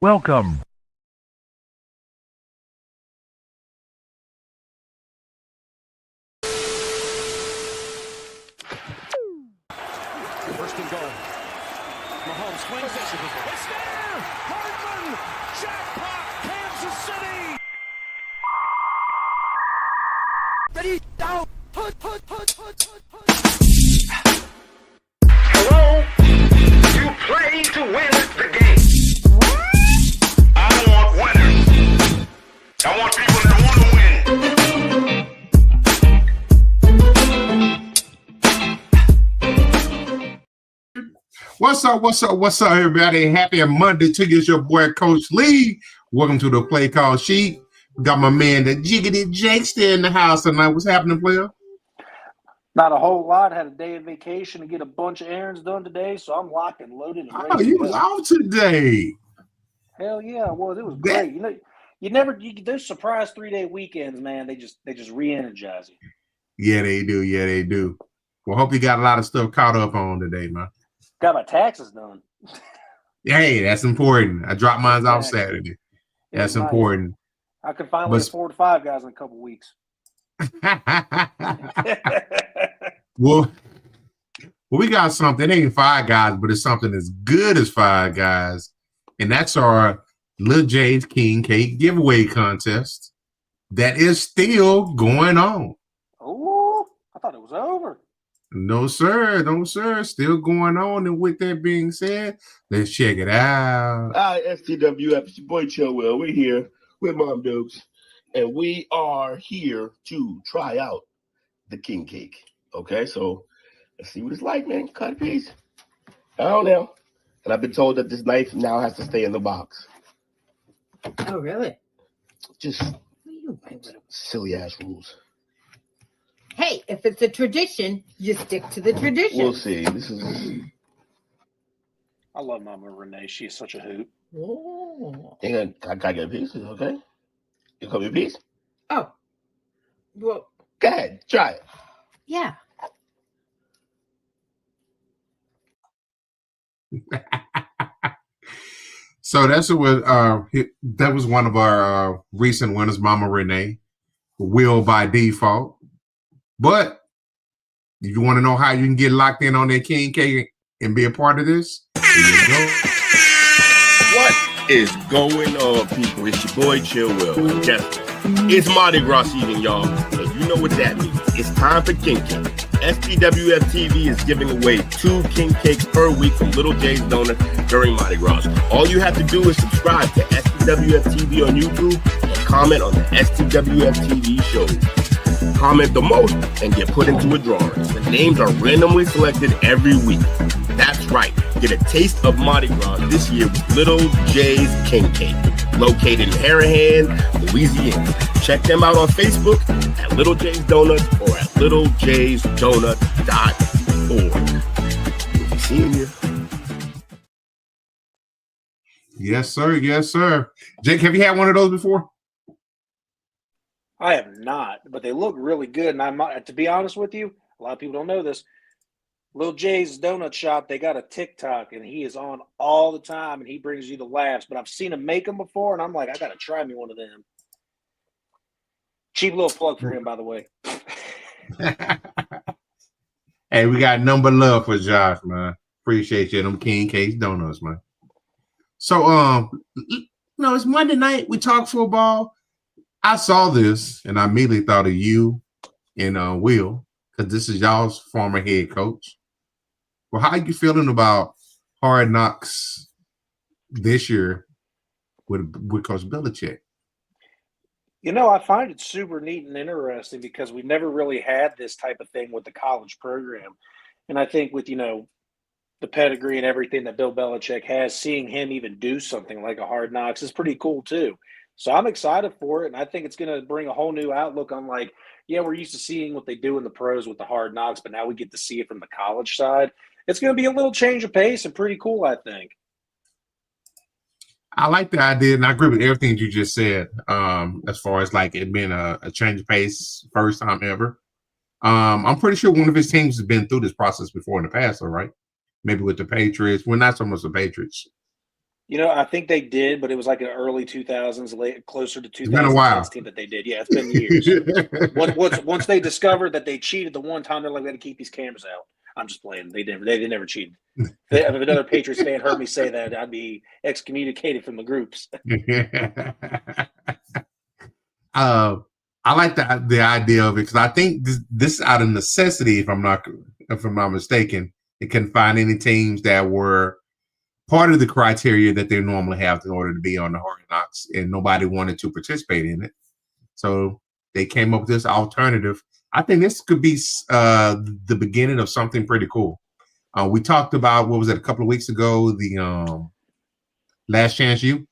Welcome. First and goal. Mahomes swings it. It's there! Hardman! Jackpot! Kansas City! Ready, down! Put. Hello? You play to win the game. I don't want winners. I want people that want to win. What's up, everybody? Happy Monday to you. It's your boy, Coach Lee. Welcome to the Playcall Sheet. We got my man, the Jiggity Jakester in the house tonight. What's happening, player? Not a whole lot. Had a day of vacation to get a bunch of errands done today, so I'm locked and loaded and ready. Oh, you was off today. Hell yeah, it was. It was great. You know, those surprise 3-day weekends, man. They just re-energize you. Yeah, they do. Well, hope you got a lot of stuff caught up on today, man. Got my taxes done. Hey, that's important. I dropped mine off Saturday. That's nice. Important. I can finally afford 5 guys in a couple weeks. Well, we got something. It ain't 5 guys, but it's something as good as 5 guys. And that's our Lil J's King Cake giveaway contest that is still going on. Oh, I thought it was over. No, sir. Still going on. And with that being said, let's check it out. Hi, STWF. It's your boy Chillwell. We're here with Mom Dukes, and we are here to try out the king cake. Okay, so let's see what it's like, man. Cut a piece. I don't know. And I've been told that this knife now has to stay in the box. Oh, really? Just silly ass rules. Hey, if it's a tradition, you stick to the tradition. We'll see. This is. I love Mama Renee. She's such a hoot. Oh. Hang on, I gotta get a piece. Okay, you cut me a piece. Oh. Well, Go ahead, try it. yeah. So that was one of our recent winners, Mama Renee, will by default. But if you want to know how you can get locked in on that King Cake and be a part of this, here you go. What is going on, people? It's your boy Chillwell. And guess what? It's Mardi Gras season, y'all. And you know what that means. It's time for King Cake. STWF TV is giving away 2 King Cakes per week from Little J's Donut during Mardi Gras. All you have to do is subscribe to STWF TV on YouTube and comment on the STWF TV shows. Comment the most and get put into a drawing. The names are randomly selected every week. That's right. Get a taste of Mardi Gras this year with Little J's King Cake, located in Harahan, Louisiana. Check them out on Facebook at Little J's Donuts or at littlejsdonut.org. We'll be seeing you. Yes, sir. Jake, have you had one of those before? I have not, but they look really good. And to be honest with you, a lot of people don't know this. Lil J's Donut Shop, they got a TikTok, and he is on all the time, and he brings you the laughs. But I've seen him make them before, and I'm like, I got to try me one of them. Cheap little plug for him, by the way. Hey, we got number love for Josh, man. Appreciate you. Them King Cakes Donuts, man. So, it's Monday night. We talk football. I saw this, and I immediately thought of you and Will, because this is y'all's former head coach. Well, how are you feeling about Hard Knocks this year with Coach Belichick? You know, I find it super neat and interesting because we never really had this type of thing with the college program. And I think with, the pedigree and everything that Bill Belichick has, seeing him even do something like a Hard Knocks is pretty cool too. So I'm excited for it, and I think it's going to bring a whole new outlook on, we're used to seeing what they do in the pros with the Hard Knocks, but now we get to see it from the college side. It's going to be a little change of pace and pretty cool, I think. I like the idea, and I agree with everything you just said, as far as it being a change of pace, first time ever. I'm pretty sure one of his teams has been through this process before in the past, all right? Maybe with the Patriots. Well, not so much the Patriots. I think they did, but it was like an early 2000s, closer to It's been a while. 2010 team that they did. Yeah, it's been years. Once they discovered that they cheated the one time, they're like, we got to keep these cameras out. I'm just playing. They never cheated. If another Patriots fan heard me say that, I'd be excommunicated from the groups. I like the idea of it because I think this out of necessity, if I'm not mistaken, they couldn't find any teams that were part of the criteria that they normally have in order to be on the Hard Knocks, and nobody wanted to participate in it. So they came up with this alternative. I think this could be the beginning of something pretty cool. We talked about, what was it, a couple of weeks ago, the Last Chance U?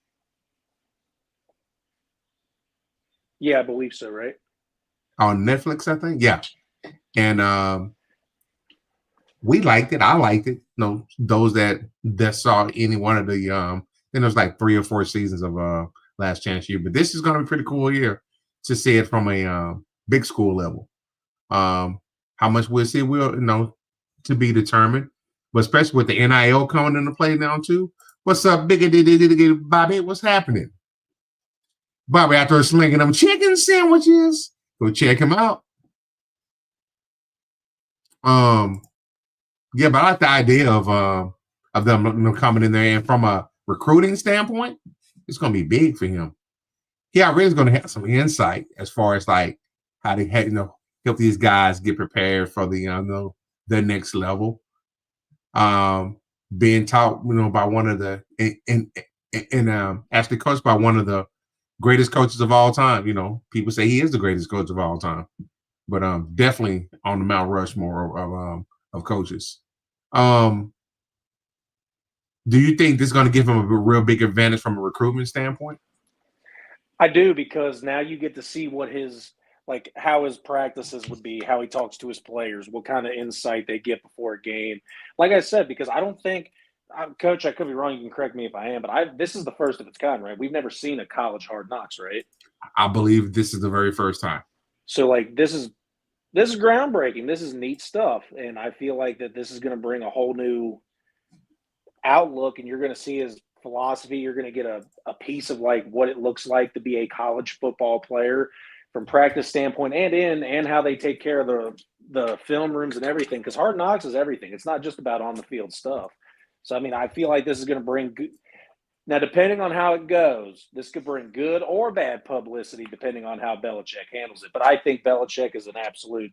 Yeah, I believe so, right? On Netflix, I think. Yeah. And we liked it. I liked it. Those that saw any one of the then there's like 3 or 4 seasons of Last Chance U. But this is going to be pretty cool here to see it from a big school level. How much we'll see will to be determined. But especially with the NIL coming into play now too. What's up, Biggie Bobby? What's happening? Bobby out there slinging them chicken sandwiches. Go check him out. Yeah, but I like the idea of them coming in there, and from a recruiting standpoint, it's going to be big for him. He already is going to have some insight as far as like how they help these guys get prepared for the next level. Being taught by one of the and actually coached by one of the greatest coaches of all time. People say he is the greatest coach of all time, but definitely on the Mount Rushmore of coaches. Do you think this is going to give him a real big advantage from a recruitment standpoint? I do, because now you get to see what how his practices would be, how he talks to his players, what kind of insight they get before a game. Like I said, because I don't think, Coach, I could be wrong. You can correct me if I am, but this is the first of its kind, right? We've never seen a college Hard Knocks, right? I believe this is the very first time. So, this is groundbreaking. This is neat stuff, and I feel like that this is going to bring a whole new outlook, and you're going to see his philosophy. You're going to get a piece of what it looks like to be a college football player from practice standpoint, and how they take care of the film rooms and everything. Because Hard Knocks is everything. It's not just about on the field stuff. So, I feel like this is going to bring good. Now, depending on how it goes, this could bring good or bad publicity, depending on how Belichick handles it. But I think Belichick is an absolute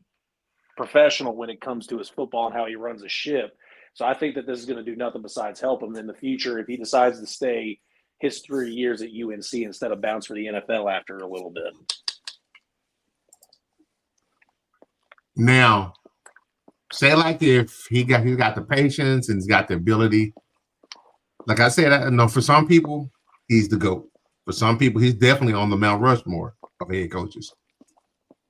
professional when it comes to his football and how he runs his ship. So I think that this is going to do nothing besides help him in the future if he decides to stay his 3 years at UNC instead of bounce for the NFL after a little bit. Now, say if he's got the patience and he's got the ability. Like I said, for some people, he's the GOAT. For some people, he's definitely on the Mount Rushmore of head coaches.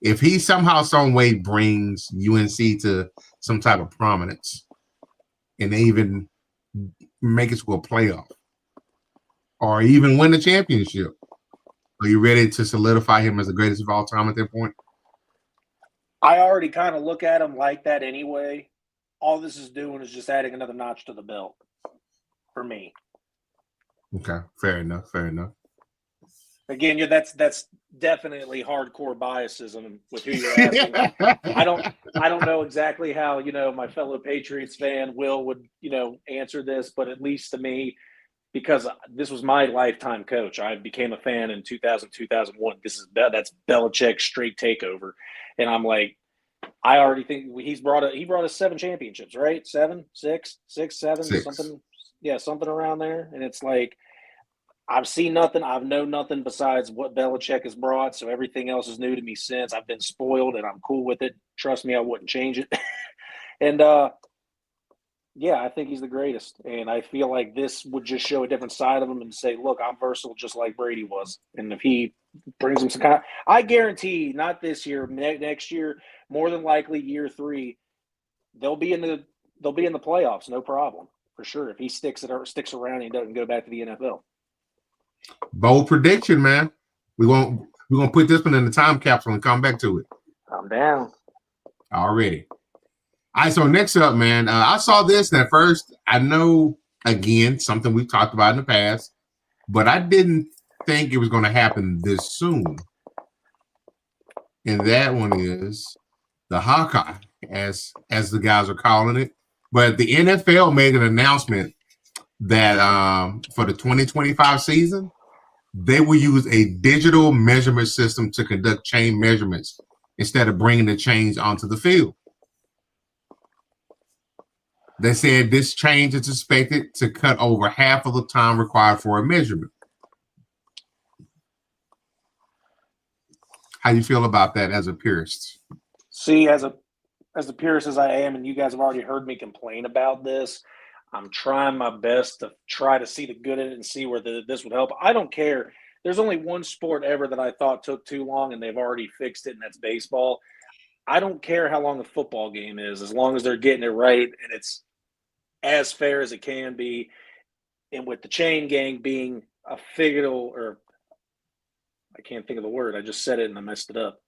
If he somehow, some way brings UNC to some type of prominence, and they even make it to a playoff, or even win the championship, are you ready to solidify him as the greatest of all time at that point? I already kind of look at him like that anyway. All this is doing is just adding another notch to the belt for me. Okay, fair enough. Again, that's definitely hardcore biasism with who you're asking. I don't know exactly how my fellow Patriots fan Will would answer this, but at least to me, because this was my lifetime coach, I became a fan in 2000, 2001. That's Belichick's straight takeover, and I'm like, I already think he brought us 7 championships, right? 7, 6, 7, 6. something. Yeah, something around there. And it's like, I've seen nothing. I've known nothing besides what Belichick has brought. So everything else is new to me since. I've been spoiled and I'm cool with it. Trust me, I wouldn't change it. And I think he's the greatest. And I feel like this would just show a different side of him and say, look, I'm versatile just like Brady was. And if he brings him some kind of, I guarantee, not this year, next year, more than likely year 3, they'll be in the playoffs, no problem. For sure, if he sticks around and he doesn't go back to the NFL. Bold prediction, man. We're gonna put this one in the time capsule and come back to it. I'm down. Already. All right, so next up, man, I saw this, and at first I know Again, something we've talked about in the past, but I didn't think it was going to happen this soon. And that one is the Hawkeye, as the guys are calling it. But the NFL made an announcement that for the 2025 season, they will use a digital measurement system to conduct chain measurements instead of bringing the chains onto the field. They said this change is expected to cut over half of the time required for a measurement. How do you feel about that as a purist? See, as a purist as I am, and you guys have already heard me complain about this, I'm trying my best to try to see the good in it and see where this would help. I don't care. There's only one sport ever that I thought took too long, and they've already fixed it, and that's baseball. I don't care how long a football game is, as long as they're getting it right and it's as fair as it can be. And with the chain gang being a figural, or I can't think of the word. I just said it and I messed it up.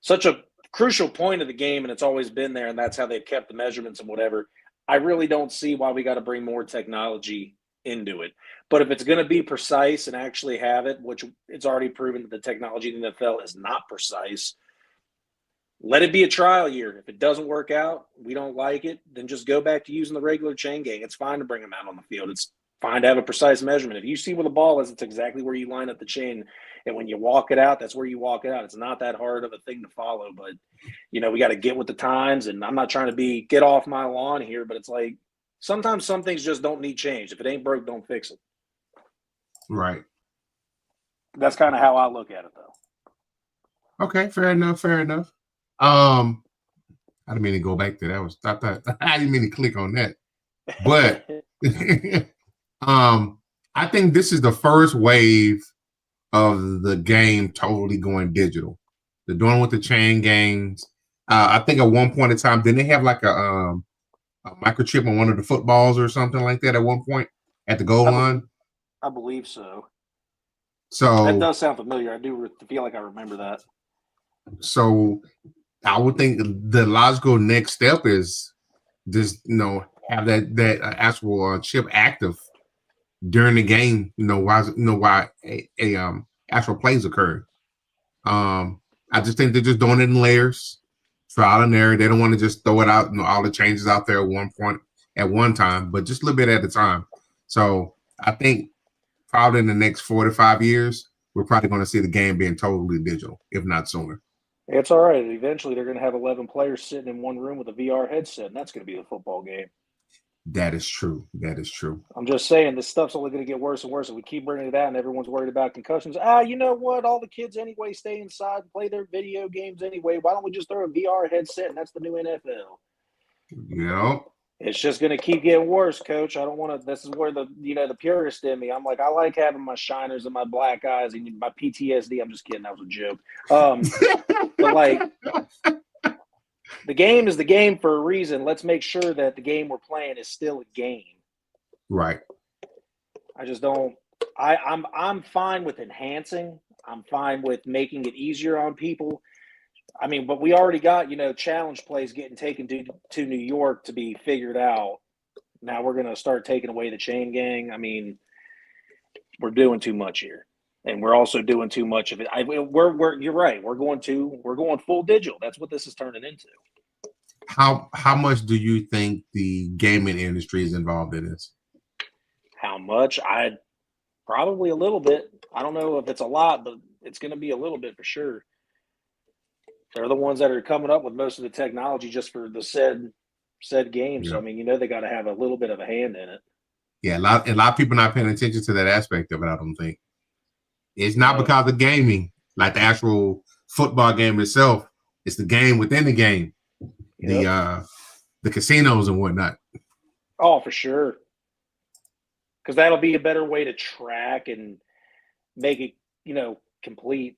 Such a crucial point of the game, and it's always been there, and that's how they've kept the measurements and whatever. I really don't see why we got to bring more technology into it. But if it's going to be precise and actually have it, which it's already proven that the technology in the NFL is not precise, let it be a trial year. If it doesn't work out, we don't like it, then just go back to using the regular chain gang. It's fine to bring them out on the field. It's fine to have a precise measurement. If you see where the ball is, it's exactly where you line up the chain. And when you walk it out, that's where you walk it out. It's not that hard of a thing to follow. But, we got to get with the times. And I'm not trying to get off my lawn here, but it's like sometimes some things just don't need change. If it ain't broke, don't fix it. Right. That's kind of how I look at it, though. Okay, fair enough. I didn't mean to go back to that. I didn't mean to click on that. But I think this is the first wave of the game totally going digital. They're doing with the chain gangs. I think at one point in time, didn't they have like a microchip on one of the footballs or something like that at one point at the goal line? I believe so. So that does sound familiar. I do feel like I remember that. So I would think the logical next step is just have that actual chip active during the game. Why actual plays occur. I just think they're just doing it in layers, trial and error. They don't want to just throw it out, all the changes out there at one point at one time, but just a little bit at a time. So I think probably in the next 4 to 5 years, we're probably going to see the game being totally digital, if not sooner. It's all right. Eventually, they're going to have 11 players sitting in one room with a VR headset, and that's going to be the football game. That is true. I'm just saying, this stuff's only going to get worse and worse. If we keep bringing it out and everyone's worried about concussions, you know what? All the kids anyway stay inside and play their video games anyway. Why don't we just throw a VR headset, and that's the new NFL? Yep. It's just going to keep getting worse, Coach. I don't want to – this is where the purist in me. I'm like, I like having my shiners and my black eyes and my PTSD. I'm just kidding. That was a joke. But, like, the game is the game for a reason. Let's make sure that the game we're playing is still a game. Right. I just don't – I'm fine with enhancing. I'm fine with making it easier on people. I mean, but we already got, challenge plays getting taken to New York to be figured out. Now we're going to start taking away the chain gang. I mean, we're doing too much here. And we're also doing too much of it. You're right. We're going full digital. That's what this is turning into. How much do you think the gaming industry is involved in this? How much? Probably a little bit. I don't know if it's a lot, but it's going to be a little bit for sure. They're the ones that are coming up with most of the technology just for the said game. So, I mean, they got to have a little bit of a hand in it. Yeah, a lot of people not paying attention to that aspect of it, I don't think. It's not because of gaming, like the actual football game itself. It's the game within the game, the casinos and whatnot. Oh, for sure. Because that'll be a better way to track and make it, complete.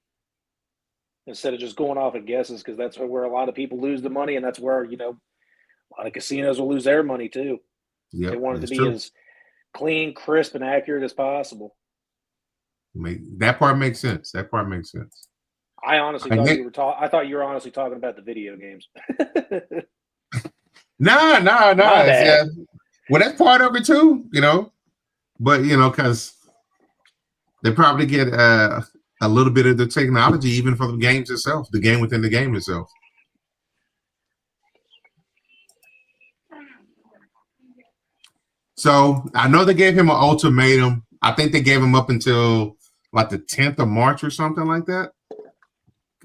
Instead of just going off of guesses, because that's where a lot of people lose the money, and that's where, a lot of casinos will lose their money too. Yep, they want it to be as clean, crisp, and accurate as possible. That part makes sense. I honestly thought I thought you were honestly talking about the video games. No. Well, that's part of it too, but because they probably get a little bit of the technology even for the games itself, the game within the game itself. So I know they gave him an ultimatum. I think they gave him up until like the 10th of March or something like that.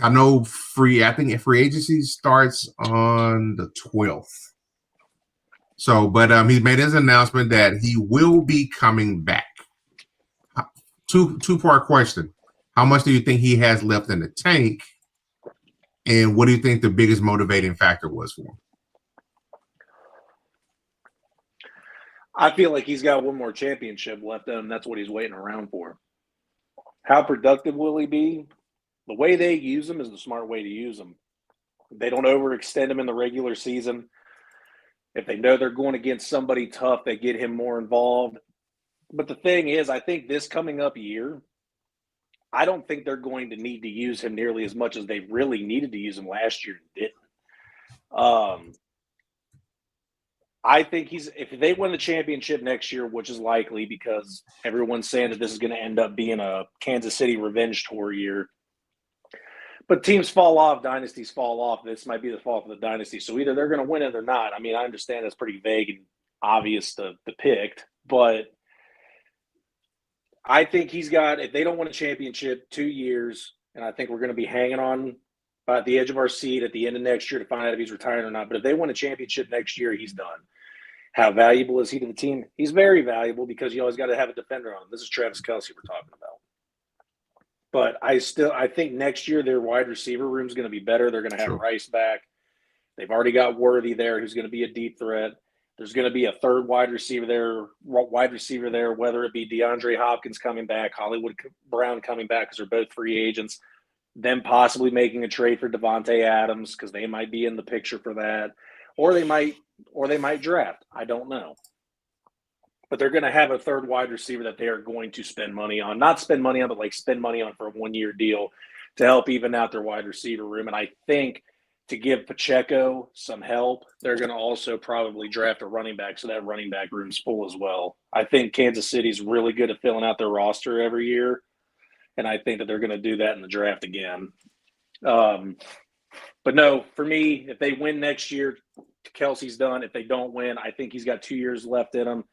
I know I think free agency starts on the 12th. So, but he made his announcement that he will be coming back. Two-part question. How much do you think he has left in the tank? And what do you think the biggest motivating factor was for him? I feel like he's got one more championship left in him. That's what he's waiting around for. How productive will he be? The way they use him is the smart way to use him. They don't overextend him in the regular season. If they know they're going against somebody tough, they get him more involved. But the thing is, I think this coming up year, I don't think they're going to need to use him nearly as much as they really needed to use him last year and didn't. I think if they win the championship next year, which is likely because everyone's saying that this is going to end up being a Kansas City revenge tour year. But teams fall off, dynasties fall off. This might be the fault of the dynasty. So either they're going to win it or not. I mean, I understand that's pretty vague and obvious to pick, but I think he's got, if they don't win a championship, 2 years, and I think we're going to be hanging on by the edge of our seat at the end of next year to find out if he's retiring or not. But if they win a championship next year, he's done. How valuable is he to the team? He's very valuable because you always got to have a defender on him. This is Travis Kelce we're talking about. But I think next year their wide receiver room is going to be better. They're going to have Rice back. They've already got Worthy there, who's going to be a deep threat. There's going to be a third wide receiver there, whether it be DeAndre Hopkins coming back, Hollywood Brown coming back because they're both free agents, them possibly making a trade for Devontae Adams because they might be in the picture for that, or they might draft. I don't know. But they're going to have a third wide receiver that they are going to spend money on. Not spend money on, but like spend money on for a 1-year deal to help even out their wide receiver room. And I think to give Pacheco some help, they're going to also probably draft a running back so that running back room's full as well. I think Kansas City's really good at filling out their roster every year, and I think that they're going to do that in the draft again. But no, for me, if they win next year, Kelce's done. If they don't win, I think he's got 2 years left in him.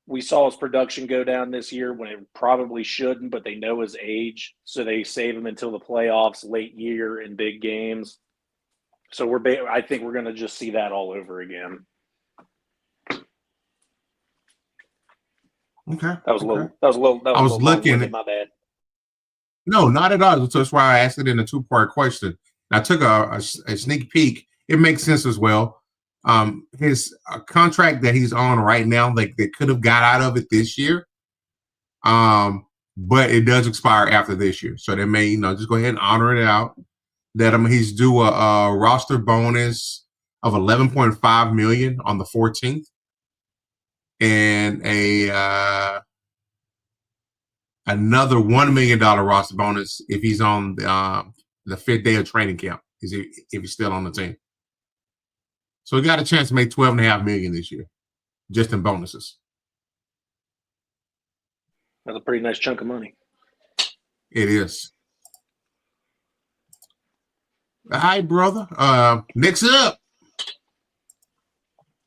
We saw his production go down this year when it probably shouldn't, but they know his age, so they save him until the playoffs, late year in big games. So I think we're going to just see that all over again. Okay. That was a little. I was looking. My bad. No, not at all. So that's why I asked it in a 2-part question. I took a sneak peek. It makes sense as well. His contract that he's on right now, like they could have got out of it this year, but it does expire after this year, so they may just go ahead and honor it out. That he's due a roster bonus of $11.5 million on the 14th, and another $1 million roster bonus if he's on the 5th day of training camp, if he's still on the team. So he got a chance to make $12.5 million this year, just in bonuses. That's a pretty nice chunk of money. It is. All right, brother. Next up,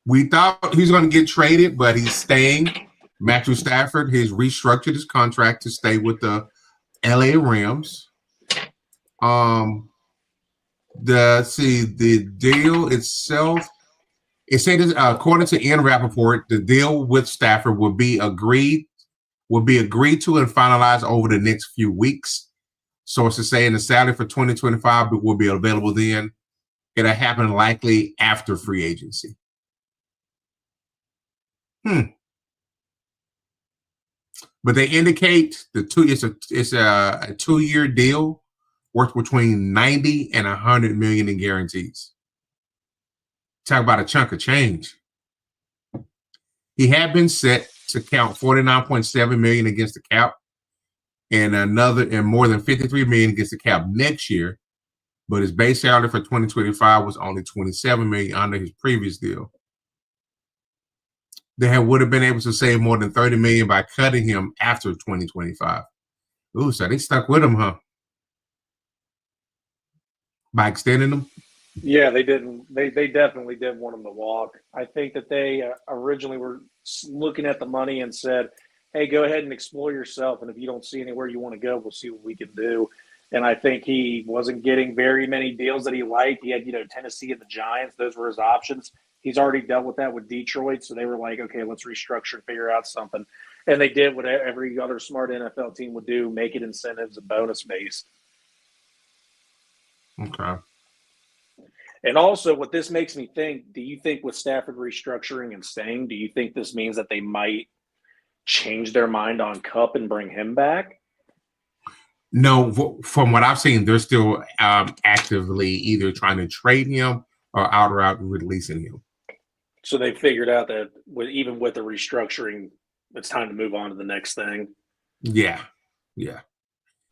we thought he was going to get traded, but he's staying. Matthew Stafford has restructured his contract to stay with the LA Rams. The deal itself, it said, according to Ian Rappaport, the deal with Stafford will be agreed to and finalized over the next few weeks. Sources say the salary for 2025 will be available then. It'll happen likely after free agency. But they indicate it's a 2-year deal worth between 90 and 100 million in guarantees. Talk about a chunk of change. He had been set to count 49.7 million against the cap and more than 53 million against the cap next year, but his base salary for 2025 was only 27 million under his previous deal. they would have been able to save more than $30 million by cutting him after 2025. Ooh, so they stuck with him, huh? By extending him? Yeah, they didn't. They definitely didn't want him to walk. I think that they originally were looking at the money and said, hey, go ahead and explore yourself. And if you don't see anywhere you want to go, we'll see what we can do. And I think he wasn't getting very many deals that he liked. He had, Tennessee and the Giants. Those were his options. He's already dealt with that with Detroit. So they were like, okay, let's restructure and figure out something. And they did what every other smart NFL team would do, make it incentives and bonus based. Okay. And also, what this makes me think, do you think with Stafford restructuring and staying, do you think this means that they might change their mind on Kupp and bring him back? No, from what I've seen, they're still actively either trying to trade him or outright releasing him. So they figured out that even with the restructuring, it's time to move on to the next thing. Yeah.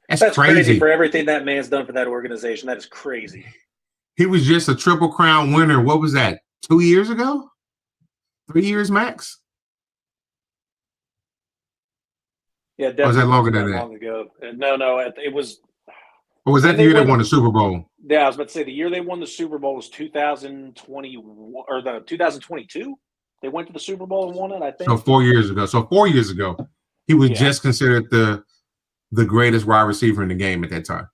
That's crazy for everything that man's done for that organization. That is crazy. He was just a Triple Crown winner. What was that? 2 years ago? 3 years max? Yeah, definitely. Or was that longer than that? Long ago. No, it was. Or was that the year they won the Super Bowl? Yeah, I was about to say the year they won the Super Bowl was 2020 or the 2022. They went to the Super Bowl and won it, I think. So 4 years ago. He was just considered the greatest wide receiver in the game at that time.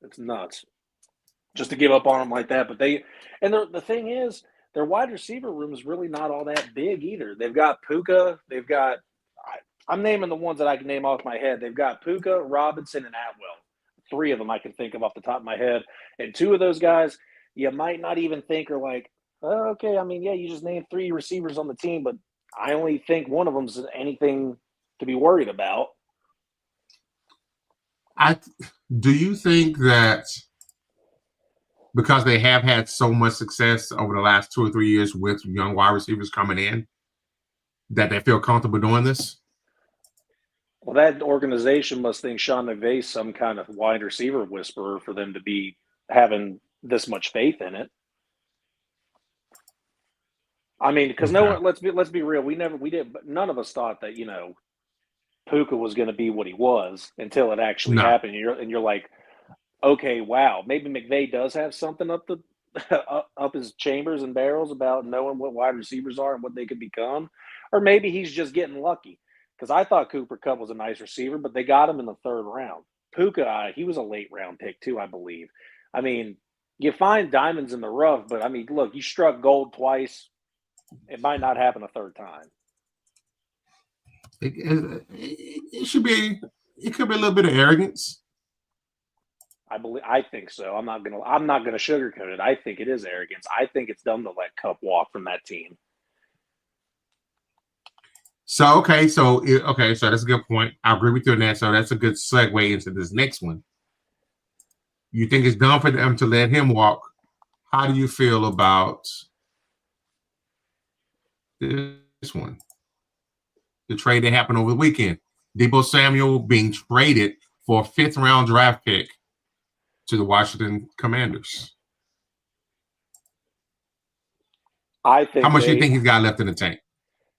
It's nuts. Just to give up on them like that. But the thing is, their wide receiver room is really not all that big either. They've got Puka. They've got I'm naming the ones that I can name off my head. They've got Puka, Robinson, and Atwell. 3 of them I can think of off the top of my head. And 2 of those guys, you might not even think are like, oh, okay, I mean, yeah, you just named 3 receivers on the team, but I only think one of them's anything to be worried about. Do you think that because they have had so much success over the last 2 or 3 years with young wide receivers coming in, that they feel comfortable doing this? Well, that organization must think Sean McVay's some kind of wide receiver whisperer for them to be having this much faith in it. I mean, because let's be real. None of us thought that, Puka was going to be what he was until it actually happened. And you're like, okay, wow, maybe McVay does have something up his chambers and barrels about knowing what wide receivers are and what they could become. Or maybe he's just getting lucky. Because I thought Cooper Kupp was a nice receiver, but they got him in the 3rd round. Puka, he was a late round pick too, I believe. I mean, you find diamonds in the rough, but I mean, look, you struck gold twice. It might not happen a 3rd time. It should be. It could be a little bit of arrogance. I think so. I'm not gonna sugarcoat it. I think it is arrogance. I think it's dumb to let Kupp walk from that team. So that's a good point. I agree with you on that. So that's a good segue into this next one. You think it's dumb for them to let him walk? How do you feel about this one? The trade that happened over the weekend. Deebo Samuel being traded for a 5th round draft pick to the Washington Commanders. I think. How much do you think he's got left in the tank?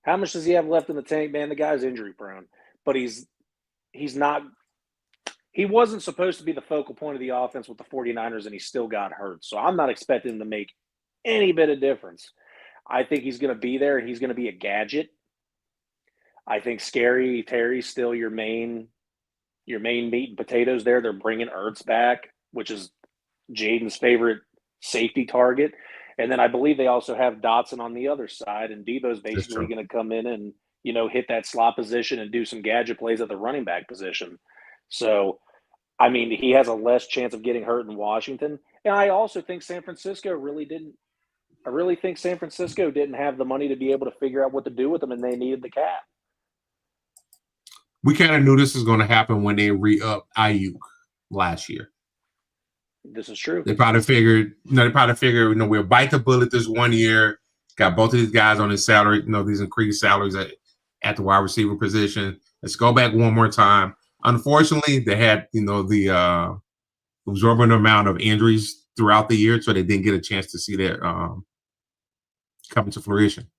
How much does he have left in the tank, man? The guy's injury prone, but he's not. He wasn't supposed to be the focal point of the offense with the 49ers, and he still got hurt. So I'm not expecting him to make any bit of difference. I think he's going to be there, and he's going to be a gadget. I think Scary Terry's still your main meat and potatoes there. They're bringing Ertz back, which is Jaden's favorite safety target. And then I believe they also have Dotson on the other side, and Deebo's basically going to come in and, hit that slot position and do some gadget plays at the running back position. So, I mean, he has a less chance of getting hurt in Washington. And I also think San Francisco didn't have the money to be able to figure out what to do with him, and they needed the cap. We kind of knew this was going to happen when they re-upped Ayuk last year. This is true. They probably figured, we'll bite the bullet this 1 year. Got both of these guys on his salary, these increased salaries at the wide receiver position. Let's go back one more time. Unfortunately, they had, the absorbent amount of injuries throughout the year, so they didn't get a chance to see that come to fruition.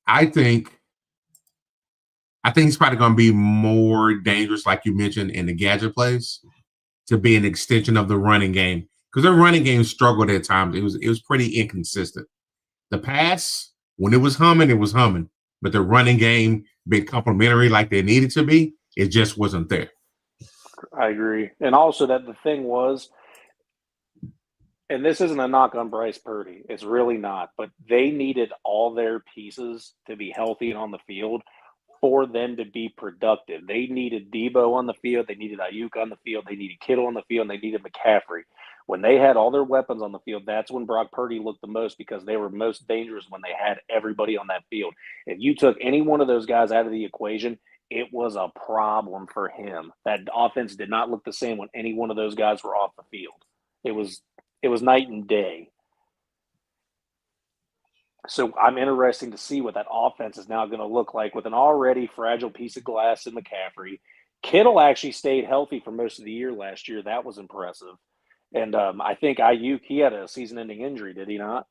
I think he's probably going to be more dangerous, like you mentioned, in the gadget plays to be an extension of the running game because their running game struggled at times. It was pretty inconsistent. The pass, when it was humming, but the running game being complementary like they needed to be, it just wasn't there. I agree. And also that the thing was, and this isn't a knock on Bryce Purdy, it's really not, but they needed all their pieces to be healthy and on the field for them to be productive. They needed Deebo on the field, they needed Ayuk on the field, they needed Kittle on the field, and they needed McCaffrey. When they had all their weapons on the field, that's when Brock Purdy looked the most because they were most dangerous when they had everybody on that field. If you took any one of those guys out of the equation, it was a problem for him. That offense did not look the same when any one of those guys were off the field. It was night and day. So I'm interested to see what that offense is now going to look like with an already fragile piece of glass in McCaffrey. Kittle actually stayed healthy for most of the year last year. That was impressive. And I think Ayuk, he had a season-ending injury, did he not?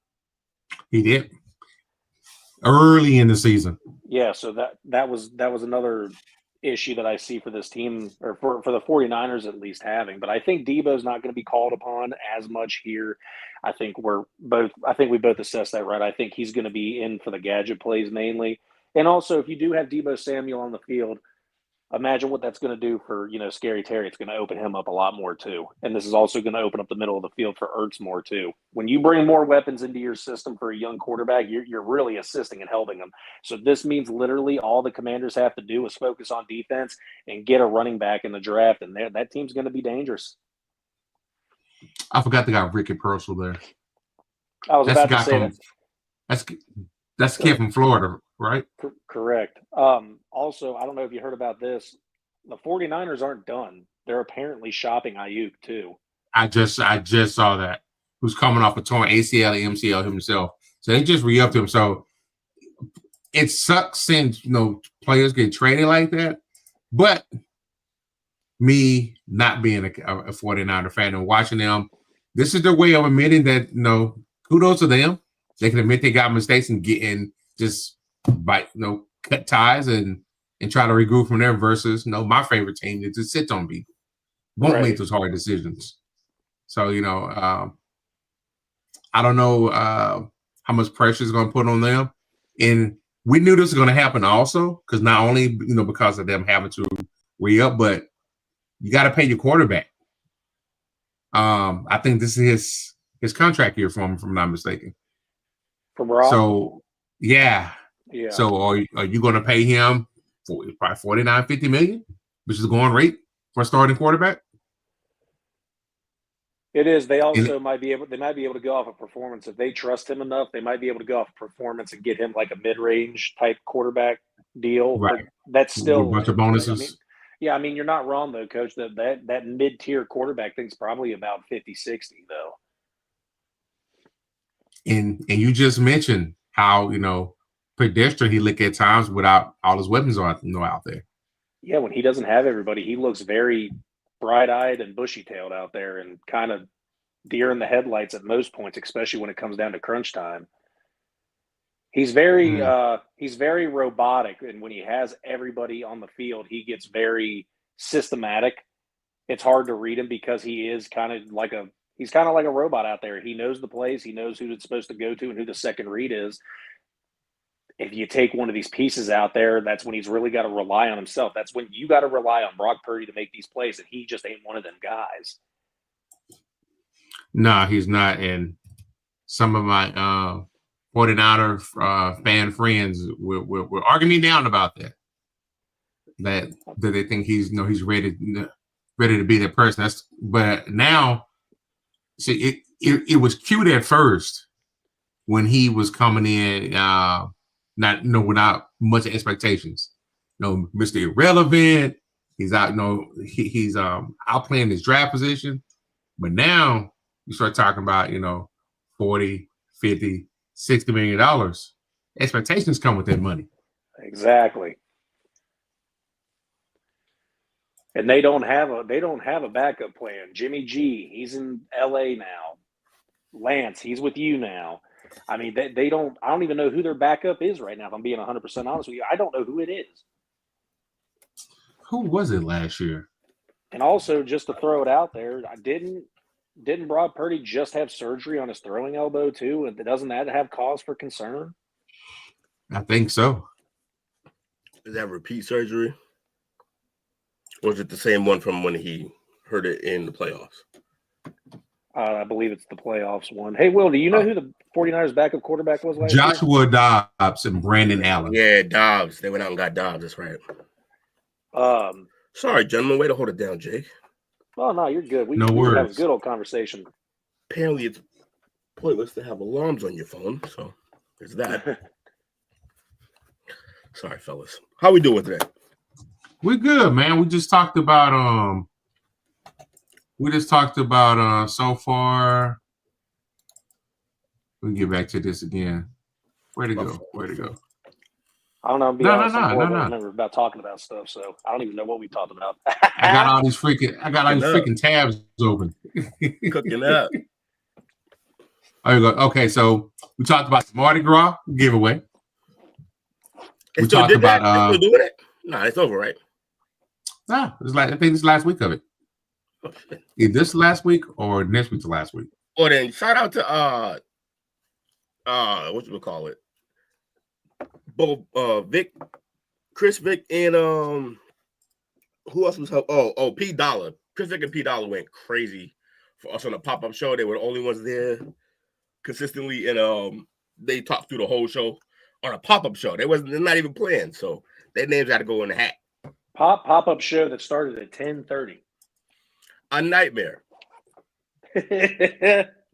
He did. Early in the season. Yeah, so that was another issue that I see for this team, or for the 49ers at least having. But I think Deebo's not going to be called upon as much here. I think we both assessed that right. I think he's going to be in for the gadget plays mainly. And also, if you do have Deebo Samuel on the field, imagine what that's going to do for, Scary Terry. It's going to open him up a lot more too. And this is also going to open up the middle of the field for Ertz more too. When you bring more weapons into your system for a young quarterback, you're really assisting and helping them. So this means literally all the Commanders have to do is focus on defense and get a running back in the draft. And that team's going to be dangerous. I forgot they got Ricky Purcell there. I was about to say that. That's the kid from Florida, right? Correct. Also, I don't know if you heard about this. The 49ers aren't done. They're apparently shopping Ayuk too. I just saw that. Who's coming off a torn ACL and MCL himself. So they just re-upped him. So it sucks seeing players get traded like that. But me not being a 49er fan and watching them, this is their way of admitting that, kudos to them. They can admit they got mistakes and cut ties and try to regroup from there versus, my favorite team is to sit on people. Won't make those hard decisions. So, I don't know how much pressure is going to put on them. And we knew this was going to happen also because not only, because of them having to re-up, but you got to pay your quarterback. I think this is his contract year for him, if I'm not mistaken. From Rob? So, yeah. So are you going to pay him probably $49-50 million, which is the going rate for a starting quarterback? It is. They also might be able to go off of performance. If they trust him enough, they might be able to go off of performance and get him like a mid-range type quarterback deal. Right. But that's still a bunch of bonuses. You're not wrong though, Coach. That mid-tier quarterback thing's probably about 50-60 though. And you just mentioned how, pedestrian he look at times without all his weapons out there. Yeah, when he doesn't have everybody, he looks very bright-eyed and bushy-tailed out there and kind of deer in the headlights at most points, especially when it comes down to crunch time. He's very robotic, and when he has everybody on the field, he gets very systematic. It's hard to read him because he is kind of like a robot out there. He knows the plays, he knows who it's supposed to go to and who the second read is. If you take one of these pieces out there, that's when he's really got to rely on himself. That's when you got to rely on Brock Purdy to make these plays, and he just ain't one of them guys. No, he's not. And some of my 49er fan friends were arguing me down about that. That they think he's ready to be that person. But now, see, it was cute at first when he was coming in. Without much expectations. Mr. Irrelevant. He's out, he's outplaying his draft position. But now you start talking about, $40, $50, $60 million. Expectations come with that money. Exactly. And they don't have a backup plan. Jimmy G, he's in LA now. Lance, he's with you now. I mean, they don't. I don't even know who their backup is right now. If I'm being 100% honest with you, I don't know who it is. Who was it last year? And also, just to throw it out there, didn't Brock Purdy just have surgery on his throwing elbow too? And doesn't that have cause for concern? I think so. Is that repeat surgery? Or is it the same one from when he hurt it in the playoffs? I believe it's the playoffs one. Hey, Will, do you know who the 49ers backup quarterback was last year? Joshua Dobbs and Brandon Allen. Yeah, Dobbs. They went out and got Dobbs. That's right. Sorry, gentlemen. Way to hold it down, Jake. Oh, no, you're good. We No have a words. good old conversation. Apparently, it's pointless to have alarms on your phone, so there's that. Sorry, fellas. How we doing today? We're good, man. We just talked about so far. We can get back to this again. Where'd it go? I don't know. I'm being No, honest, no, I'm no, horrible. no, no. I remember about talking about stuff, so I don't even know what we talked about. I got all these freaking tabs open. Cooking up. Oh, you go. Okay, so we talked about the Mardi Gras giveaway. They We still talked did that? about, They still doing it? No, it's over, right? I think this is last week of it. Oh, shit. Either this last week or next week's the last week. Well, then shout out to what you call it? Both Chris Vick, and who else was help? Oh, P Dollar. Chris Vick and P Dollar went crazy for us on the pop-up show. They were the only ones there consistently, and they talked through the whole show on a pop-up show. They're not even playing, so their names got to go in the hat. Pop-up show that started at 10:30. A nightmare.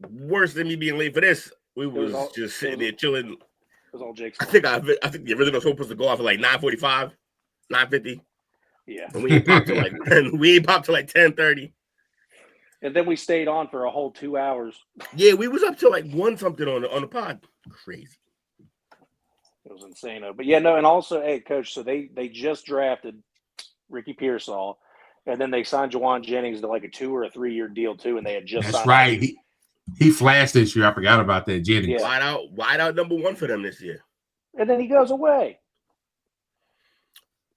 Worse than me being late for this. We was just sitting there chilling. It was all Jake's I fault. think the original show was supposed to go off at like 9:45, 9:50. Yeah. And we ain't popped to like 10:30. And then we stayed on for a whole 2 hours. Yeah, we was up to like 1 something on the pod. Crazy. It was insane. But yeah, no, and also, hey, coach, so they just drafted Ricky Pearsall, and then they signed Juwan Jennings to like a 2 or 3 year deal too, and they had just That's signed right. He flashed this year. I forgot about that, Jennings. Yeah. Wide out number 1 for them this year. and then he goes away.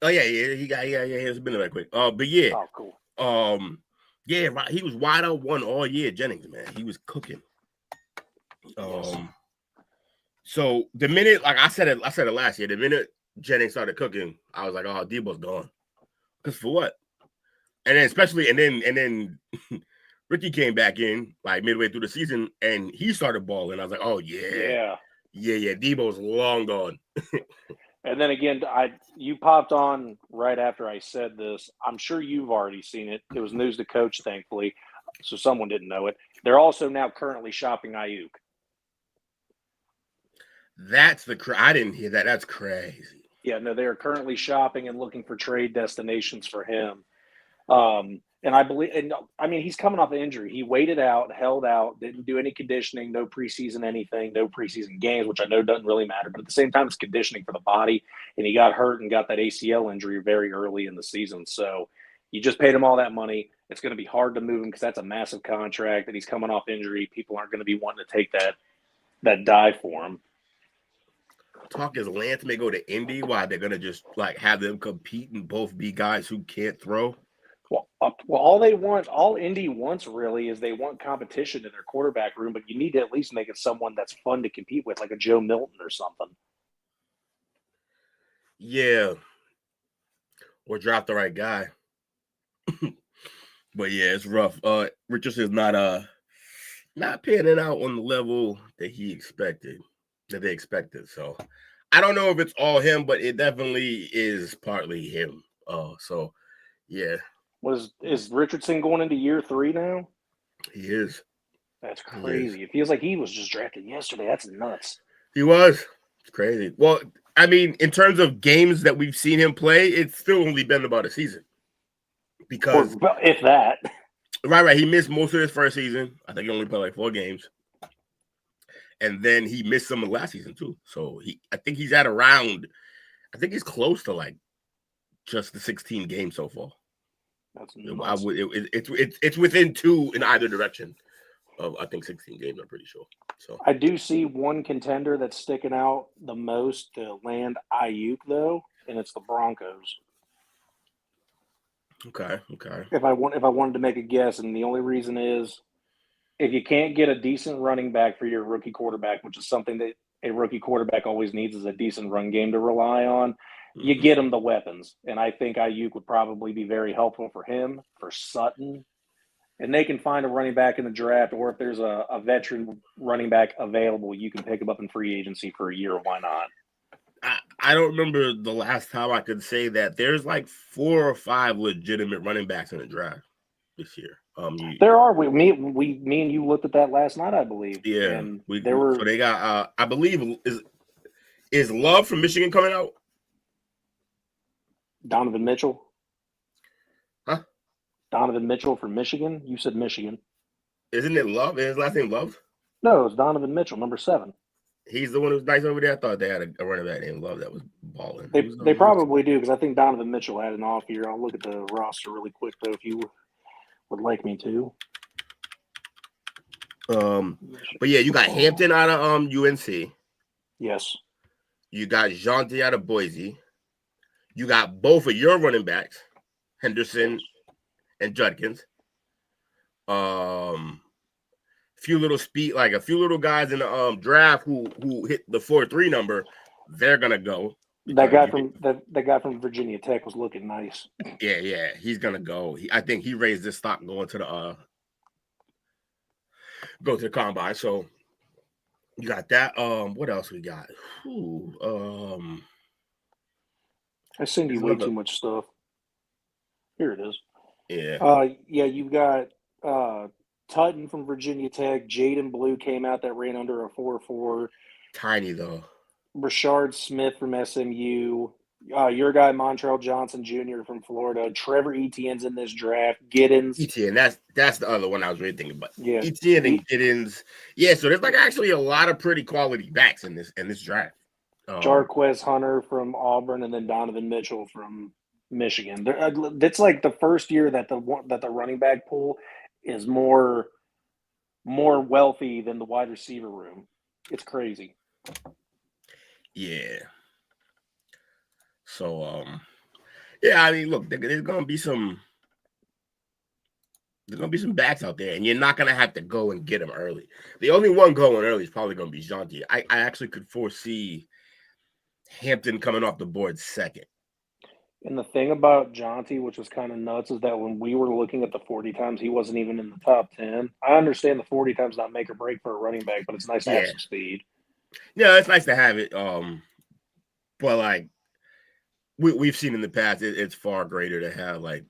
Oh yeah, it's been that quick. But yeah. Oh, cool. Yeah, right. He was wide out 1 all year, Jennings, man. He was cooking. So the minute, like I said it last year, the minute Jennings started cooking, I was like, oh, Deebo's gone. Because for what? And then Ricky came back in like midway through the season and he started balling. I was like, oh yeah. Deebo's long gone. And then again, you popped on right after I said this. I'm sure you've already seen it. It was news to coach, thankfully, so someone didn't know it. They're also now currently shopping Ayuk. I didn't hear that. That's crazy. Yeah, no, they are currently shopping and looking for trade destinations for him. And I mean, he's coming off an injury. He waited out, held out, didn't do any conditioning, no preseason anything, no preseason games, which I know doesn't really matter. But at the same time, it's conditioning for the body. And he got hurt and got that ACL injury very early in the season. So you just paid him all that money. It's going to be hard to move him because that's a massive contract that he's coming off injury. People aren't going to be wanting to take that dive for him. Talk is Lance may go to Indy. Why they're gonna just like have them compete and both be guys who can't throw? Well, all Indy wants really is they want competition in their quarterback room, but you need to at least make it someone that's fun to compete with, like a Joe Milton or something. Yeah, or draft the right guy. But yeah, it's rough. Richardson's not panning out on the level that they expected. So I don't know if it's all him, but it definitely is partly him. So yeah. Is Richardson going into year 3 now? He is. That's crazy. It feels like he was just drafted yesterday. That's nuts. He was. It's crazy. Well, I mean, in terms of games that we've seen him play, it's still only been about a season. Because if that. Right. He missed most of his first season. I think he only played like 4 games. And then he missed some of last season too. So I think he's he's close to like just the 16 games so far. That's nuts. It's within 2 in either direction of I think 16 games. I'm pretty sure. So I do see one contender that's sticking out the most to land Ayuk though, and it's the Broncos. okay. If I wanted to make a guess, and the only reason is if you can't get a decent running back for your rookie quarterback, which is something that a rookie quarterback always needs, is a decent run game to rely on. You get him the weapons, and I think Ayuk would probably be very helpful for him, for Sutton. And they can find a running back in the draft, or if there's a veteran running back available, you can pick him up in free agency for a year. Why not? I don't remember the last time I could say that there's like 4 or 5 legitimate running backs in the draft this year. There are. Me and you looked at that last night, I believe. Yeah, and so they got. I believe is Love from Michigan coming out? Donovan Mitchell. Huh? Donovan Mitchell from Michigan. You said Michigan. Isn't it Love? Is his last name Love? No, it's Donovan Mitchell, number 7. He's the one who's nice over there. I thought they had a running back named Love that was balling. They probably do, because I think Donovan Mitchell had an off year. I'll look at the roster really quick though, if you would like me to. But yeah, you got Hampton out of UNC. Yes. You got Jonty out of Boise. You got both of your running backs, Henderson and Judkins. A few little guys in the draft who hit the 4.3 number. They're gonna go. That guy from Virginia Tech was looking nice. Yeah, he's gonna go. I think he raised his stock going to the combine. So you got that. What else we got? I send you way too much stuff. Here it is. Yeah. You've got Tutton from Virginia Tech. Jaden Blue came out that ran under a 4.4. Tiny though. Rashard Smith from SMU. Your guy Montrell Johnson Jr. from Florida. Trevor Etienne's in this draft. Giddens. Etienne, that's the other one I was really thinking about. Yeah. Etienne and Giddens. Yeah, so there's like actually a lot of pretty quality backs in this draft. Jarquez Hunter from Auburn, and then Donovan Mitchell from Michigan. It's like the first year that the running back pool is more wealthy than the wide receiver room. It's crazy. Yeah. So I mean, look, there's gonna be some backs out there, and you're not gonna have to go and get them early. The only one going early is probably gonna be Jonty. I actually could foresee Hampton coming off the board second. And the thing about Jonty, which was kind of nuts, is that when we were looking at the 40 times, he wasn't even in the top 10. I understand the 40 times not make or break for a running back, but it's nice to have some speed. Yeah, it's nice to have it. But like we've seen in the past, it's far greater to have like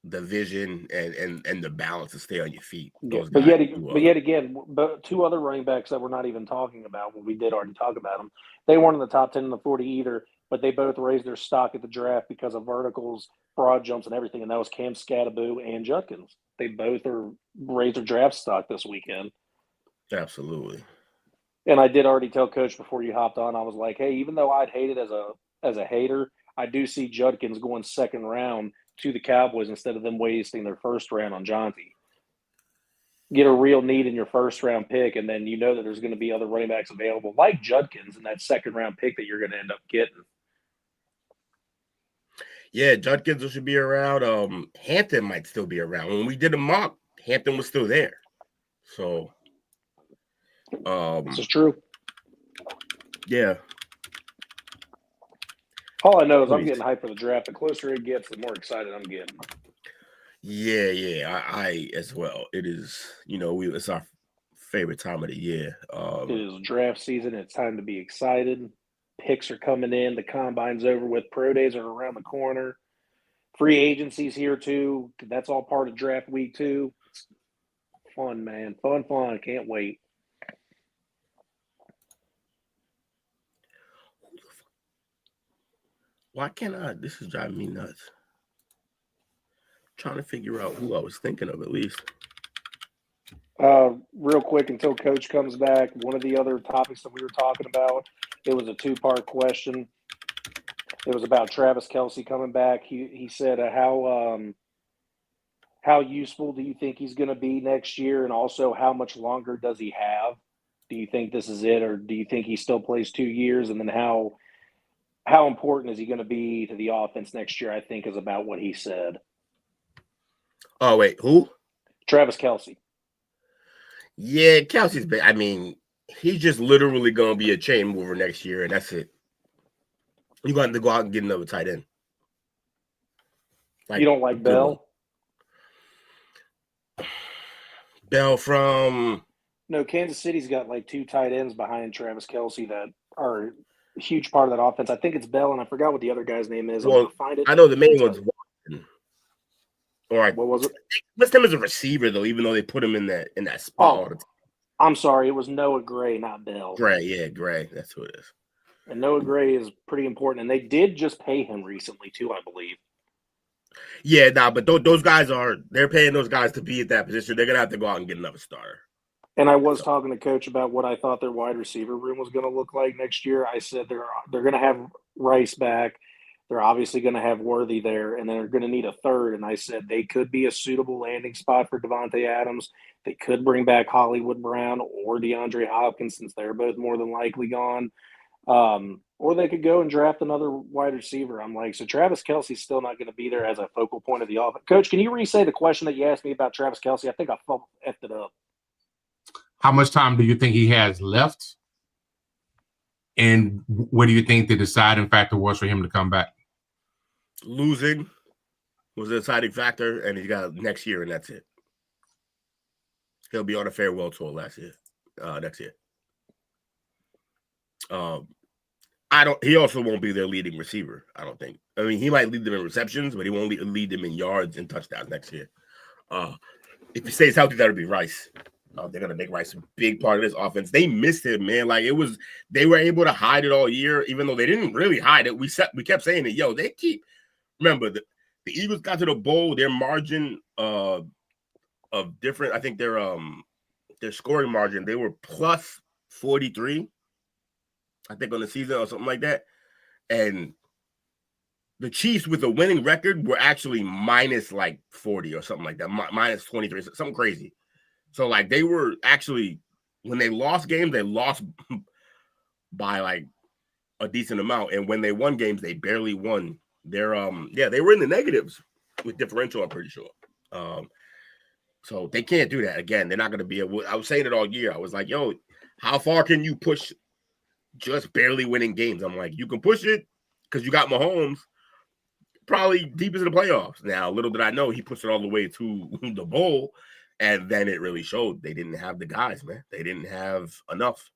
the vision and the balance to stay on your feet. But yet again, two other running backs that we're not even talking about, when we did already talk about them, they weren't in the top 10 and the 40 either, but they both raised their stock at the draft because of verticals, broad jumps, and everything, and that was Cam Scattaboo and Judkins. They both raised their draft stock this weekend. Absolutely. And I did already tell Coach before you hopped on, I was like, hey, even though I'd hate it as a hater, I do see Judkins going second round to the Cowboys instead of them wasting their first round on Jonty. Get a real need in your first round pick, and then you know that there's going to be other running backs available like Judkins in that second round pick that you're going to end up getting. Yeah, Judkins should be around. Hampton might still be around. When we did a mock, Hampton was still there. So this is true. Yeah. All I know is I'm getting hyped for the draft. The closer it gets, the more excited I'm getting. Yeah, I as well. It is, it's our favorite time of the year. It is draft season. It's time to be excited. Picks are coming in. The combine's over with. Pro days are around the corner. Free agency's here too. That's all part of draft week too. It's fun, man. Fun. Can't wait. Why can't I? This is driving me nuts. Trying to figure out who I was thinking of at least. Real quick until Coach comes back, one of the other topics that we were talking about, it was a 2-part question. It was about Travis Kelce coming back. He said how useful do you think he's going to be next year? And also, how much longer does he have? Do you think this is it, or do you think he still plays 2 years? And then how important is he going to be to the offense next year, I think, is about what he said. Oh, wait, who? Travis Kelce. Yeah, Kelce's been, I mean, he's just literally going to be a chain mover next year, and that's it. You're going to go out and get another tight end. You don't like Bell? Bell from... No, Kansas City's got like 2 tight ends behind Travis Kelce that are a huge part of that offense. I think it's Bell, and I forgot what the other guy's name is. Well, find it. I know the main one's Watson. All right. What was it? List him as a receiver, though, even though they put him in that spot all the time. I'm sorry. It was Noah Gray, not Bell. Gray. That's who it is. And Noah Gray is pretty important. And they did just pay him recently, too, I believe. Yeah, but those guys they're paying those guys to be at that position. They're going to have to go out and get another starter. And I was talking to Coach about what I thought their wide receiver room was going to look like next year. I said they're going to have Rice back. They're obviously going to have Worthy there, and they're going to need a third. And I said they could be a suitable landing spot for Devontae Adams. They could bring back Hollywood Brown or DeAndre Hopkins, since they're both more than likely gone. Or they could go and draft another wide receiver. I'm like, so Travis Kelce's still not going to be there as a focal point of the offense. Coach, can you re-say the question that you asked me about Travis Kelce? I think I effed it up. How much time do you think he has left? And what do you think the deciding factor was for him to come back? Losing was the deciding factor, and he got next year, and that's it. He'll be on a farewell tour next year. He also won't be their leading receiver, I don't think. I mean, he might lead them in receptions, but he won't lead them in yards and touchdowns next year. If he stays healthy, that'll be Rice. They're gonna make Rice a big part of this offense. They missed him, man. Like they were able to hide it all year, even though they didn't really hide it. We kept saying it. Remember the Eagles got to the bowl. Their margin of different. I think their scoring margin, they were plus 43. I think on the season or something like that. And the Chiefs with a winning record were actually minus like 40 or something like that, minus 23, something crazy. So, like, they were actually, when they lost games, they lost by, like, a decent amount. And when they won games, they barely won. They were in the negatives with differential, I'm pretty sure. So they can't do that. Again, they're not going to be able, I was saying it all year. I was like, yo, how far can you push just barely winning games? I'm like, you can push it because you got Mahomes probably deep into the playoffs. Now, little did I know, he pushed it all the way to the bowl. And then it really showed they didn't have the guys, man. They didn't have enough.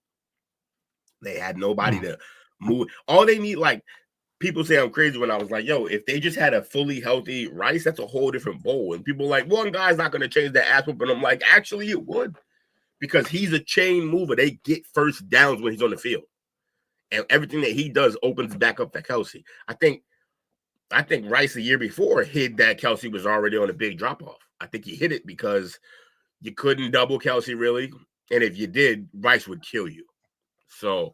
They had nobody to move. All they need, like, people say I'm crazy when I was like, yo, if they just had a fully healthy Rice, that's a whole different bowl. And people are like, one guy's not going to change that ass whooping. I'm like, actually, it would. Because he's a chain mover. They get first downs when he's on the field. And everything that he does opens back up for Kelce. I think Rice the year before hid that Kelce was already on a big drop-off. I think he hit it because you couldn't double Kelce really. And if you did, Rice would kill you. So,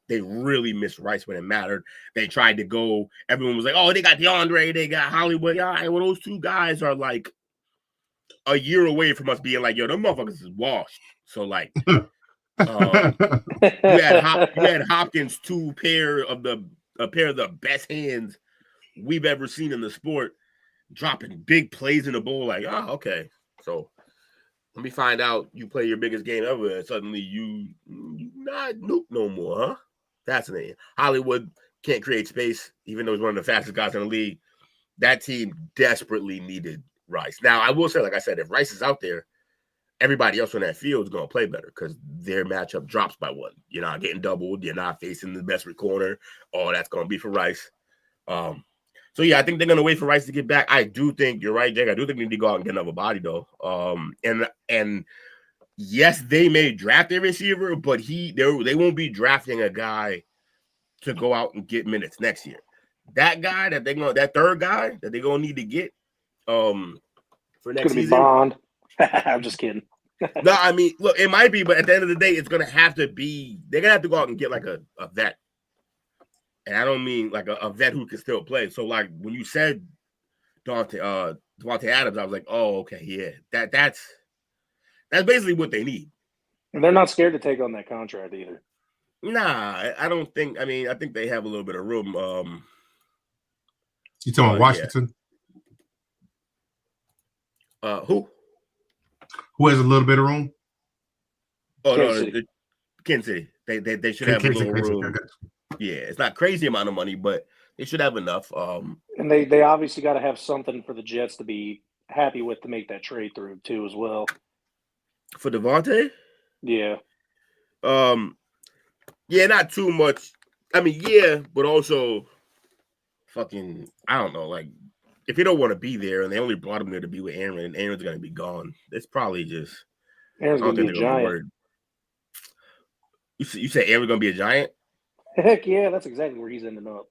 they really missed Rice when it mattered. They tried to go. Everyone was like, oh, they got DeAndre. They got Hollywood. Yeah, well, those two guys are like a year away from us being like, yo, them motherfuckers is washed. So, like, you had Hopkins, a pair of the best hands we've ever seen in the sport, dropping big plays in the bowl. Like, oh, okay. So let me find out you play your biggest game ever, and suddenly you not Nuke no more, huh? Fascinating. Hollywood can't create space, even though he's one of the fastest guys in the league. That team desperately needed Rice. Now, I will say, like I said, if Rice is out there, everybody else on that field is going to play better because their matchup drops by one. You're not getting doubled. You're not facing the best corner. All that's going to be for Rice. So, yeah, I think they're going to wait for Rice to get back. I do think you're right, Jake. I do think they need to go out and get another body, though. And yes, they may draft a receiver, but they won't be drafting a guy to go out and get minutes next year. That guy that third guy that they're going to need to get for next season. Bond. I'm just kidding. No, I mean, look, it might be, but at the end of the day, it's going to have to be – they're going to have to go out and get like a vet. And I don't mean like a vet who can still play. So, like, when you said Devontae Adams, I was like, oh, okay, yeah, that's basically what they need. And they're not scared to take on that contract either. Nah, I don't think. I mean, I think they have a little bit of room. You talking Washington? Yeah. Who has a little bit of room? Oh, Kansas City. They should have a little room. Yeah, it's not crazy amount of money, but they should have enough. And they obviously got to have something for the Jets to be happy with to make that trade through too as well. For Devontae? Yeah. Yeah, not too much. I mean, yeah, but also fucking, I don't know, like, if they don't want to be there and they only brought him there to be with Aaron and Aaron's going to be gone, it's probably just Aaron's going to be a giant. You say Aaron's going to be a giant? Heck yeah, that's exactly where he's ending up.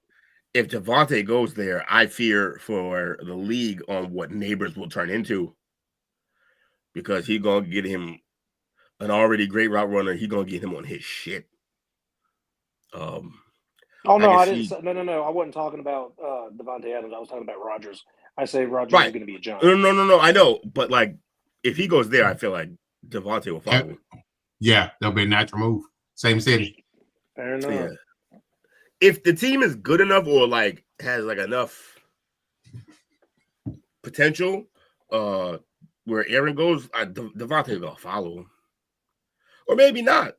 If Devontae goes there, I fear for the league on what Neighbors will turn into, because he's going to get him an already great route runner. He's going to get him on his shit. Oh no, I didn't. No. I wasn't talking about Devontae Adams. I was talking about Rodgers. I say Rodgers is going to be a giant. No. I know, but like, if he goes there, I feel like Devontae will follow him. Yeah, that'll be a natural move. Same city. Fair enough. Yeah. If the team is good enough or like has like enough potential, where Aaron goes, Devontae gonna follow him, or maybe not,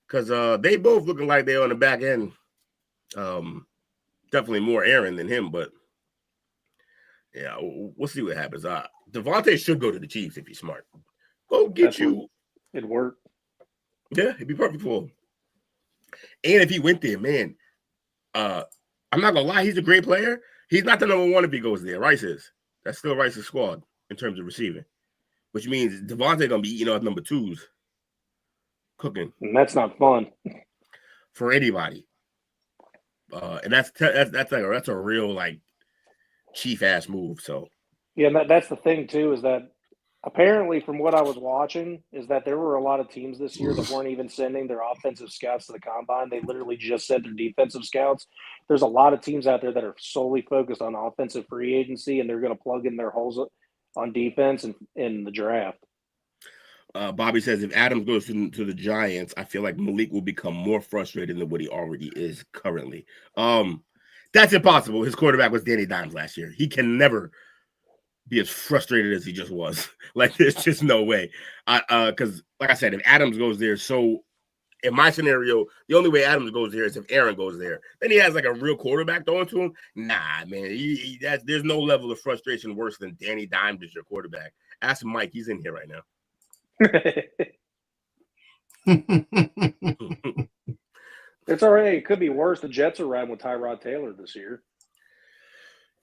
because they both looking like they're on the back end. Definitely more Aaron than him, but yeah, we'll see what happens. Devontae should go to the Chiefs if he's smart. Go get you. It'd work. Yeah, it'd be perfect for him. And if he went there, man, I'm not gonna lie, he's a great player. He's not the number one if he goes there. Rice is. That's still Rice's squad in terms of receiving, which means Devontae gonna be eating up number twos, cooking. And that's not fun for anybody. And that's a real like chief ass move. So yeah, and that's the thing too, is that apparently from what I was watching is that there were a lot of teams this year that weren't even sending their offensive scouts to the combine. They literally just sent their defensive scouts. There's a lot of teams out there that are solely focused on offensive free agency, and they're going to plug in their holes on defense in the draft. Bobby says if Adams goes to the Giants, I feel like Malik will become more frustrated than what he already is currently. That's impossible. His quarterback was Danny Dimes last year. He can never be as frustrated as he just was. Like, there's just no way. Because, like I said, if Adams goes there, so in my scenario, the only way Adams goes there is if Aaron goes there. Then he has like a real quarterback throwing to him. Nah, man, there's no level of frustration worse than Danny Dimes as your quarterback. Ask Mike. He's in here right now. It's all right. It could be worse. The Jets are riding with Tyrod Taylor this year.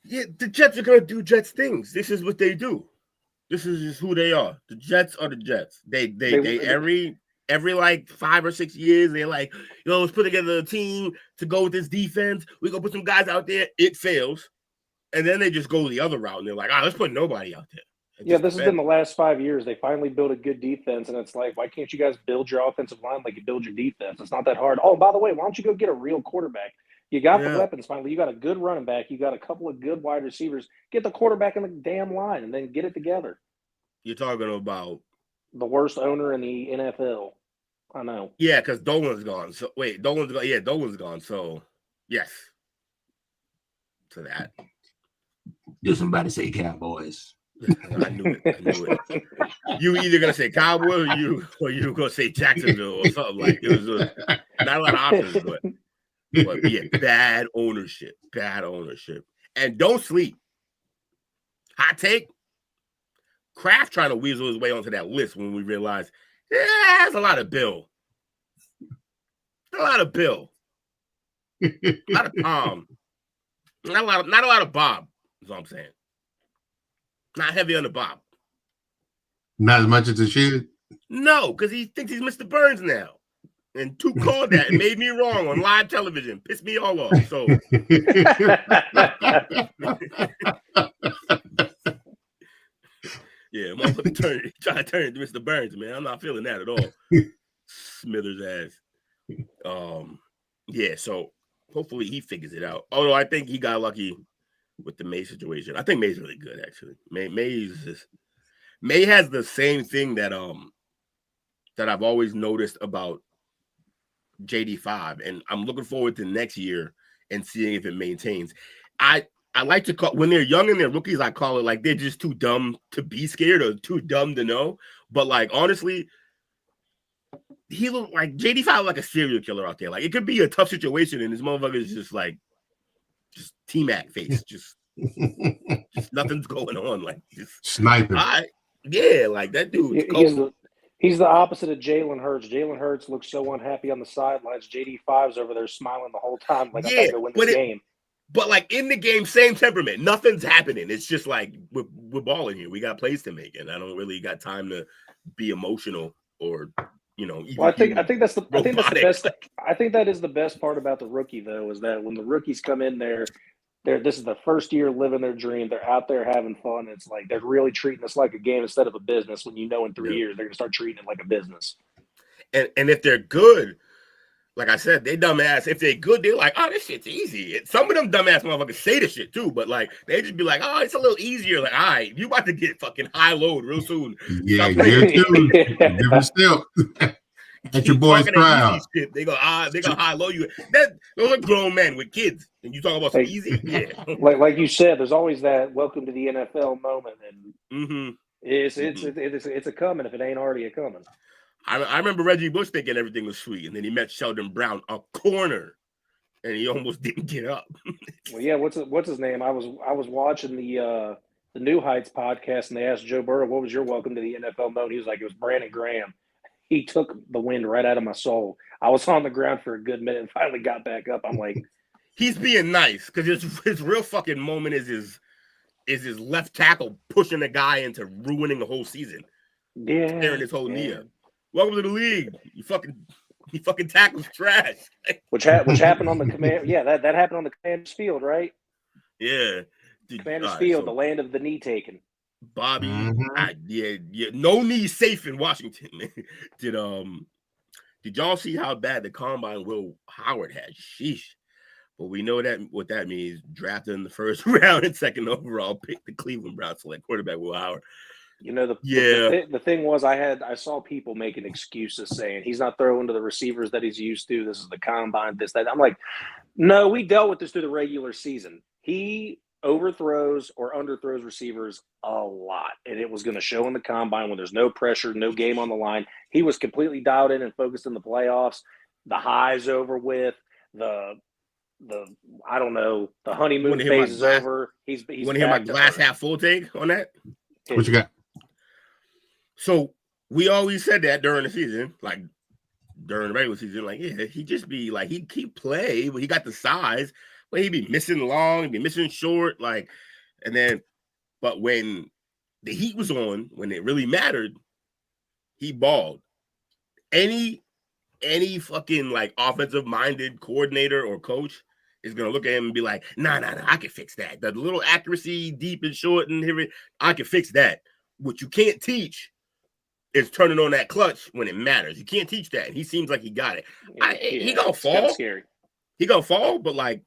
Yeah, the Jets are gonna do Jets things. This is what they do. This is just who they are. The Jets are the Jets. They every like 5 or 6 years, they're like, let's put together a team to go with this defense. We gonna put some guys out there. It fails, and then they just go the other route, and they're like, let's put nobody out there. Yeah, this has been the last 5 years. They finally built a good defense, and it's like, why can't you guys build your offensive line like you build your defense? It's not that hard. Oh, by the way, why don't you go get a real quarterback? You got the weapons finally. You got a good running back. You got a couple of good wide receivers. Get the quarterback in the damn line and then get it together. You're talking about the worst owner in the NFL. I know. Yeah, because Dolan's gone. So wait, Dolan's gone. Yeah, Dolan's gone. So yes, to that. Did somebody say Cowboys? I knew it. You either gonna say Cowboys or you gonna say Jacksonville or something like it was not a lot of options, but yeah, bad ownership, and don't sleep. Hot take: Kraft trying to weasel his way onto that list when we realized that's a lot of Bill, a lot of Tom, not a lot of Bob. Is what I'm saying. Not heavy on the Bob. Not as much as it should. No, because he thinks he's Mr. Burns now. And Two called that and made me wrong on live television. Pissed me all off. So yeah, motherfucker trying to turn into Mr. Burns, man. I'm not feeling that at all. Smithers ass. Yeah, so hopefully he figures it out. Although I think he got lucky with the May situation. I think May's really good, actually. May has the same thing that I've always noticed about JD5, and I'm looking forward to next year and seeing if it maintains. I like to call, when they're young and they're rookies, I call it like they're just too dumb to be scared or too dumb to know. But like honestly, he looked like JD5 like a serial killer out there. Like it could be a tough situation, and this motherfucker is just T-Mac face, just nothing's going on. Like just sniping. Yeah, like that dude. He's the opposite of Jalen Hurts. Jalen Hurts looks so unhappy on the sidelines. JD5's over there smiling the whole time, like I'm going to win this game. But like in the game, same temperament. Nothing's happening. It's just like we're balling here. We got plays to make, and I don't really got time to be emotional or Well, I think that's the best. I think that is the best part about the rookie, though, is that when the rookies come in there, this is the first year living their dream. They're out there having fun. It's like they're really treating this like a game instead of a business. When in 3 years they're gonna start treating it like a business. And if they're good, like I said, they dumbass. If they're good, they're like, oh, this shit's easy. Some of them dumbass motherfuckers say the shit too, but like they just be like, oh, it's a little easier. Like, all right, you about to get fucking high load real soon. Yeah, year 2, different step. At your boy's crowd. They go high low you. Those are grown men with kids, and you talk about some easy. Yeah, like you said, there's always that welcome to the NFL moment, and it's a coming if it ain't already a coming. I remember Reggie Bush thinking everything was sweet, and then he met Sheldon Brown a corner, and he almost didn't get up. Well, yeah, what's his name? I was watching the New Heights podcast, and they asked Joe Burrow, "What was your welcome to the NFL moment?" He was like, "It was Brandon Graham." He took the wind right out of my soul. I was on the ground for a good minute and finally got back up. I'm like, he's being nice because his real fucking moment is his left tackle pushing the guy into ruining the whole season. Yeah, tearing his whole knee up. Welcome to the league. You fucking tackles trash. which happened on the command. Yeah, that happened on the Commanders field, right? Yeah, Commanders Field, the land of the knee taken. Bobby, no knee safe in Washington. Did y'all see how bad the combine Will Howard had? Sheesh. But we know that what that means. Drafted in the first round and second overall, pick the Cleveland Browns select quarterback Will Howard. The thing was, I saw people making excuses saying he's not throwing to the receivers that he's used to. This is the combine, this, that. I'm like, no, we dealt with this through the regular season. He overthrows or underthrows receivers a lot, and it was going to show in the combine when there's no pressure, no game on the line. He was completely dialed in and focused in the playoffs. The high's over with. The I don't know. The honeymoon phase is over. He's want to hear my glass half full take on that? What you got? So we always said that during the season, like during the regular season, like he'd just be like he'd keep play, but he got the size. But he'd be missing long, he'd be missing short, but when the heat was on, when it really mattered, he balled. Any fucking like offensive minded coordinator or coach is gonna look at him and be like, nah, I can fix that. The little accuracy, deep and short, and I can fix that. What you can't teach is turning on that clutch when it matters. You can't teach that. And he seems like he got it. He gonna fall. Scary. He gonna fall, but like.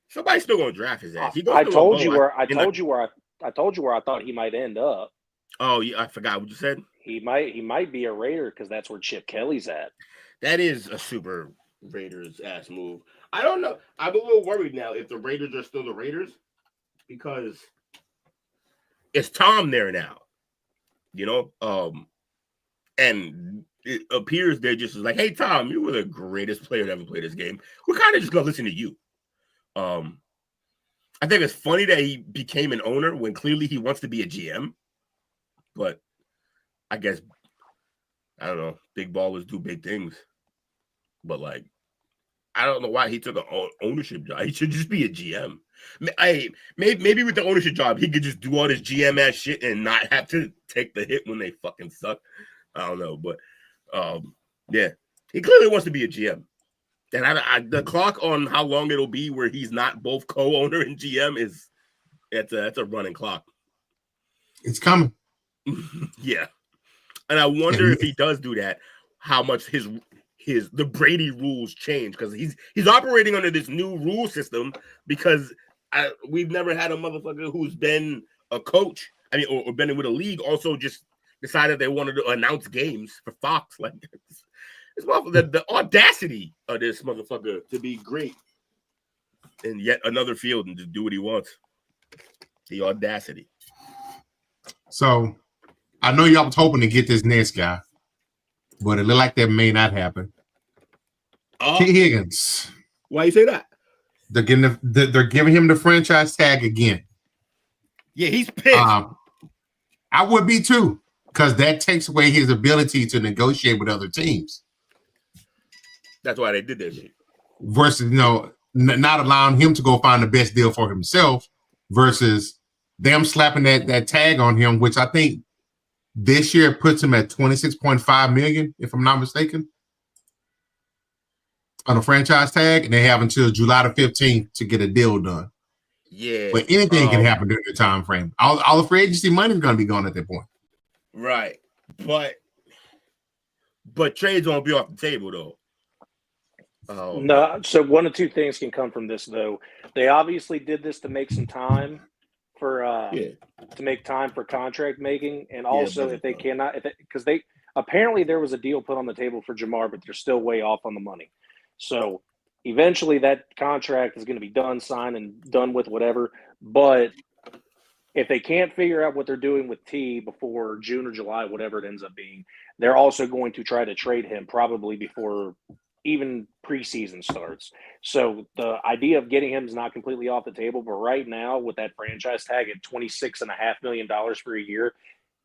Somebody's still gonna draft his ass. I told you where I thought he might end up. Oh, yeah, I forgot what you said. He might be a Raider because that's where Chip Kelly's at. That is a super Raiders ass move. I don't know. I'm a little worried now if the Raiders are still the Raiders because it's Tom there now. And it appears they're just like, hey Tom, you were the greatest player to ever play this game. We're kind of just gonna listen to you. I think it's funny that he became an owner when clearly he wants to be a GM, but I guess, I don't know, big ballers do big things, but like, I don't know why he took an ownership job. He should just be a GM. Maybe with the ownership job, he could just do all this GM ass shit and not have to take the hit when they fucking suck. I don't know, but yeah, he clearly wants to be a GM. And the clock on how long it'll be where he's not both co-owner and GM that's a running clock. It's coming. Yeah. And I wonder if he does do that, how much the Brady rules change, because he's operating under this new rule system because we've never had a motherfucker who's been a coach. I mean, or been with a league. Also, just decided they wanted to announce games for Fox. Like, it's the audacity of this motherfucker to be great in yet another field and just do what he wants. The audacity. So, I know y'all was hoping to get this next guy, but it looked like that may not happen. T. Higgins. Why you say that? They're giving him the franchise tag again. Yeah, he's pissed. I would be too, because that takes away his ability to negotiate with other teams. That's why they did that shit. Versus, not allowing him to go find the best deal for himself versus them slapping that tag on him, which I think this year puts him at $26.5 million, if I'm not mistaken, on a franchise tag, and they have until July the 15th to get a deal done. Yeah. But anything can happen during the time frame. All the free agency money is going to be gone at that point. Right. But trades won't be off the table, though. No, so one of two things can come from this, though. They obviously did this to make some time for contract making, and also if they cannot, because they apparently there was a deal put on the table for Jamar, but they're still way off on the money. So eventually that contract is going to be done, signed, and done with whatever. But if they can't figure out what they're doing with T before June or July, whatever it ends up being, they're also going to try to trade him probably before even preseason starts. So the idea of getting him is not completely off the table. But right now, with that franchise tag at $26.5 million for a year,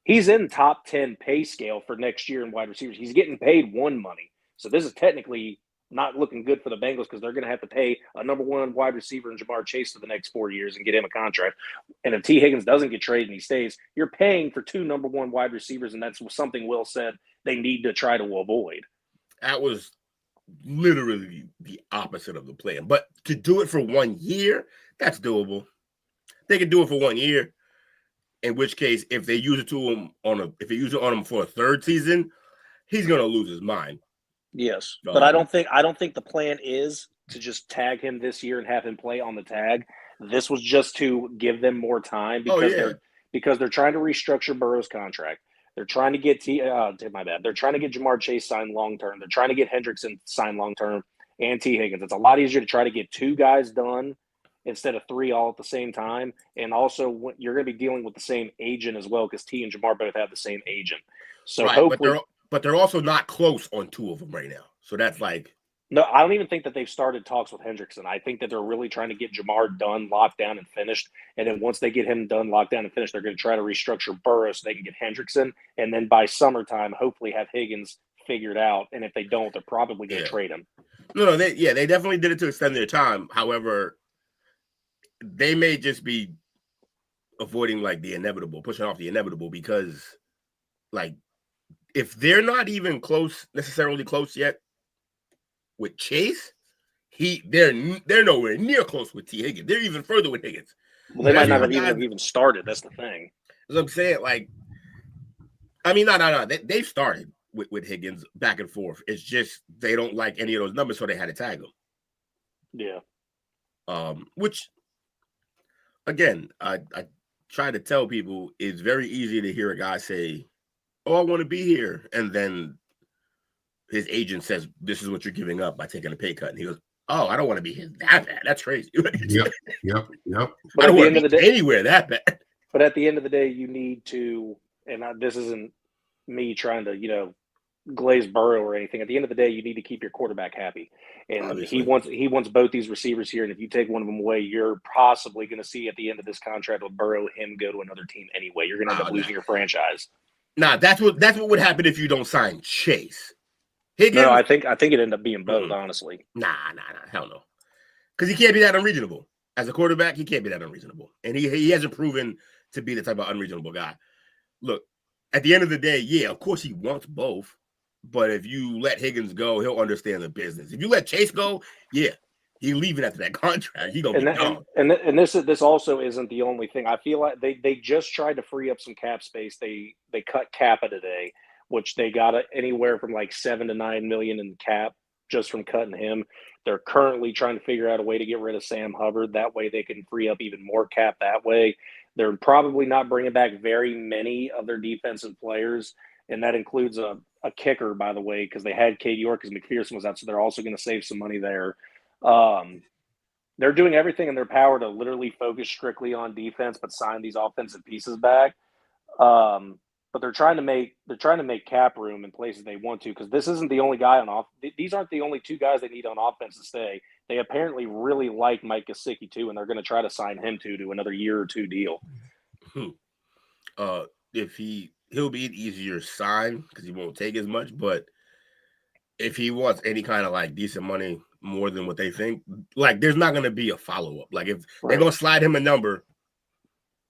he's in top 10 pay scale for next year in wide receivers. He's getting paid one money. So this is technically not looking good for the Bengals because they're going to have to pay a number one wide receiver in Jamar Chase for the next 4 years and get him a contract. And if T. Higgins doesn't get traded and he stays, you're paying for two number one wide receivers, and that's something Will said they need to try to avoid. That was literally the opposite of the plan. But to do it for 1 year, that's doable. They could do it for 1 year. In which case, if they use it on him for a third season, he's going to lose his mind. Yes, but I don't think the plan is to just tag him this year and have him play on the tag. This was just to give them more time because they're trying to restructure Burrow's contract. They're trying to get They're trying to get Jamar Chase signed long term. They're trying to get Hendrickson signed long term and T. Higgins. It's a lot easier to try to get two guys done instead of three all at the same time. And also, you're going to be dealing with the same agent as well because T and Jamar both have the same agent. So hopefully. But they're also not close on two of them right now. So that's like. No, I don't even think that they've started talks with Hendrickson. I think that they're really trying to get Jamar done, locked down, and finished. And then once they get him done, locked down, and finished, they're going to try to restructure Burrow so they can get Hendrickson. And then by summertime, hopefully have Higgins figured out. And if they don't, they're probably going to trade him. No, they definitely did it to extend their time. However, they may just be avoiding like the inevitable, pushing off the inevitable because like, if they're not even necessarily close yet with Chase, they're nowhere near close with T. Higgins. They're even further with Higgins. Well, they might not have even started. That's the thing. As I'm saying, like, I mean, no. They've started with Higgins back and forth. It's just they don't like any of those numbers, so they had to tag them. Yeah. Which, again, I try to tell people it's very easy to hear a guy say, "Oh, I want to be here," and then his agent says, "This is what you're giving up by taking a pay cut," and he goes, "Oh, I don't want to be here that bad. That's crazy." Yep. But I don't want to be anywhere that bad. But at the end of the day, you need to, and this isn't me trying to, glaze Burrow or anything. At the end of the day, you need to keep your quarterback happy, and obviously. he wants both these receivers here. And if you take one of them away, you're possibly going to see at the end of this contract with Burrow him go to another team anyway. You're going to end up losing your franchise. Nah, that's what would happen if you don't sign Chase. Higgins? No, I think it ended up being both, honestly. Nah, hell no. Because he can't be that unreasonable. As a quarterback, he can't be that unreasonable. And he hasn't proven to be the type of unreasonable guy. Look, at the end of the day, yeah, of course he wants both. But if you let Higgins go, he'll understand the business. If you let Chase go, yeah, he's leaving after that contract. He's going to be gone. And this also isn't the only thing. I feel like they just tried to free up some cap space. They cut Kappa today, which they got anywhere from like $7 to $9 million in cap just from cutting him. They're currently trying to figure out a way to get rid of Sam Hubbard. That way they can free up even more cap that way. They're probably not bringing back very many of their defensive players, and that includes a kicker, by the way, because they had Cade York because McPherson was out, so they're also going to save some money there. They're doing everything in their power to literally focus strictly on defense, but sign these offensive pieces back. But they're trying to make cap room in places they want to, because this isn't the only guy on off. These aren't the only two guys they need on offense to stay. They apparently really like Mike Gesicki too, and they're going to try to sign him to another year or two deal. If he'll be an easier sign because he won't take as much, but if he wants any kind of like decent money more than what they think, like there's not going to be a follow up. Like if they're going to slide him a number,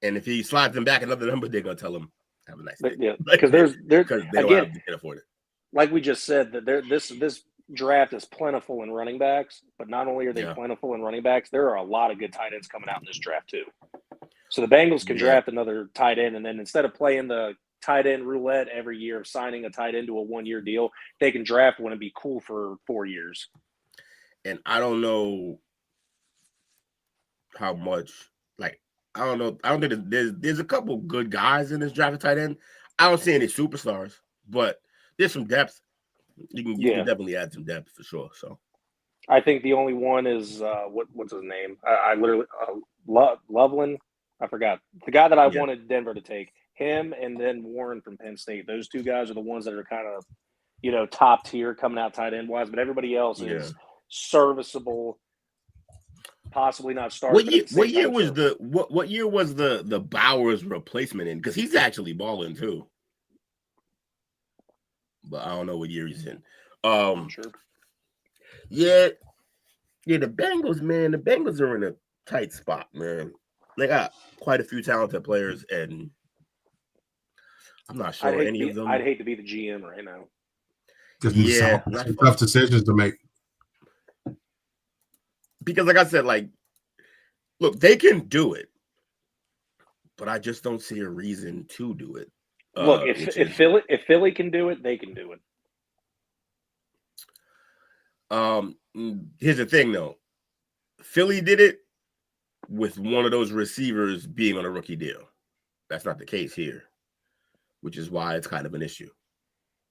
and if he slides them back another number, they're going to tell him have a nice day. Yeah, because they can't afford it. Like we just said, that this draft is plentiful in running backs, but not only are they plentiful in running backs, there are a lot of good tight ends coming out in this draft too. So the Bengals can draft another tight end, and then instead of playing the tight end roulette every year of signing a tight end to a 1-year deal, they can draft one and be cool for 4 years. And I don't know how much, like, I don't know. I don't think there's a couple good guys in this draft at tight end. I don't see any superstars, but there's some depth. You can definitely add some depth for sure. So I think the only one is what's his name? I literally Loveland. I forgot the guy that I wanted Denver to take. Him and then Warren from Penn State. Those two guys are the ones that are kind of, top tier coming out tight end wise. But everybody else is serviceable, possibly not starting. What year was the Bowers replacement in? Because he's actually balling too. But I don't know what year he's in. Sure. Yeah, the Bengals, man. The Bengals are in a tight spot, man. They got quite a few talented players, and I'm not sure any of them. I'd hate to be the GM right now. Some tough decisions to make. Because, like I said, look, they can do it, but I just don't see a reason to do it. Look, if Philly can do it, they can do it. Here's the thing, though. Philly did it with one of those receivers being on a rookie deal. That's not the case here, which is why it's kind of an issue.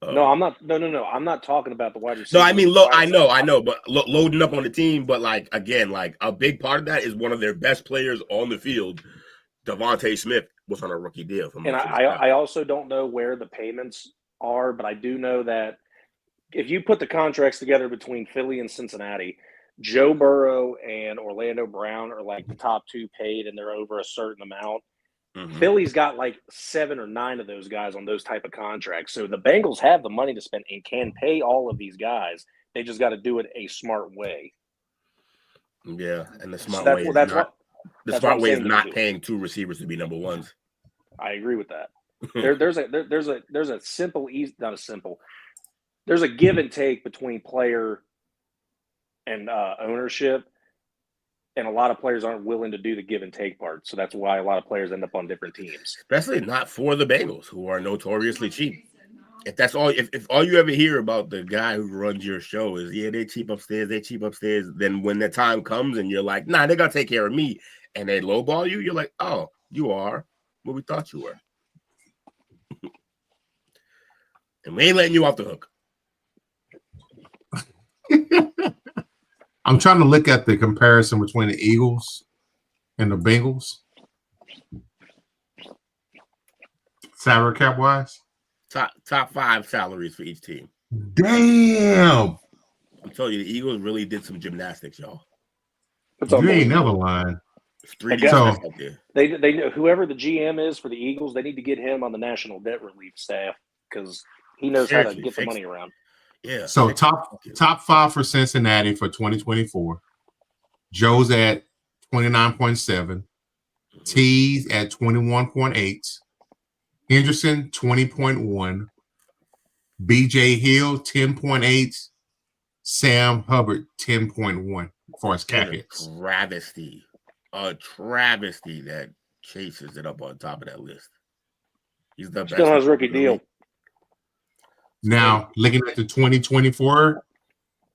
No, I'm not. No. I'm not talking about the wide receiver. No, I mean, I know, but loading up on the team. But again, a big part of that is one of their best players on the field, Devontae Smith, was on a rookie deal. And I also don't know where the payments are, but I do know that if you put the contracts together between Philly and Cincinnati, Joe Burrow and Orlando Brown are the top two paid, and they're over a certain amount. Mm-hmm. Philly's got 7 or 9 of those guys on those type of contracts. So the Bengals have the money to spend and can pay all of these guys. They just got to do it a smart way. Yeah, and the smart way is not paying 2 receivers to be number ones. I agree with that. There's a simple, not a simple. There's a give and take between player and ownership. And a lot of players aren't willing to do the give and take part. So that's why a lot of players end up on different teams. Especially not for the Bengals, who are notoriously cheap. If that's all, if all you ever hear about the guy who runs your show is, they're cheap upstairs, then when the time comes and you're like, nah, they're going to take care of me, and they lowball you, you're like, oh, you are what we thought you were. And we ain't letting you off the hook. I'm trying to look at the comparison between the Eagles and the Bengals. Salary cap wise? Top 5 salaries for each team. Damn. I'm telling you, the Eagles really did some gymnastics, y'all. You ain't never lying. They whoever the GM is for the Eagles, they need to get him on the national debt relief staff because he knows how to get the money around. Yeah. So top 5 for Cincinnati for 2024. Joe's at 29.7. T's at 21.8. Henderson 20.1. BJ Hill 10.8. Sam Hubbard 10.1 for his cap hits. A travesty that chases it up on top of that list. He's the best. Still on his rookie deal. Now, looking at the 2024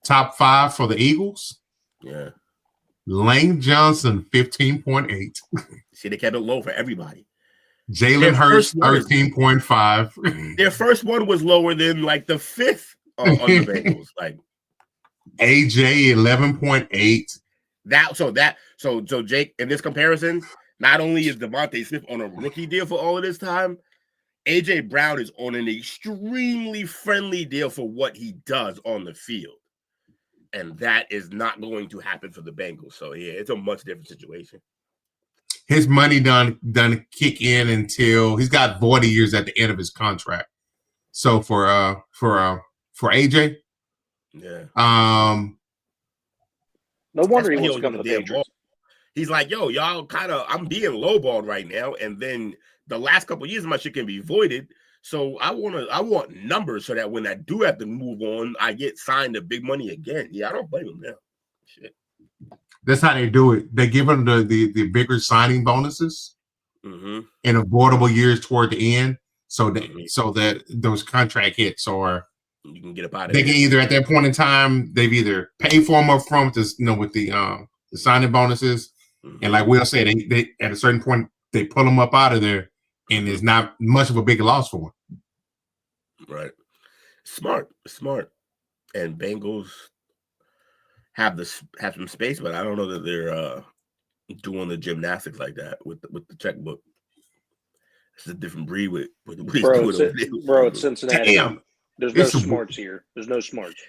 Top 5 for the Eagles. Yeah. Lane Johnson, 15.8. See, they kept it low for everybody. Jalen Hurts, 13.5. Their first one was lower than like the 5th on the Bengals. Like AJ, 11.8. So Jake, in this comparison, not only is Devontae Smith on a rookie deal for all of this time, AJ Brown is on an extremely friendly deal for what he does on the field. And that is not going to happen for the Bengals. So yeah, it's a much different situation. His money done kick in until he's got 40 years at the end of his contract. So for AJ, yeah. No wonder he wants to come to the Patriots. He's like, yo, y'all I'm being lowballed right now, and then the last couple of years my shit can be voided. So I want numbers so that when I do have to move on, I get signed to big money again. Yeah, I don't blame him now. Shit. That's how they do it. They give them the bigger signing bonuses in avoidable years toward the end, so that those contract hits or you can get up out of they can either at that point in time they've either paid for them up front with the signing bonuses, and like Will said, they at a certain point they pull them up out of there, and there's not much of a big loss for them. Right, smart, and Bengals have some space, but I don't know that they're doing the gymnastics like that with the checkbook. It's a different breed with it's Cincinnati. Damn. There's no smarts here. There's no smarts.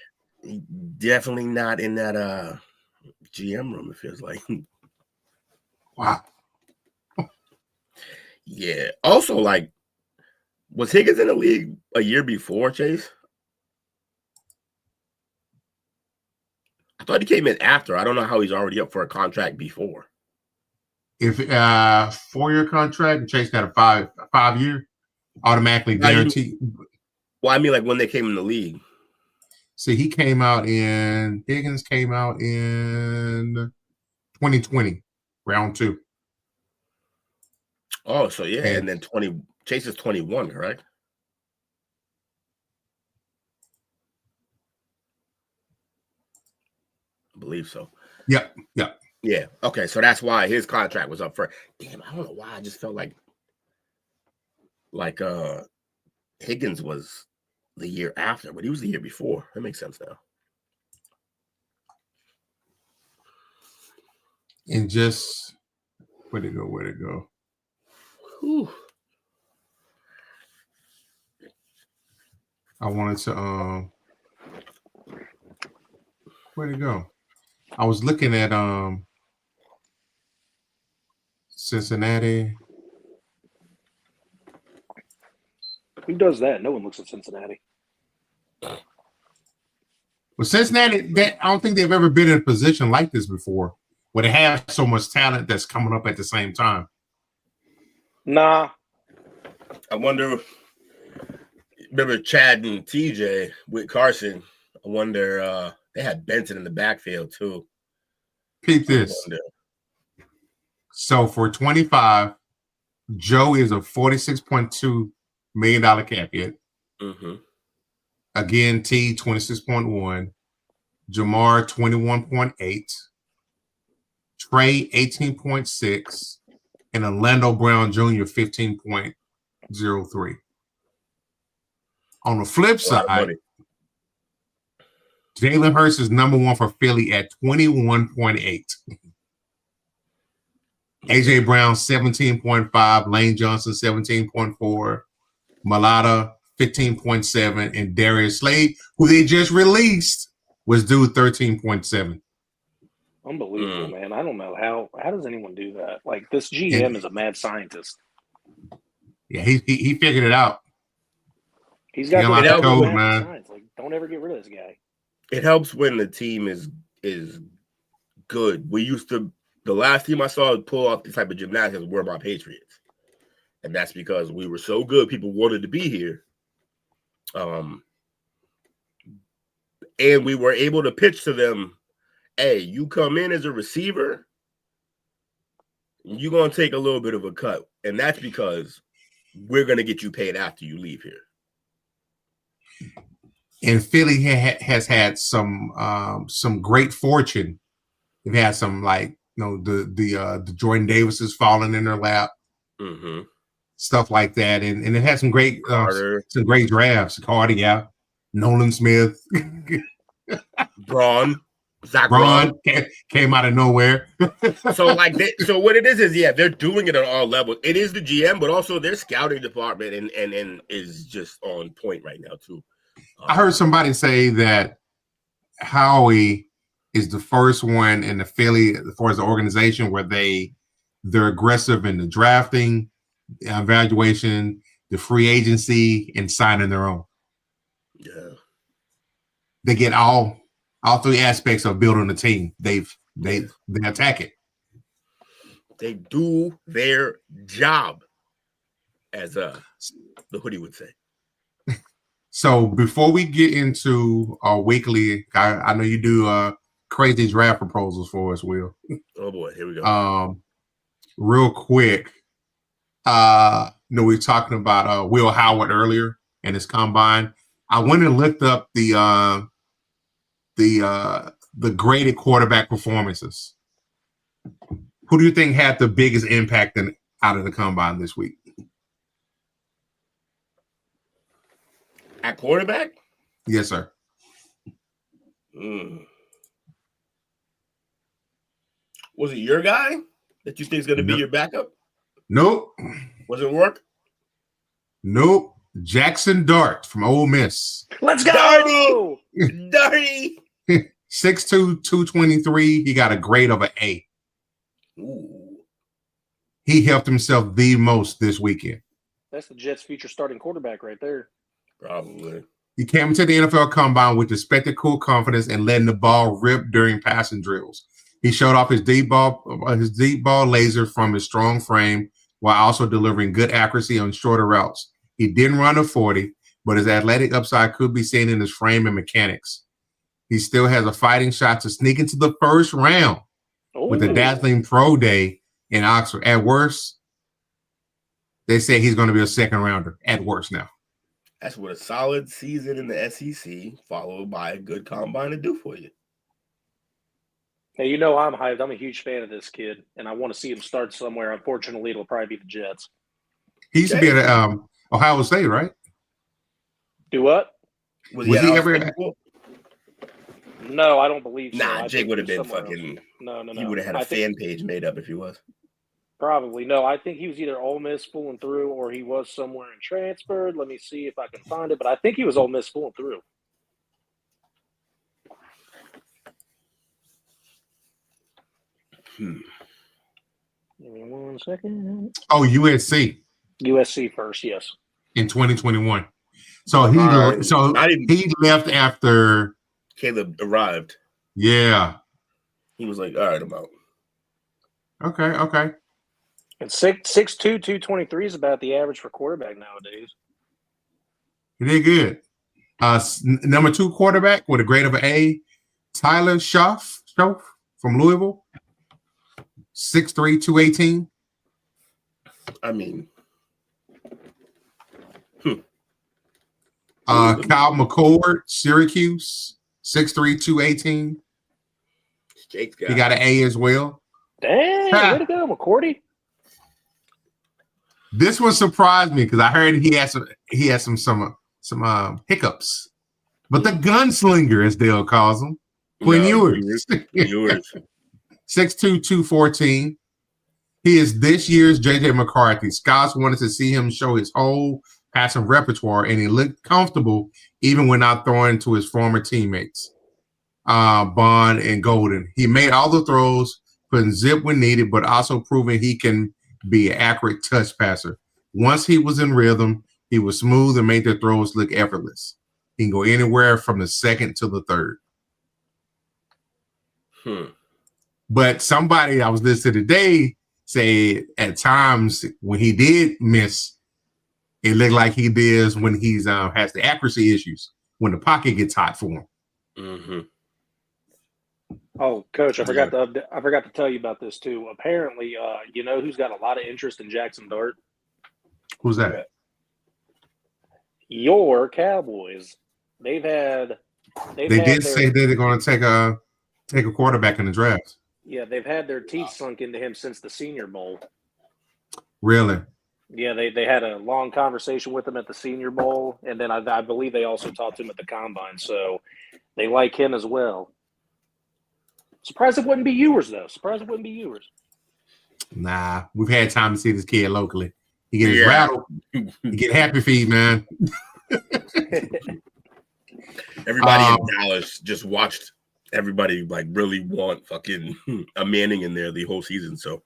Definitely not in that GM room, it feels like. Wow. Yeah. Also, like, was Higgins in the league a year before, Chase? I thought he came in after. I don't know how he's already up for a contract before. If 4-year contract, Chase got a 5-year automatically guaranteed. Well, I mean, like when they came in the league. See, Higgins came out in 2020, round 2. Oh, so yeah, and then Chase is 21, correct? I believe so. Yep. Yeah. Okay, so that's why his contract was up for. Damn, I don't know why. I just felt like Higgins was the year after, but he was the year before. That makes sense now. And just where'd it go? Whew. I wanted to where'd it go? I was looking at Cincinnati. Who does that? No one looks at Cincinnati. Well, Cincinnati, I don't think they've ever been in a position like this before, where they have so much talent that's coming up at the same time. Nah. I wonder. Remember Chad and TJ with Carson? I wonder. They had Benson in the backfield too. Peep this. So for 25, Joe is a $46.2 million cap hit. Again, T 26.1, Jamar 21.8, Trey 18.6, and Orlando Brown Jr. 15.03. On the flip side, Jalen Hurts is number 1 for Philly at 21.8. AJ Brown 17.5, Lane Johnson 17.4, Malata 15.7, and Darius Slade, who they just released, was due 13.7. Unbelievable, man. I don't know how does anyone do that? Like, this GM is a mad scientist. Yeah, he figured it out. He's got the code, man. Science. Like, don't ever get rid of this guy. It helps when the team is good. We used to, the last team I saw pull off this type of gymnastics were my Patriots. And that's because we were so good, people wanted to be here. And we were able to pitch to them, hey, you come in as a receiver, you're going to take a little bit of a cut. And that's because we're going to get you paid after you leave here. And Philly has had some great fortune. They've had some the Jordan Davises falling in their lap, stuff like that, and it had some great drafts. Carter, yeah, Nolan Smith, Zach Braun came out of nowhere. So what it is they're doing it on all levels. It is the GM, but also their scouting department and is just on point right now too. I heard somebody say that Howie is the first one in the Philly, as far as the organization, where they're aggressive in the drafting, evaluation, the free agency, and signing their own. Yeah, they get all three aspects of building a team. They attack it. They do their job, as the hoodie would say. So before we get into our weekly, I know you do crazy draft proposals for us, Will. Oh boy, here we go. Real quick, we were talking about Will Howard earlier and his combine. I went and looked up the graded quarterback performances. Who do you think had the biggest impact out of the combine this week? At quarterback? Yes, sir. Was it your guy that you think is going to be your backup? Nope. Was it work? Nope. Jackson Dart from Ole Miss. Let's go! Darty! 6'2", 223. He got a grade of an A. Ooh. He helped himself the most this weekend. That's the Jets' future starting quarterback right there. Probably. He came into the NFL Combine with expected cool confidence and letting the ball rip during passing drills. He showed off his deep ball laser from his strong frame while also delivering good accuracy on shorter routes. He didn't run a 40, but his athletic upside could be seen in his frame and mechanics. He still has a fighting shot to sneak into the first round with a dazzling pro day in Oxford. At worst, they say he's going to be a second rounder. At worst now. That's what a solid season in the SEC followed by a good combine to do for you. Hey, you know I'm hyped. I'm a huge fan of this kid, and I want to see him start somewhere. Unfortunately, it'll probably be the Jets. He used to be at Ohio State, right? Do what? Was he ever? No, I don't believe so. Nah, Jake would have been fucking. No. He would have had a fan page made up if he was. Probably. No, I think he was either Ole Miss fooling through or he was somewhere and transferred. Let me see if I can find it. But I think he was Ole Miss fooling through. Give me 1 second. Oh, USC. USC first, yes. In 2021. So he left after Caleb arrived. Yeah. He was like, all right, I'm out. Okay. And 6'2", 223 is about the average for quarterback nowadays. He did good. Number 2 quarterback with a grade of an A, Tyler Schaff from Louisville. 6'3", 218. I mean, Kyle McCord, Syracuse, 6'3", 218. Jake's He got an A as well. Dang, way to go, McCourty. This one surprised me because I heard he had some hiccups. But the gunslinger, as Dale calls him, Quinn Ewers. 6'2", 214. He is this year's J.J. McCarthy. Scouts wanted to see him show his whole passing repertoire, and he looked comfortable even when not throwing to his former teammates, Bond and Golden. He made all the throws, putting zip when needed, but also proving he can be an accurate touch passer. Once he was in rhythm, he was smooth and made the throws look effortless. He can go anywhere from the second to the third. But somebody I was listening to today say at times when he did miss, it looked like he does when he's has the accuracy issues, when the pocket gets hot for him. Mm-hmm. Oh, Coach, I forgot to tell you about this too. Apparently, you know who's got a lot of interest in Jackson Dart? Who's that? Your Cowboys. They did say they're going to take a quarterback in the draft. Yeah, they've had their teeth sunk into him since the Senior Bowl. Really? Yeah, they had a long conversation with him at the Senior Bowl, and then I believe they also talked to him at the Combine. So they like him as well. Surprised it wouldn't be Ewers, though. Nah, we've had time to see this kid locally. He gets rattled. He get happy feet, man. Everybody in Dallas just watched everybody like really want fucking a Manning in there the whole season. So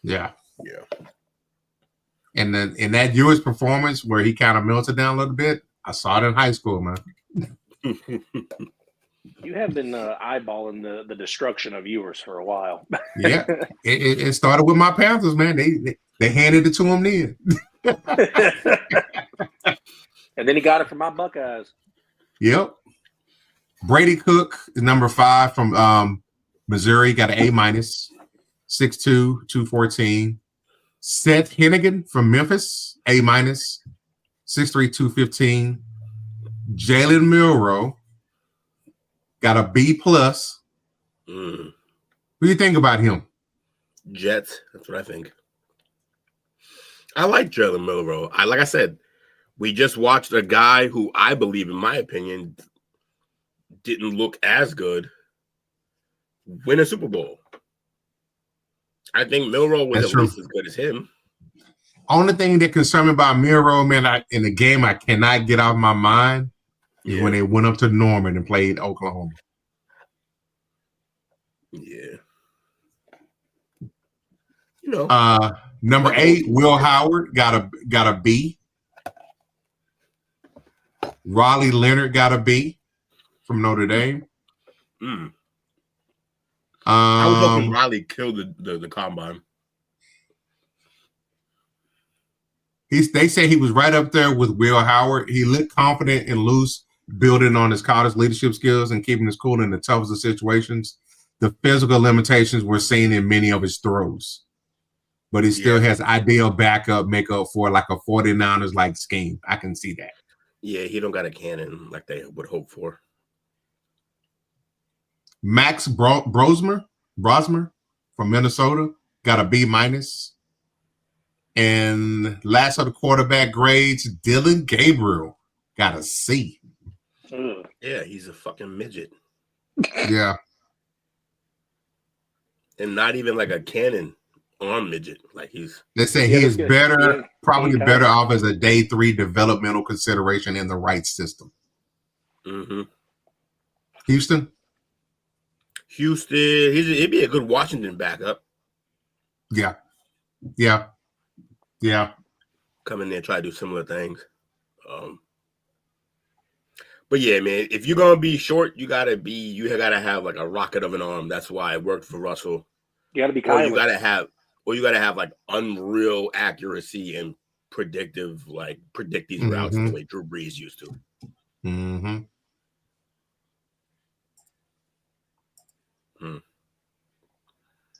yeah. And then in that Ewers performance where he kind of melted down a little bit, I saw it in high school, man. You have been eyeballing the destruction of Ewers for a while. Yeah, it started with my Panthers, man. They handed it to him then. And then he got it from my Buckeyes. Yep. Brady Cook is number 5 from Missouri, got an A-, 6'2", 214. Seth Hennigan from Memphis, A-, 6'3", 215. Jalen Milroe got a B+. What do you think about him? Jets, that's what I think. I like Jalen Milroe. Like I said, we just watched a guy who I believe, in my opinion, didn't look as good win a Super Bowl. I think Milroe was least as good as him. Only thing that concerned me about Milroe, man, in the game I cannot get off my mind is when they went up to Norman and played Oklahoma. Yeah. You know. Number 8, Will Howard got a B. Raleigh Leonard got a B from Notre Dame. I was hoping Riley killed the combine. They say he was right up there with Will Howard. He looked confident and loose, building on his college leadership skills and keeping his cool in the toughest of situations. The physical limitations were seen in many of his throws, but he still has ideal backup makeup for like a 49ers like scheme. I can see that. Yeah, he don't got a cannon like they would hope for. Max Brosmer from Minnesota got a B-. And last of the quarterback grades, Dylan Gabriel got a C. Yeah, he's a fucking midget. Yeah. And not even like a cannon arm midget. Like they say he is better, probably better off as a day 3 developmental consideration in the right system. Houston, he'd be a good Washington backup. Yeah. Come in there and try to do similar things. But yeah, man, if you're gonna be short, you gotta have like a rocket of an arm. That's why it worked for Russell. You gotta be you gotta have like unreal accuracy and predict these routes the way Drew Brees used to.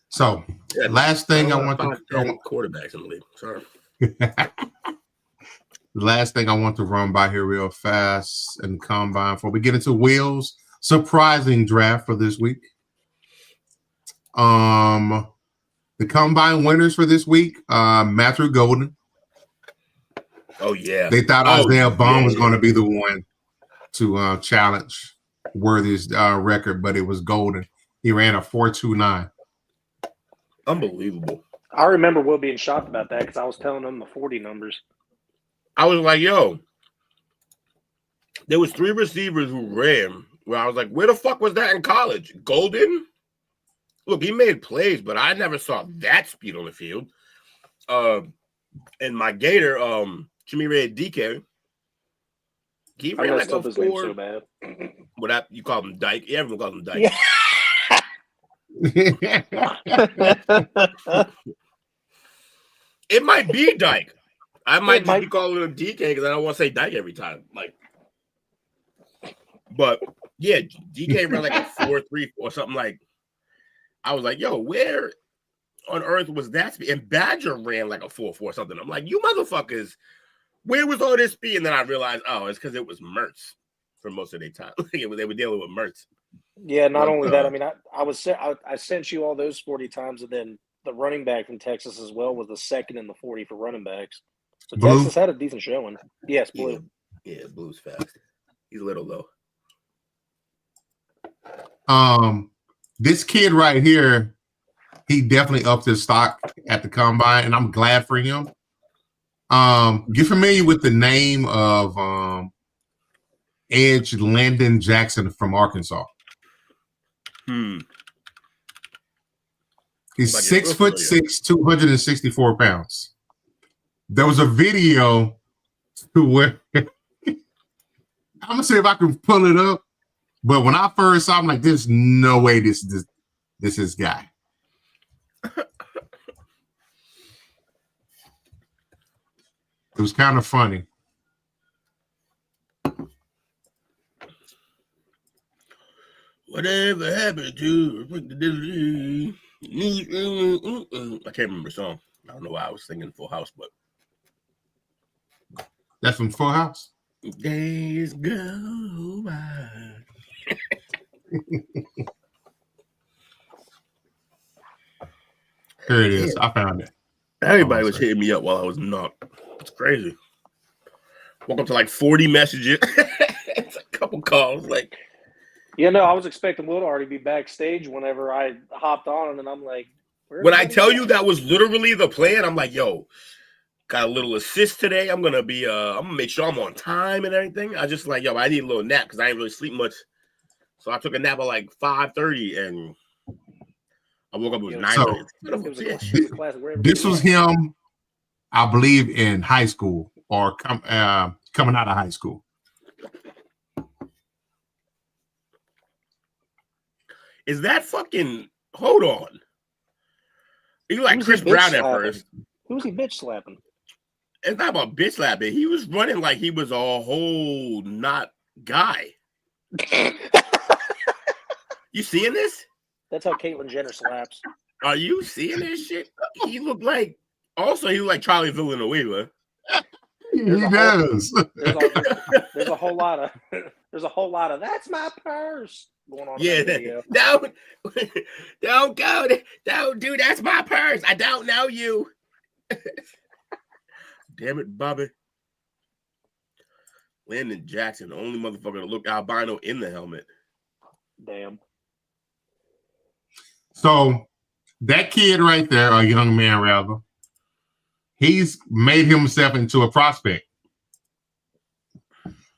So last thing I want to quarterbacks in the league. Sorry. The last thing I want to run by here real fast and combine before we get into Will's surprising draft for this week. The combine winners for this week, Matthew Golden. Oh yeah. They thought Isaiah Bond was going to be the one to challenge Worthy's record, but it was Golden. He ran a 4.29. Unbelievable. I remember Will being shocked about that because I was telling him the 40 numbers. I was like, yo, there was 3 receivers who ran where I was like, where the fuck was that in college? Golden? Look, he made plays, but I never saw that speed on the field. And my Gator, Jimmy Red DK, he ran like a 4. So bad. What you call him Dyke? Yeah, everyone calls him Dyke. It might be Dyke. I might just be calling him DK because I don't want to say Dyke every time. But yeah, DK ran like a 4.3 or something like. I was like, yo, where on earth was that speed? And Badger ran like a 4.4 something. I'm like, you motherfuckers, where was all this speed? And then I realized, it's because it was Mertz. for most of their time. They were dealing with Mertz. Yeah, not only that. I mean, I sent you all those 40 times, and then the running back from Texas as well was the second in the 40 for running backs. So Blue? Texas had a decent showing. Yes, Blue. Yeah, Blue's fast. He's a little low. This kid right here, he definitely upped his stock at the combine, and I'm glad for him. Get familiar with the name of Edge Landon Jackson from Arkansas. He's Like 6'6", 264 pounds. There was a video to where I'm gonna see if I can pull it up. But when I first saw him, like, there's no way this is guy. It was kind of funny. Whatever happened to I can't remember the song. I don't know why I was singing Full House, but That's from Full House. days go by. Here it is. I found it. Everybody was hitting me up while I was knocked. It's crazy. Woke up to like 40 messages. It's a couple calls. Like, Yeah, no, I was expecting Will to already be backstage whenever I hopped on, and I'm like, when I tell you that was literally the plan, I'm like, yo, got a little assist today. I'm gonna make sure I'm on time and everything. I just like, yo, I need a little nap because I didn't really sleep much. So I took a nap at like 5:30 and I woke up with 9:30. This was him, I believe, in high school or coming out of high school. Is that fucking? Hold on. You like Chris Brown at first? Who's he bitch slapping? It's not about bitch slapping. He was running like he was a whole not guy. You seeing this? That's how Caitlyn Jenner slaps. Are you seeing this shit? He looked like. Also, he looked like Charlie Villanueva. He does. There's a whole lot of that's my purse going on. Yeah, In that video. don't go, don't do. That's my purse. I don't know you. Damn it, Bobby. Landon Jackson, the only motherfucker to look albino in the helmet. Damn. So that kid right there, a young man rather, he's made himself into a prospect.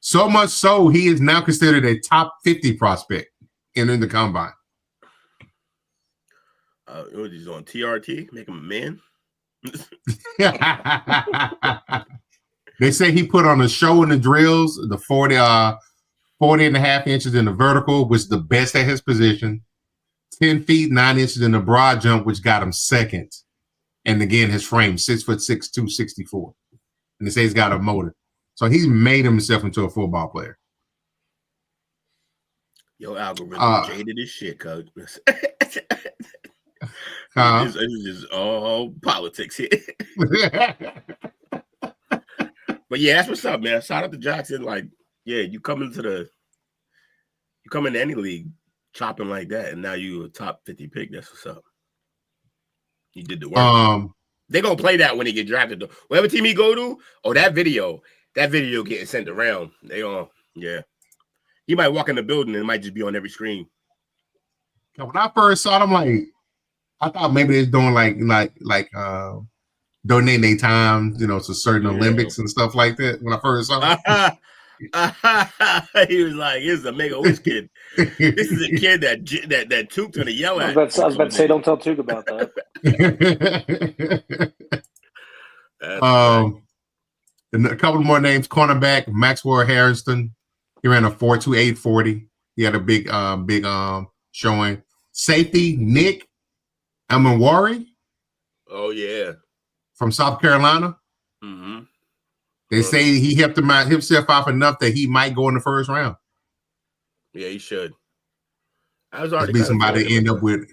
So much so, he is now considered a top 50 prospect in the combine. He's on TRT, make him a man. They say he put on a show in the drills, the 40 and a half inches in the vertical, which is the best at his position, 10 feet, 9 inches in the broad jump, which got him second. And again, his frame, 6'6", 264. And they say he's got a motor. So he's made himself into a football player. Yo, algorithm jaded as shit, cuz. This is just all politics here. But yeah, that's what's up, man. Shout out to Jackson. Like, yeah, you come into any league chopping like that, and now you a top 50 pick. That's what's up. You did the work. They gonna play that when he get drafted though. Whatever team he go to, that video getting sent around. Yeah. He might walk in the building and it might just be on every screen. When I first saw them, I thought maybe they're doing like donating their time, to certain Olympics and stuff like that. When I first saw them. He was like, "This is a Make-A-Wish kid. This is a kid that Took's gonna yell at." I was about to say, don't tell Took about that. And a couple more names: cornerback Maxwell Harrison. He ran a 4.28 40. He had a big showing. Safety Nick Amanwari. Oh yeah, from South Carolina. Mm-hmm. They say he helped himself out enough that he might go in the first round. Yeah, he should. I was already be somebody end up with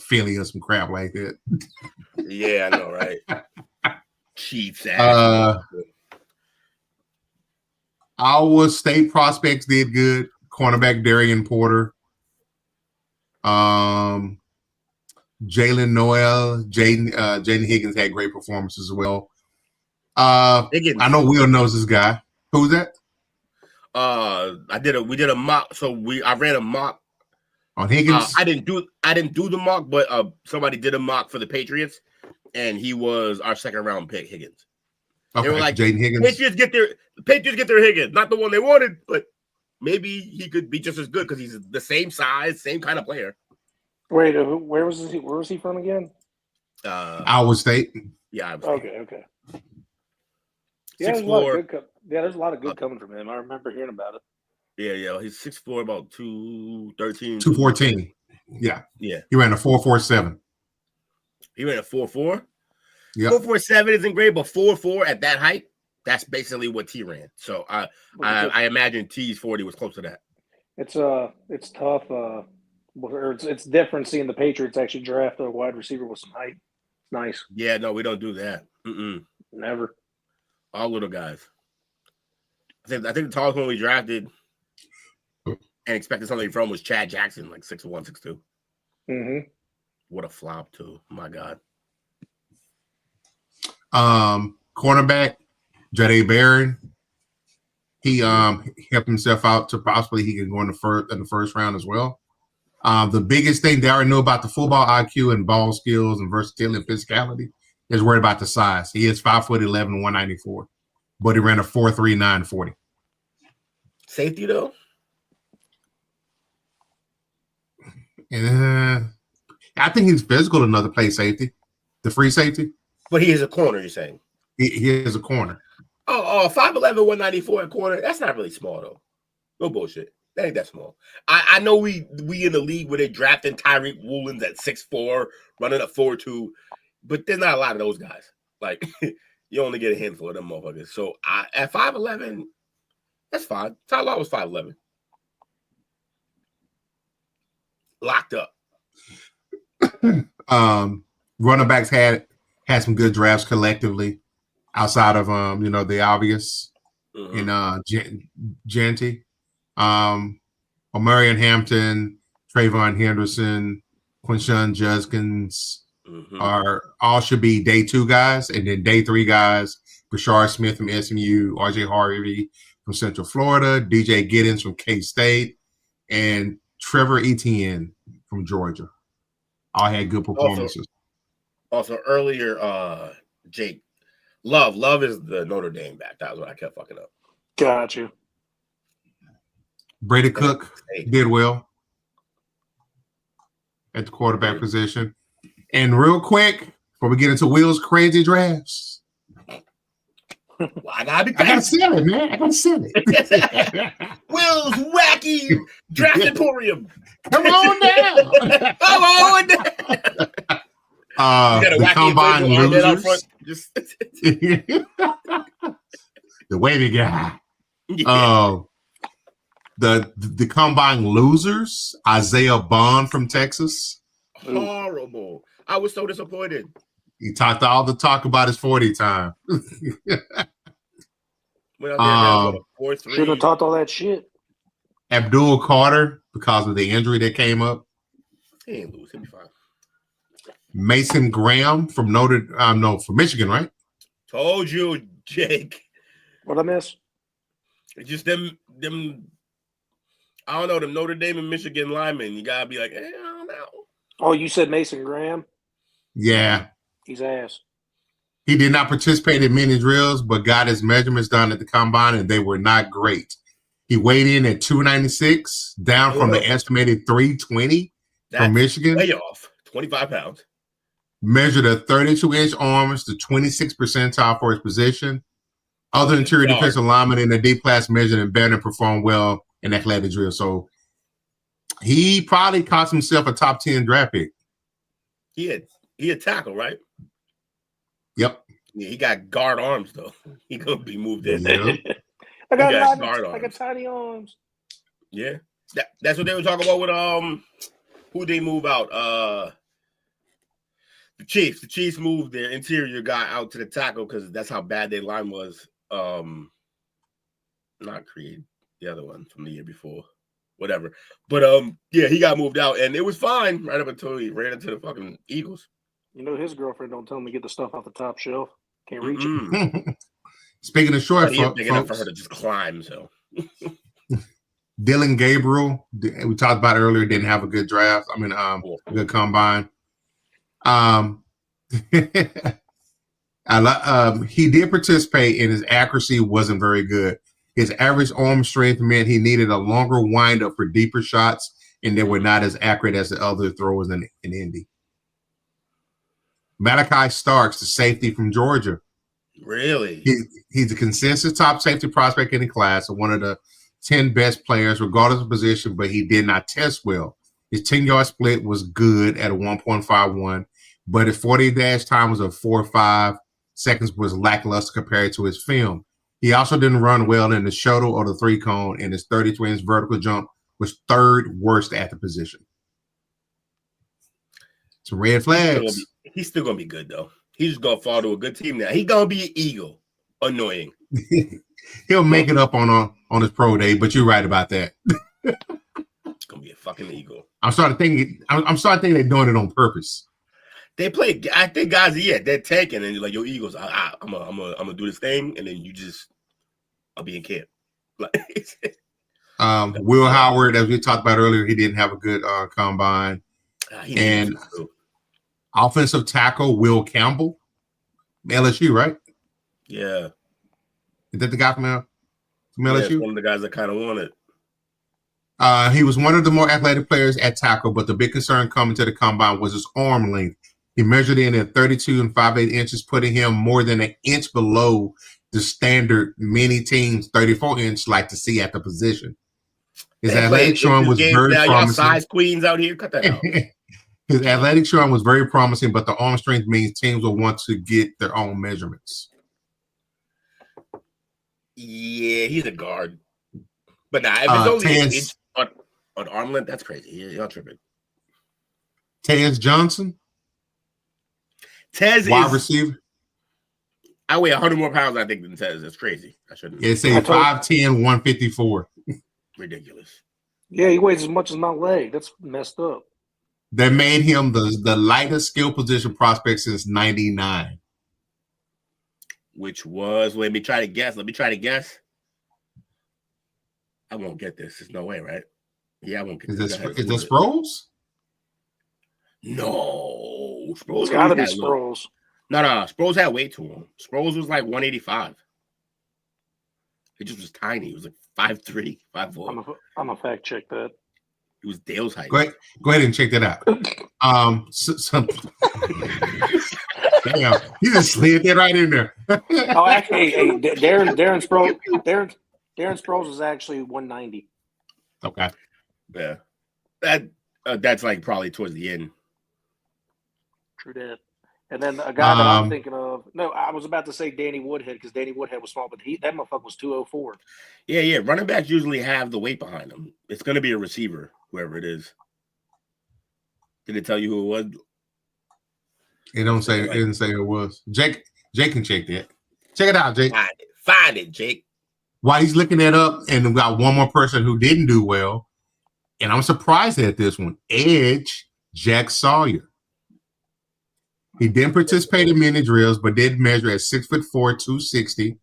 Philly or some crap like that. Yeah, I know, right? Cheats. Our state prospects did good. Cornerback Darian Porter. Jalen Noel, Jaden Higgins had great performances as well. Higgins. I know Will knows this guy. Who's that? We did a mock. I ran a mock On Higgins. I didn't do the mock, but somebody did a mock for the Patriots, and he was our second round pick, Higgins. Okay, They were like, Jaden Higgins. Patriots get their Higgins, not the one they wanted, but maybe he could be just as good because he's the same size, same kind of player. Wait, where was he from again? Iowa State. Yeah. Okay. Yeah, there's a lot of good coming from him. I remember hearing about it. Yeah. He's 6'4", about 213. 214. Yeah. He ran a 4.47. He ran a 4.4. Yeah. 4.47 isn't great, but 4.4 at that height, that's basically what T ran. So I imagine T's 40 was close to that. It's tough. It's different seeing the Patriots actually draft a wide receiver with some height. Nice. Yeah, no, we don't do that. Never. All little guys. I think the tallest one we drafted and expected something from was Chad Jackson, like 6'1", 6'2". Mm-hmm. What a flop, too. My God. Cornerback Jade Barron. He helped himself out to possibly he could go in the first round as well. The biggest thing they already know about the football IQ and ball skills and versatility and physicality is worried about the size. He is 5'11", 194, but he ran a 4.39 40. Safety though? I think he's physical enough to play safety, the free safety. But he is a corner, you're saying? He is a corner. 5'11", 194 at corner. That's not really small though. No bullshit. That ain't that small. I know we in the league where they're drafting Tyreek Woolens at 6'4", running a 4.2, but there's not a lot of those guys. Like you only get a handful of them motherfuckers. So at 5'11", that's fine. Tyler was 5'11". Locked up. Running backs had some good drafts collectively outside of the obvious in Genty. Omarion Hampton, Trayvon Henderson, Quinshon Judkins all should be day 2 guys, and then day 3 guys, Bashard Smith from SMU, RJ Harvey from Central Florida, DJ Giddens from K-State, and Trevor Etienne from Georgia. All had good performances. Also earlier, Jake, Love is the Notre Dame back. That was what I kept fucking up. Got you. Brady Cook did well at the quarterback position. And real quick, before we get into Will's crazy drafts, Well, I gotta sell it, man. I gotta sell it. Will's wacky draft emporium. Come on down. Come on down. The combine losers. The wavy guy. Yeah. The combine losers, Isaiah Bond from Texas. Horrible. I was so disappointed. He talked all the talk about his 40 time. Went out there, 4-3. Shouldn't have talked all that shit. Abdul Carter, because of the injury that came up. He ain't lose. He'll be fine. Mason Graham from from Michigan, right? Told you, Jake. What I miss? It's just them. I don't know, them Notre Dame and Michigan linemen. You gotta be like, I don't know. Oh, you said Mason Graham? Yeah. He's ass. He did not participate in many drills, but got his measurements done at the combine, and they were not great. He weighed in at 296, down from the estimated 320 from Michigan. Way off, 25 pounds. Measured a 32-inch arms, the 26th percentile for his position. Other interior defensive linemen in the D class measured and better and performed well in athletic drill. So he probably cost himself a top 10 draft pick. He had tackle, right? Yep. Yeah, he got guard arms though. He gonna be moved in. Yep. I got tiny arms. Yeah, that's what they were talking about with who they move out. The Chiefs. The Chiefs moved their interior guy out to the tackle because that's how bad their line was. not Creed, the other one from the year before. Whatever. But yeah, he got moved out, and it was fine right up until he ran into the fucking Eagles. You know, his girlfriend don't tell him to get the stuff off the top shelf. Can't reach it. Speaking of short, He is big enough for her to just climb. So Dylan Gabriel, we talked about earlier, didn't have a good draft. I mean, good combine. He did participate, and his accuracy wasn't very good. His average arm strength meant he needed a longer windup for deeper shots, and they were not as accurate as the other throwers in Indy. Malachi Starks, the safety from Georgia. Really? He's a consensus top safety prospect in the class and one of the 10 best players, regardless of position, but he did not test well. His 10-yard split was good at a 1.51, but his 40 dash time was a 4.5 seconds was lackluster compared to his film. He also didn't run well in the shuttle or the 3-cone, and his 33-inch vertical jump was third worst at the position. Some red flags. He's still going to be good, though. He's just going to fall to a good team now. He's going to be an Eagle. Annoying. He'll make it up on his pro day, but you're right about that. It's going to be a fucking Eagle. I'm starting thinking they're doing it on purpose. They play. I think guys, they're tanking, and you're like, yo, Eagles, I'm gonna do this thing, and then I'll be in camp. Like, Will Howard, as we talked about earlier, he didn't have a good combine. And offensive tackle Will Campbell, LSU, right? Yeah. Is that the guy from LSU? Yeah, one of the guys that kind of wanted. He was one of the more athletic players at tackle, but the big concern coming to the combine was his arm length. He measured in at 32 and 5/8 inches, putting him more than an inch below the standard many teams 34-inch like to see at the position. His athletic showing was very promising. Size queens out here, cut that out. His athletic showing was very promising, but the arm strength means teams will want to get their own measurements. Yeah, he's a guard. But nah, if it's only an inch on arm length, that's crazy. Y'all tripping. Tez Johnson. Tez wide receiver. I weigh 100 more pounds, I think, than Tez. That's crazy. I shouldn't. It's a 5'10", 154. Ridiculous. Yeah, he weighs as much as my leg. That's messed up. That made him the lightest skill position prospect since '99. Which was, let me try to guess. I won't get this. There's no way, right? Yeah, I won't get this. Is this Sproles? No. Sproles It's got to be Sproles. No. Sproles had weight to him. Sproles was like 185. He just was tiny. He was like 5'3", 5'4". I'm a fact check that. He was Dale's height. Go ahead and check that out. Damn, he just slid that right in there. Oh, actually, Darren Sproles was actually 190. Okay. Yeah. That's like probably towards the end. True that. And then a guy that I'm thinking of, no, I was about to say Danny Woodhead because Danny Woodhead was small, but that motherfucker was 204. Yeah. Running backs usually have the weight behind them. It's going to be a receiver, whoever it is. Did it tell you who it was? It didn't say who it was. Jake can check that. Check it out, Jake. Find it, Jake. While he's looking that up, and we got one more person who didn't do well, and I'm surprised at this one. Edge Jack Sawyer. He didn't participate in many drills, but did measure at 6'4", 260.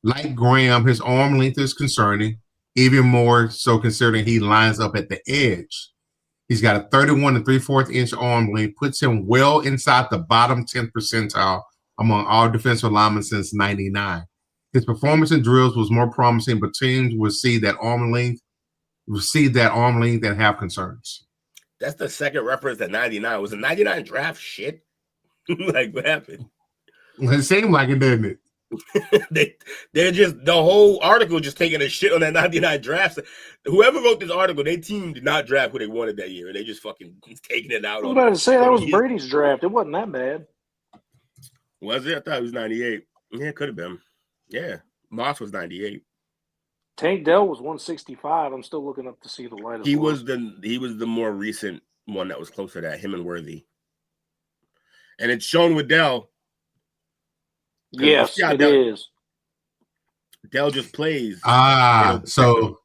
Like Graham, his arm length is concerning, even more so considering he lines up at the edge. He's got a 31 and 3/4 inch arm length, puts him well inside the bottom 10th percentile among all defensive linemen since '99. His performance in drills was more promising, but teams will see that arm length and have concerns. That's the second reference at 99. Was the 99 draft shit? Like, what happened? It seemed like it, didn't it? They're just, the whole article just taking a shit on that 99 draft. Whoever wrote this article, their team did not draft who they wanted that year. They just fucking taking it out. I was about to say that was Brady's draft. It wasn't that bad. Was it? I thought it was 98. Yeah, it could have been. Yeah. Moss was 98. Tank Dell was 165. I'm still looking up to see the latest. He was the more recent one that was closer to that, him and Worthy. And it's shown with Dell. Yes, it is. Dell just plays. So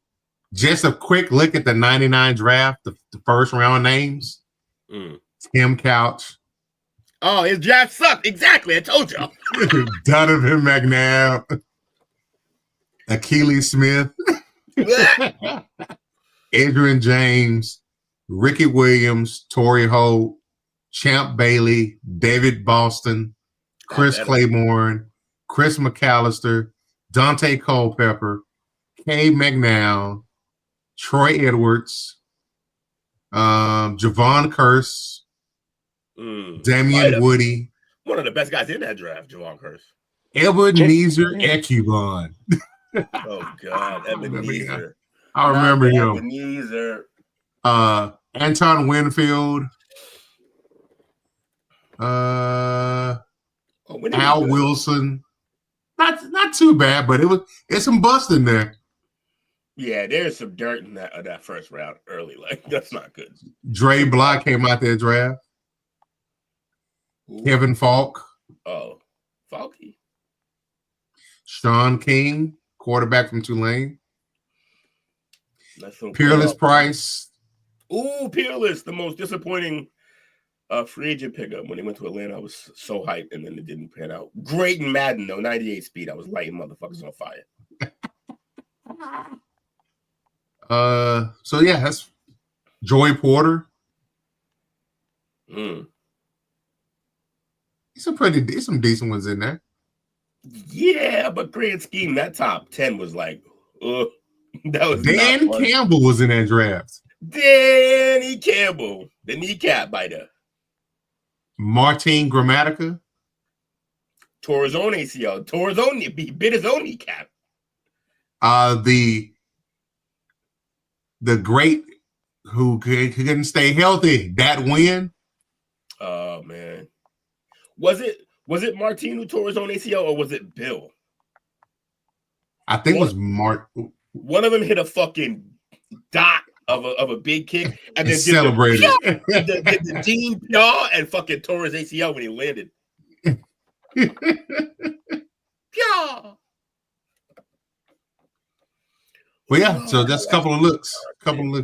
just a quick look at the 99 draft, the first round names. Tim Couch. Oh, his draft sucked. Exactly. I told y'all. Donovan McNabb. Achilles Smith. Adrian James. Ricky Williams. Torrey Holt. Champ Bailey. David Boston. Chris Claiborne. Chris McAllister. Dante Culpepper. Kay McNown. Troy Edwards. Javon Curse. Damian Woody. One of the best guys in that draft, Javon Curse. Ebenezer Ekubon. Oh, God. Ebenezer. I remember him. Ebenezer. Anton Winfield. Al Wilson. Not too bad, but it's some bust in there. Yeah, there's some dirt in that first round early. Like, that's not good. Dre Block came out there draft. Ooh. Kevin Falk. Oh, Falky. Sean King, quarterback from Tulane. Peerless Peerless Price. Ooh, Peerless, the most disappointing free agent pickup. When he went to Atlanta, I was so hyped, and then it didn't pan out. Great in Madden, though, 98 speed. I was lighting motherfuckers on fire. So yeah, that's Joey Porter. Some decent ones in there. Yeah, but grand scheme, that top 10 was like, that was Dan Campbell was in that draft. Danny Campbell, the kneecap biter. Martin Gramatica. Tore his own ACL. He bit his own kneecap. The great who couldn't stay healthy, that win. Oh man. Was it Martin who tore his own ACL, or was it Bill? I think it was Mark. One of them hit a fucking dot of a big kick and then celebrated the Dean Pyaw and fucking tore his ACL when he landed. Pyaw. Well, yeah. So that's a couple of looks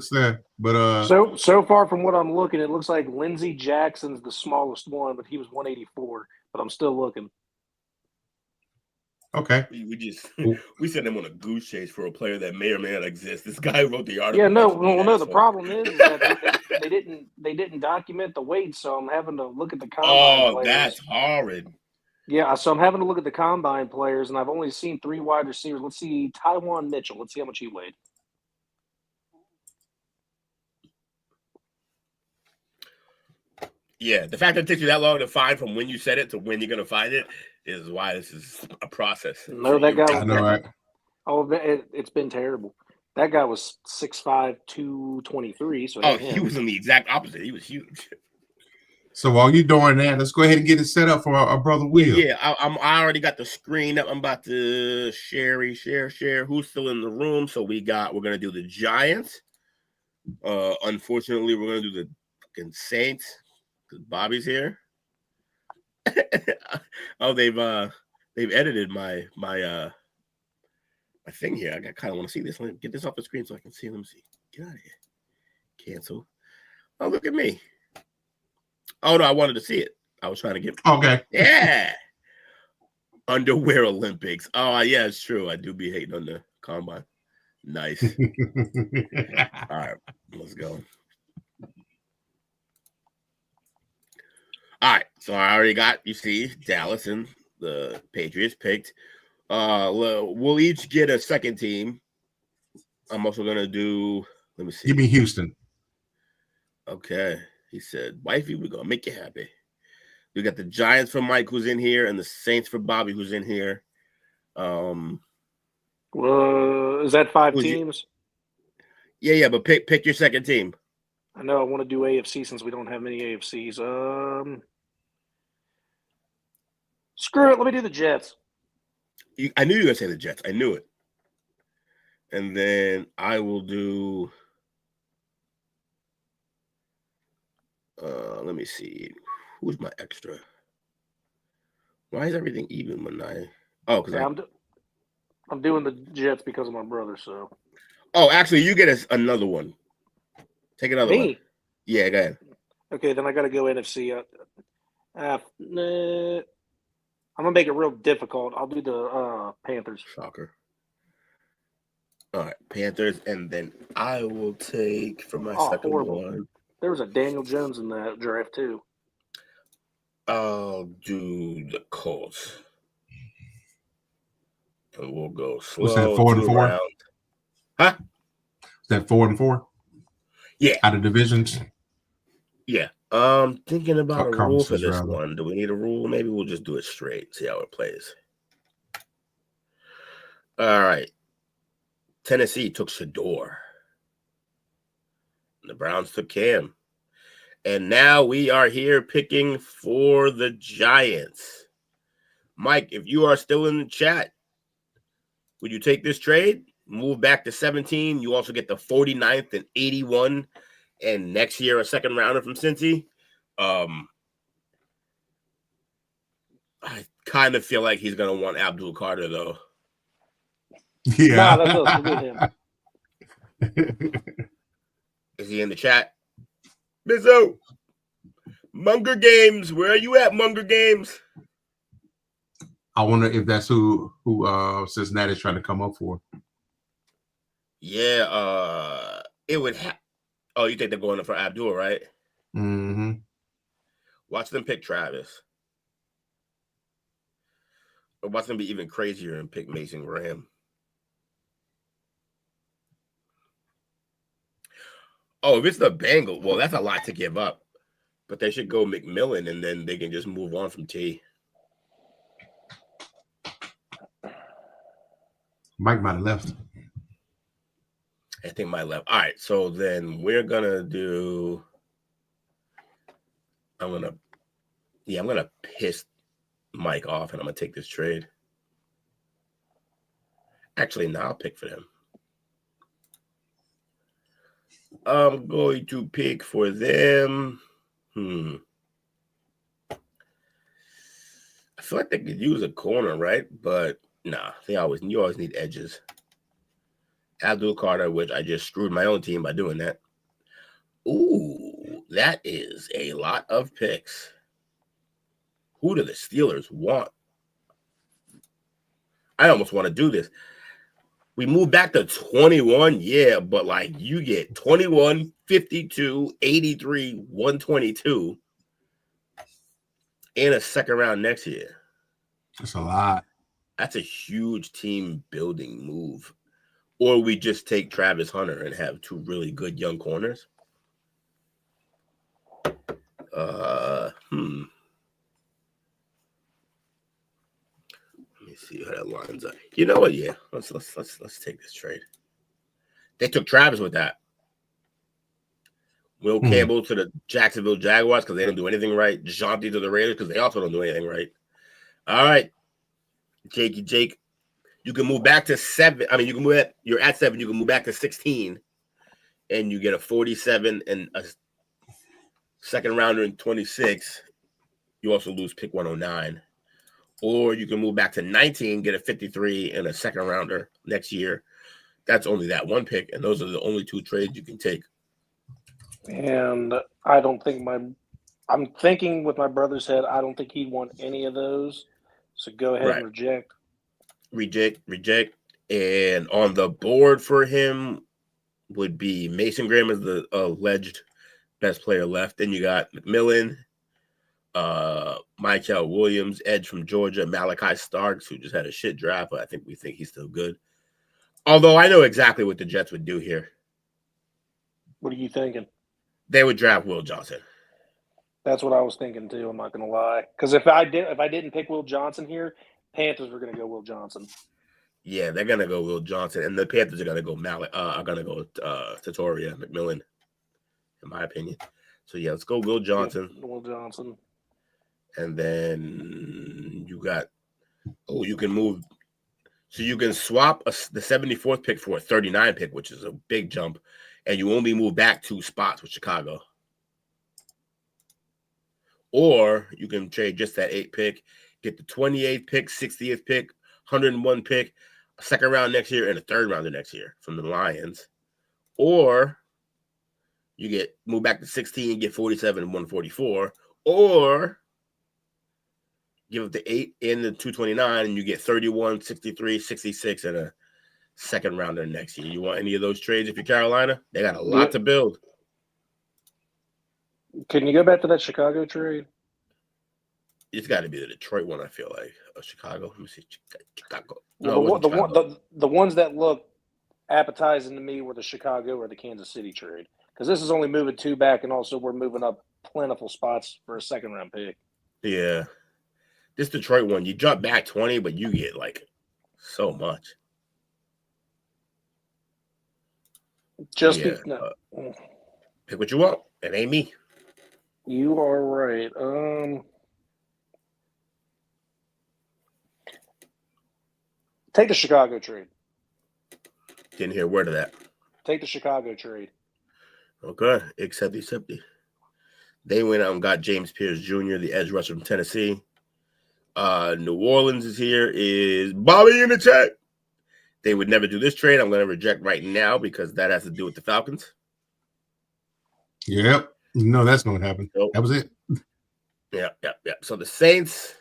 there. But so far from what I'm looking, it looks like Lindsey Jackson's the smallest one, but he was 184. But I'm still looking. Okay. We sent him on a goose chase for a player that may or may not exist. This guy wrote the article. Yeah, no. The problem is that they didn't document the weight, so I'm having to look at the combine players. That's horrid. Yeah, so I'm having to look at the combine players, and I've only seen 3 wide receivers. Let's see, Tywan Mitchell. Let's see how much he weighed. Yeah, the fact that it takes you that long to find from when you said it to when you're going to find it is why this is a process. No, that guy. I know, right? Oh, it's been terrible. That guy was 6'5", 223. So he was in the exact opposite. He was huge. So while you're doing that, let's go ahead and get it set up for our brother Will. Yeah, I already got the screen up. I'm about to share. Who's still in the room? So we're gonna do the Giants. Unfortunately, we're gonna do the fucking Saints because Bobby's here. Oh, they've edited my thing here. I kind of want to see this. Let me get this off the screen so I can see. Let me see. Get out of here. Cancel. Oh, look at me. Oh, no, I wanted to see it. I was trying to get... Okay. Yeah. Underwear Olympics. Oh, yeah, it's true. I do be hating on the combine. Nice. All right, let's go. All right, so I already got, you see, Dallas and the Patriots picked. We'll each get a second team. I'm also going to do... Let me see. Give me Houston. Okay. He said, wifey, we're going to make you happy. We got the Giants for Mike, who's in here, and the Saints for Bobby, who's in here. Is that 5 teams? Yeah, but pick your second team. I know I want to do AFC since we don't have many AFCs. Screw it. Let me do the Jets. I knew you were going to say the Jets. I knew it. And then I will do... let me see. Who's my extra? Why is everything even when I... Oh, because I'm doing the Jets because of my brother. So. Oh, actually, you get another one. Take another one. Me? Yeah, go ahead. Okay, then I got to go NFC. I'm gonna make it real difficult. I'll do the Panthers. Shocker. All right, Panthers, and then I will take for my second horrible. one. There was a Daniel Jones in that draft too. I'll do the Colts. And we'll go slow. What's that, 4-4? Round. Huh? Is that 4-4? Yeah. Out of divisions? Yeah. Thinking about a rule for this one. Do we need a rule? Maybe we'll just do it straight, see how it plays. All right. Tennessee took Shador. The Browns took Cam. And now we are here picking for the Giants. Mike, if you are still in the chat, would you take this trade? Move back to 17. You also get the 49th and 81. And next year, a second rounder from Cincy. I kind of feel like he's going to want Abdul Carter, though. Yeah. Nah, that's us. We'll get him. Is he in the chat? Bizzo. Munger Games. Where are you at, Munger Games? I wonder if that's who Cincinnati's trying to come up for. Yeah, it would have. Oh, you think they're going for Abdul, right? Mm-hmm. Watch them pick Travis. Or watch them be even crazier and pick Mason Graham. Oh, if it's the Bengals, well, that's a lot to give up. But they should go McMillan, and then they can just move on from T. Mike might have left. I think my left. All right, so then we're gonna do. I'm gonna piss Mike off, and I'm gonna take this trade. Actually, now I'll pick for them. I'm going to pick for them. I feel like they could use a corner, right? But nah, you always need edges. Abdul Carter, which I just screwed my own team by doing that. Ooh, that is a lot of picks. Who do the Steelers want? I almost want to do this. We move back to 21, yeah, but like you get 21, 52, 83, 122 in a second round next year. That's a lot. That's a huge team building move. Or we just take Travis Hunter and have two really good young corners. Let me see how that lines up. You know what? Yeah, let's take this trade. They took Travis with that. Will Campbell to the Jacksonville Jaguars because they don't do anything right. Jonty to the Raiders because they also don't do anything right. All right, Jake. You can move back to 7. I mean, you can move you're at 7. You can move back to 16, and you get a 47 and a second rounder in 26. You also lose pick 109. Or you can move back to 19, get a 53 and a second rounder next year. That's only that one pick, and those are the only two trades you can take. And I don't think I'm thinking with my brother's head, I don't think he'd want any of those. So go ahead and reject. Reject. And on the board for him would be Mason Graham as the alleged best player left. Then you got McMillan, Michael Williams, edge from Georgia, Malachi Starks, who just had a shit draft, but we think he's still good. Although I know exactly what the Jets would do here. What are you thinking? They would draft Will Johnson. That's what I was thinking too. I'm not going to lie, because if I didn't pick Will Johnson here, Panthers were going to go Will Johnson. Yeah, they're going to go Will Johnson, and the Panthers are going to go Tatoria McMillan, in my opinion. So yeah, let's go Will Johnson. Yeah, Will Johnson. And then you got, you can move. So you can swap the 74th pick for a 39 pick, which is a big jump. And you only move back 2 spots with Chicago. Or you can trade just that 8 pick, get the 28th pick, 60th pick, 101 pick. a second round next year and a third rounder next year from the Lions, or you get move back to 16, get 47 and 144, or give up the 8 and the 229, and you get 31, 63, 66, and a second rounder next year. You want any of those trades if you're Carolina? They got a lot to build. Can you go back to that Chicago trade? It's got to be the Detroit one, I feel like. Chicago. Let me see. Chicago. No, No, the ones that look appetizing to me were the Chicago or the Kansas City trade. Because this is only moving 2 back, and also we're moving up plentiful spots for a second-round pick. Yeah. This Detroit one, you jump back 20, but you get, like, so much. Just pick what you want. It ain't me. You are right. Take the Chicago trade. Didn't hear a word of that. Take the Chicago trade. Okay, accept. They went out and got James Pierce Jr., the edge rusher from Tennessee. New Orleans is here. Is Bobby in the chat? They would never do this trade. I'm going to reject right now because that has to do with the Falcons. Yep. No, that's going to happen. Nope. That was it. Yeah. So the Saints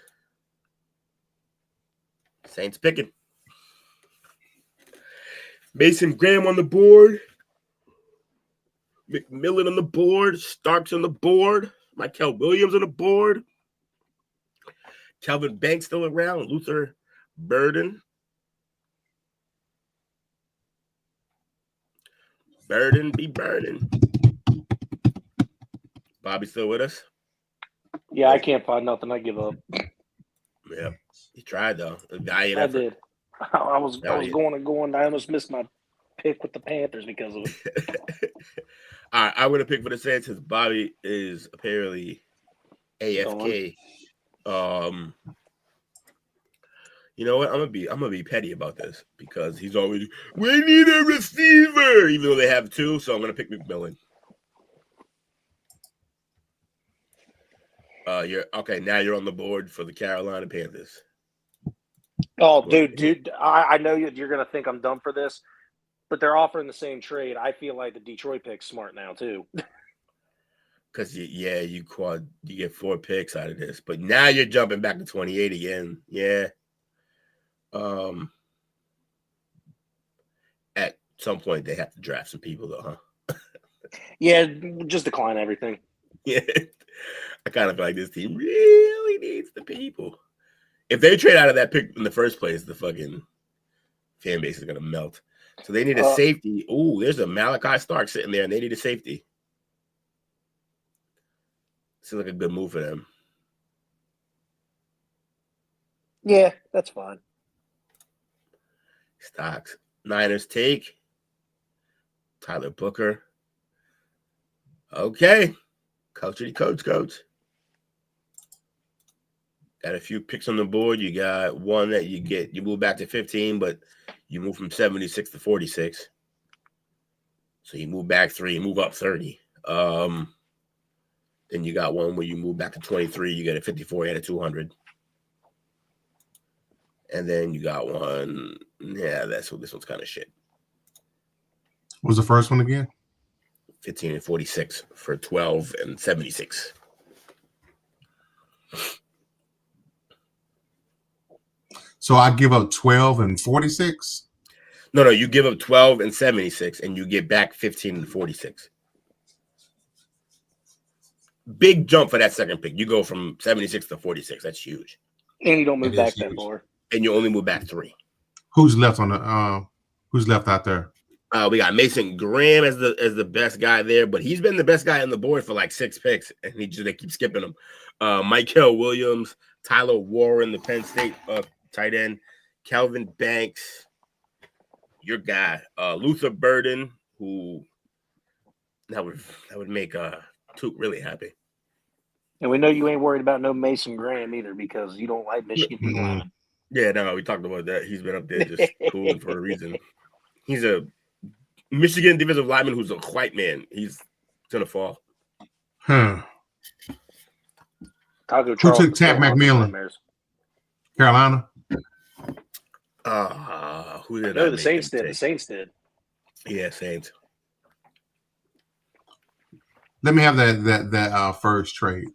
picking. Mason Graham on the board. McMillan on the board. Starks on the board. Michael Williams on the board. Calvin Banks still around. Luther Burden. Burden be burning. Bobby still with us? Yeah, I can't find nothing. I give up. Yeah, he tried though. I did. I was going. I almost missed my pick with the Panthers because of it. All right, I'm gonna pick for the Saints because Bobby is apparently AFK. You know what? I'm gonna be petty about this because he's always we need a receiver, even though they have 2. So I'm gonna pick McMillan. You're okay. Now you're on the board for the Carolina Panthers. Oh, dude, I know you're gonna think I'm dumb for this, but they're offering the same trade. I feel like the Detroit pick's smart now too. Because you get 4 picks out of this, but now you're jumping back to 28 again. Yeah. At some point they have to draft some people though, huh? Yeah, just decline everything. Yeah. I kind of feel like this team really needs the people. If they trade out of that pick in the first place, the fucking fan base is gonna melt. So they need a safety. Ooh, there's a Malachi Stark sitting there, and they need a safety. Seems like a good move for them. Yeah, that's fine. Stocks. Niners take Tyler Booker. Okay. Coach. Got a few picks on the board. You got one that you move back to 15, but you move from 76 to 46. So you move back 3, you move up 30. Then you got one where you move back to 23, you get a 54 and a 200. And then you got one. Yeah, this one's kind of shit. What was the first one again? 15 and 46 for 12 and 76. So I give up 12 and 46? No, you give up 12 and 76, and you get back 15 and 46. Big jump for that second pick. You go from 76 to 46. That's huge. And you don't move back that far. And you only move back 3. Who's left on the who's left out there? We got Mason Graham as the best guy there, but he's been the best guy on the board for like 6 picks, and they keep skipping him. Michael Williams, Tyler Warren, the Penn State tight end, Calvin Banks, your guy, Luther Burden, who that would make Took really happy. And we know you ain't worried about no Mason Graham either because you don't like Michigan D-line. Yeah, no, we talked about that. He's been up there just cooling for a reason. He's a Michigan defensive lineman who's a white man. He's gonna fall. Who Who took Tat McMillan? Carolina? Who did No, I the make Saints them did. The take? Saints did. Yeah, Saints. Let me have that first trade.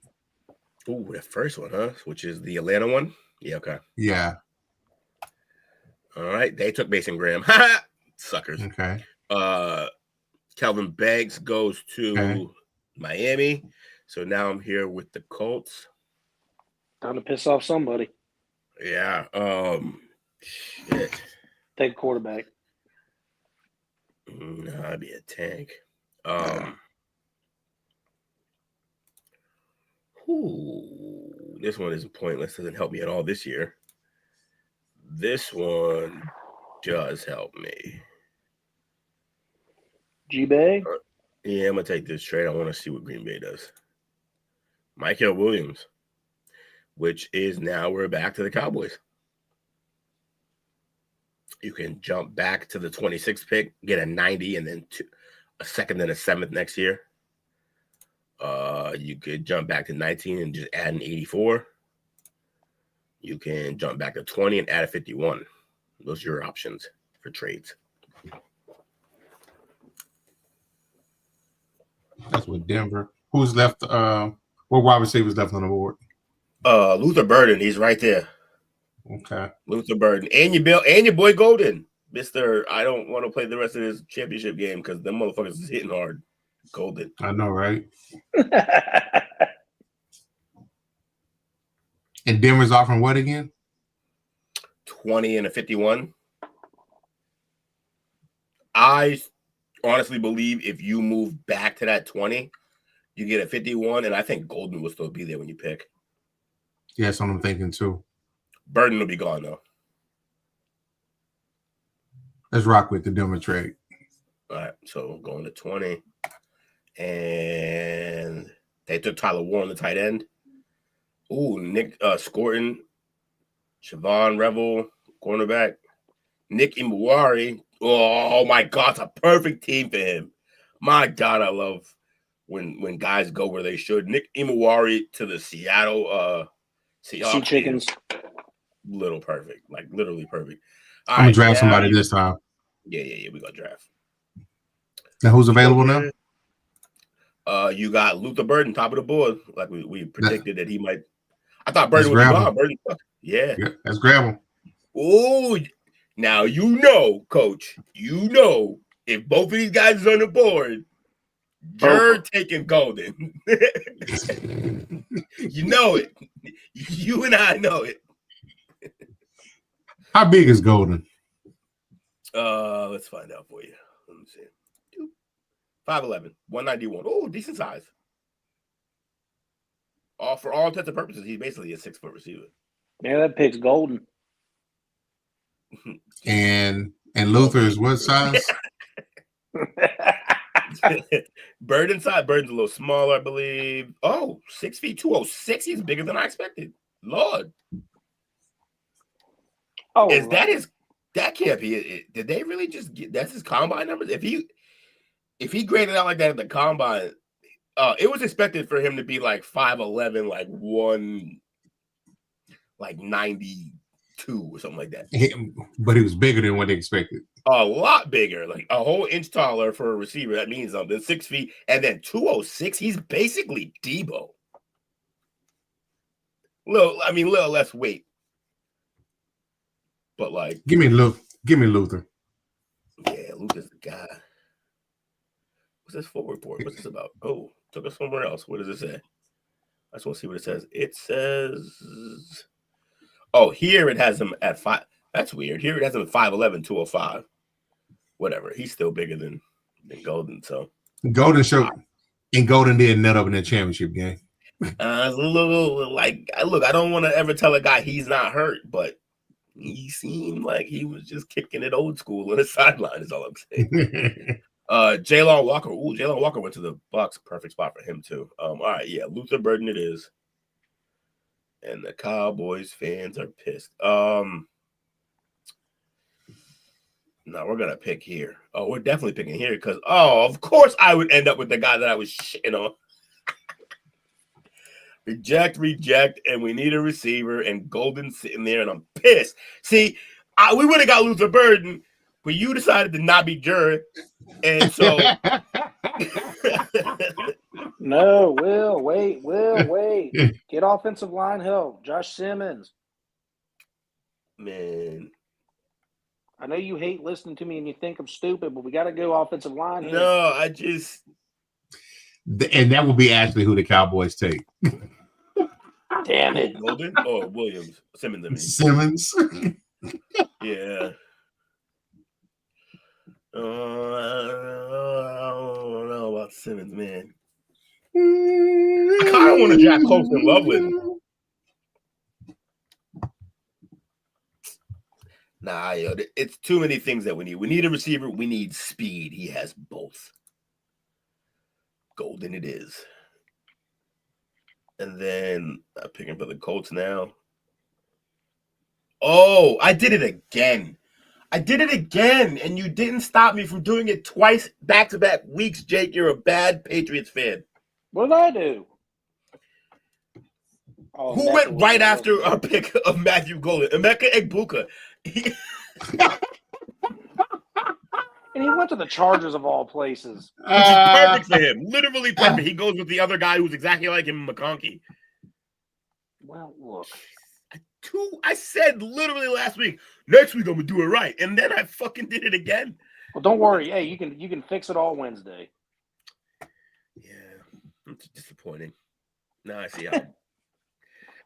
Ooh, the first one, huh? Which is the Atlanta one? Yeah, okay. Yeah. All right. They took Mason Graham. Suckers. Okay. Calvin Banks goes to Okay. Miami. So now I'm here with the Colts. Time to piss off somebody. Yeah. Shit. Take a quarterback. No, I'd be a tank. This one is pointless. Doesn't help me at all this year. This one does help me. G-Bay? Yeah, I'm going to take this trade. I want to see what Green Bay does. Michael Williams, which is now we're back to the Cowboys. You can jump back to the 26th pick, get a 90, and then a second and a 7th next year. You could jump back to 19 and just add an 84. You can jump back to 20 and add a 51. Those are your options for trades. That's with Denver. Who's left? What wide receivers left on the board? Luther Burden, he's right there. Okay. Luther Burden. And your boy Golden. Mr. I don't want to play the rest of this championship game because them motherfuckers is hitting hard. Golden. I know, right? And Denver's offering what again? 20 and a 51. I honestly believe if you move back to that 20, you get a 51, and I think Golden will still be there when you pick. Yeah, that's what I'm thinking too. Burden will be gone, though. Let's rock with the Denver trade. All right, so going to 20. And they took Tyler Warren, the tight end. Ooh, Nick Scorton, Siobhan Revel, cornerback. Nick Imawari. Oh, my God, it's a perfect team for him. My God, I love when guys go where they should. Nick Imawari to the Seattle Sea Chickens. Little perfect, like literally perfect. I'm going to draft somebody this time. Yeah, we're going to draft. Now, who's available now? You got Luther Burden, top of the board. Like we predicted that he might. I thought Burden would be gone. Burden, yeah, let's grab him. Oh, now you know, Coach. You know, if both of these guys is on the board, you're taking Golden. You know it. You and I know it. How big is Golden? Let's find out for you. Let me see. 5'11", 191. Oh, decent size. For all intents and purposes, he's basically a 6-foot receiver. Yeah, that pick's golden. And Luther is what size? Burden's a little smaller, I believe. Oh, 6 feet, 206. He's bigger than I expected. Lord. Oh, that can't be it. Did they really just get that's his combine numbers? If he graded out like that at the combine, it was expected for him to be like 5'11", like 92 or something like that. But he was bigger than what they expected. A lot bigger, like a whole inch taller for a receiver. That means something. 6 feet and then 206. He's basically Deebo. Little less weight. But like, give me Luther. Yeah, Luther's the guy. What's this full report? What's this about? Oh, took us somewhere else. What does it say? I just want to see what it says. It says, oh, here it has him at 5. That's weird. Here it has him at 5'11", 205. Whatever. He's still bigger than Golden. So Golden did nut up in the championship game. A little like, look, I don't want to ever tell a guy he's not hurt, but he seemed like he was just kicking it old school on the sideline. Is all I'm saying. Jalen Walker. Ooh, Jalen Walker went to the Bucs. Perfect spot for him too. All right, yeah, Luther Burden it is. And the Cowboys fans are pissed. No, we're gonna pick here. Oh, we're definitely picking here because of course I would end up with the guy that I was shitting on. Reject, and we need a receiver, and Golden sitting there, and I'm pissed. See, We would have got Luther Burden, but you decided to not be Jared. And so No, Will, wait. Get offensive line help. Josh Simmons. man. I know you hate listening to me and you think I'm stupid, but we got to go offensive line here. No, I just and that will be actually who the Cowboys take. Damn it. Golden or Williams. Simmons, I mean. Simmons. Yeah. I don't know about Simmons, man. I kind of want to draft Colton Loveland. Nah, yo, it's too many things that we need. We need a receiver. We need speed. He has both. Golden it is. And then I'm picking for the Colts now. Oh, I did it again. And you didn't stop me from doing it twice back-to-back weeks, Jake. You're a bad Patriots fan. What did I do? Oh, Who Mecca went was right the after our pick of Matthew Golden? Emeka Egbuka. And he went to the Chargers of all places. Which is perfect for him. Literally perfect. He goes with the other guy who's exactly like him, McConkey. Well, look. I said literally last week, next week I'm going to do it right. And then I fucking did it again. Well, don't worry. Hey, you can fix it all Wednesday. Yeah. It's disappointing. Now I see how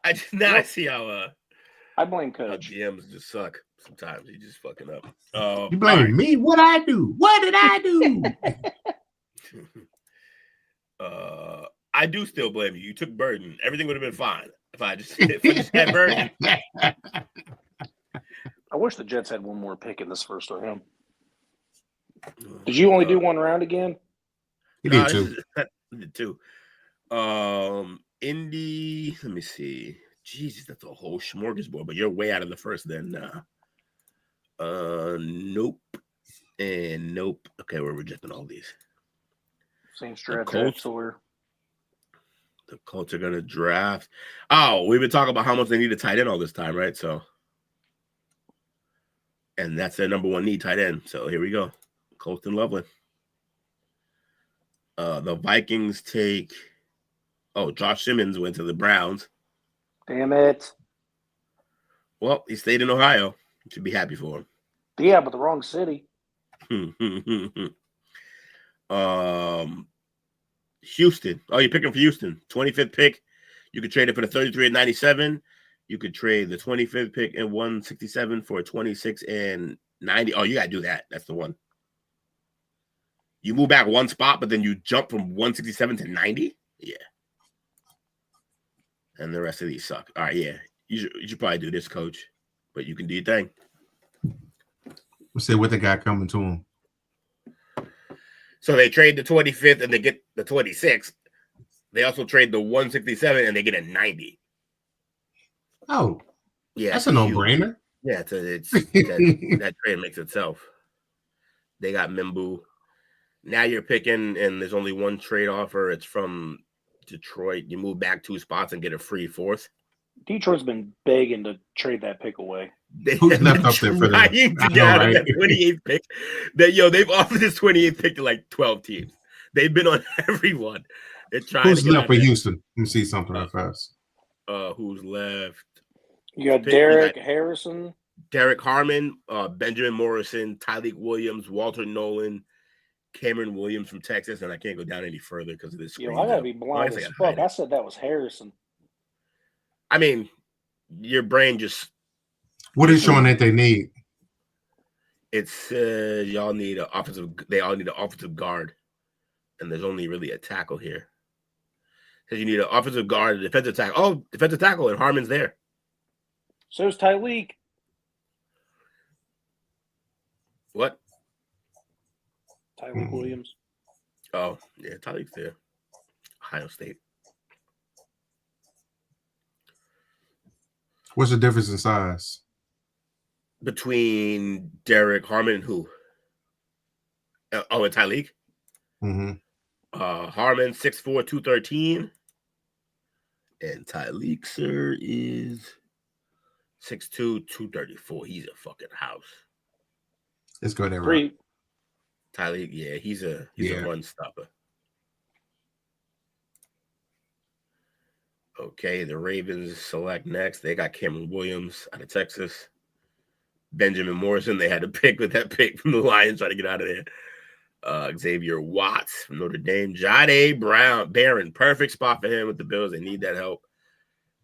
I see how I blame Coach. GMs just suck sometimes. He just fucking up. You blame me? What I do? What did I do? I do still blame you. You took Burden. Everything would have been fine if I just had Burden. I wish the Jets had one more pick in this first round. Did you only do one round again? He did two. Did two. Indy. Let me see. Jesus, that's a whole smorgasbord. But you're way out of the first then. Nope. And nope. Okay, we're rejecting all these. Same stretch. The Colts are gonna draft. Oh, we've been talking about how much they need a tight end all this time, right? So, and that's their number one need, tight end. So here we go. Colts and Loveland. The Vikings take. Oh, Josh Simmons went to the Browns. Damn it. Well, he stayed in Ohio. You should be happy for him. Yeah, but the wrong city. Houston. Oh, you're picking for Houston. 25th pick. You could trade it for the 33 and 97. You could trade the 25th pick and 167 for a 26 and 90. Oh, you got to do that. That's the one. You move back one spot, but then you jump from 167 to 90? Yeah. And the rest of these suck. All right, yeah. You should probably do this, coach. But you can do your thing. We'll see what they got coming to him. So they trade the 25th and they get the 26th. They also trade the 167 and they get a 90. Oh, yeah, that's a no-brainer. Yeah, that trade makes itself. They got Mimbu. Now you're picking, and there's only one trade offer. It's from Detroit. You move back 2 spots and get a free 4th. Detroit's been begging to trade that pick away. Who's left up there for them? To get out of that 28th pick. They've offered this 28th pick to like 12 teams. They've been on everyone. They're trying. Who's left for Houston? Let me see something real fast. Who's left? You got Derek Harrison, Derek Harmon, Benjamin Morrison, Tyleek Williams, Walter Nolan, Cameron Williams from Texas, and I can't go down any further because of this. I gotta be blind as fuck. I said that was Harrison. I mean, your brain just. What is showing that they need? It says y'all need an offensive. They all need an offensive guard, and there's only really a tackle here. It says you need an offensive guard, a defensive tackle. Oh, defensive tackle, and Harmon's there. So's Tyleek. What? Tyleek Williams. Oh, yeah, Tyleek's there. Ohio State. What's the difference in size? Between Derek Harmon and who? And Tyleek? Mm-hmm. Harmon, 6'4", 213. And Tyleek, sir, is 6'2", 234. He's a fucking house. Let's go there, right? Tyler, yeah, he's a run stopper. Okay, the Ravens select next. They got Cameron Williams out of Texas. Benjamin Morrison, they had to pick with that pick from the Lions, trying to get out of there. Xavier Watts from Notre Dame. Jahdae Barron, perfect spot for him with the Bills. They need that help.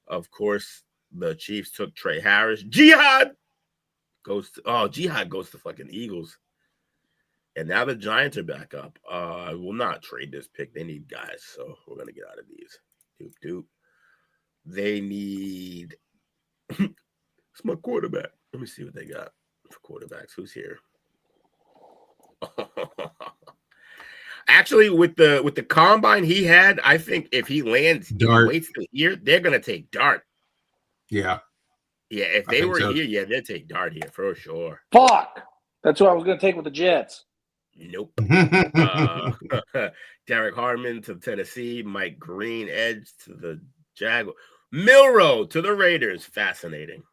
Of course, the Chiefs took Trey Harris. Jihad goes to fucking Eagles. And now the Giants are back up. I will not trade this pick. They need guys, so we're going to get out of these. Doop. They need it's my quarterback. Let me see what they got for quarterbacks. Who's here? Actually, with the combine he had, I think if he lands, if he waits till here, they're gonna take Dart. Yeah. Yeah, if they were here, yeah, they'd take Dart here for sure. Fuck. That's what I was gonna take with the Jets. Nope. Derek Harmon to Tennessee, Mike Green, edge to the Jaguars. Milroe to the Raiders. Fascinating.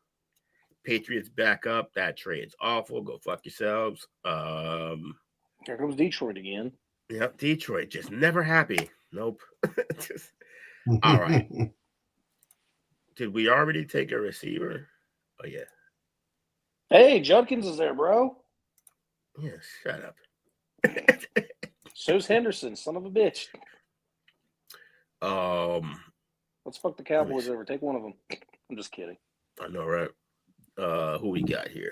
Patriots back up. That trade's awful. Go fuck yourselves. Here comes Detroit again. Yep, Detroit. Just never happy. Nope. All right. Did we already take a receiver? Oh, yeah. Hey, Judkins is there, bro. Yeah, shut up. So's Henderson, son of a bitch. Let's fuck the Cowboys over. Take one of them. I'm just kidding. I know, right? Who we got here?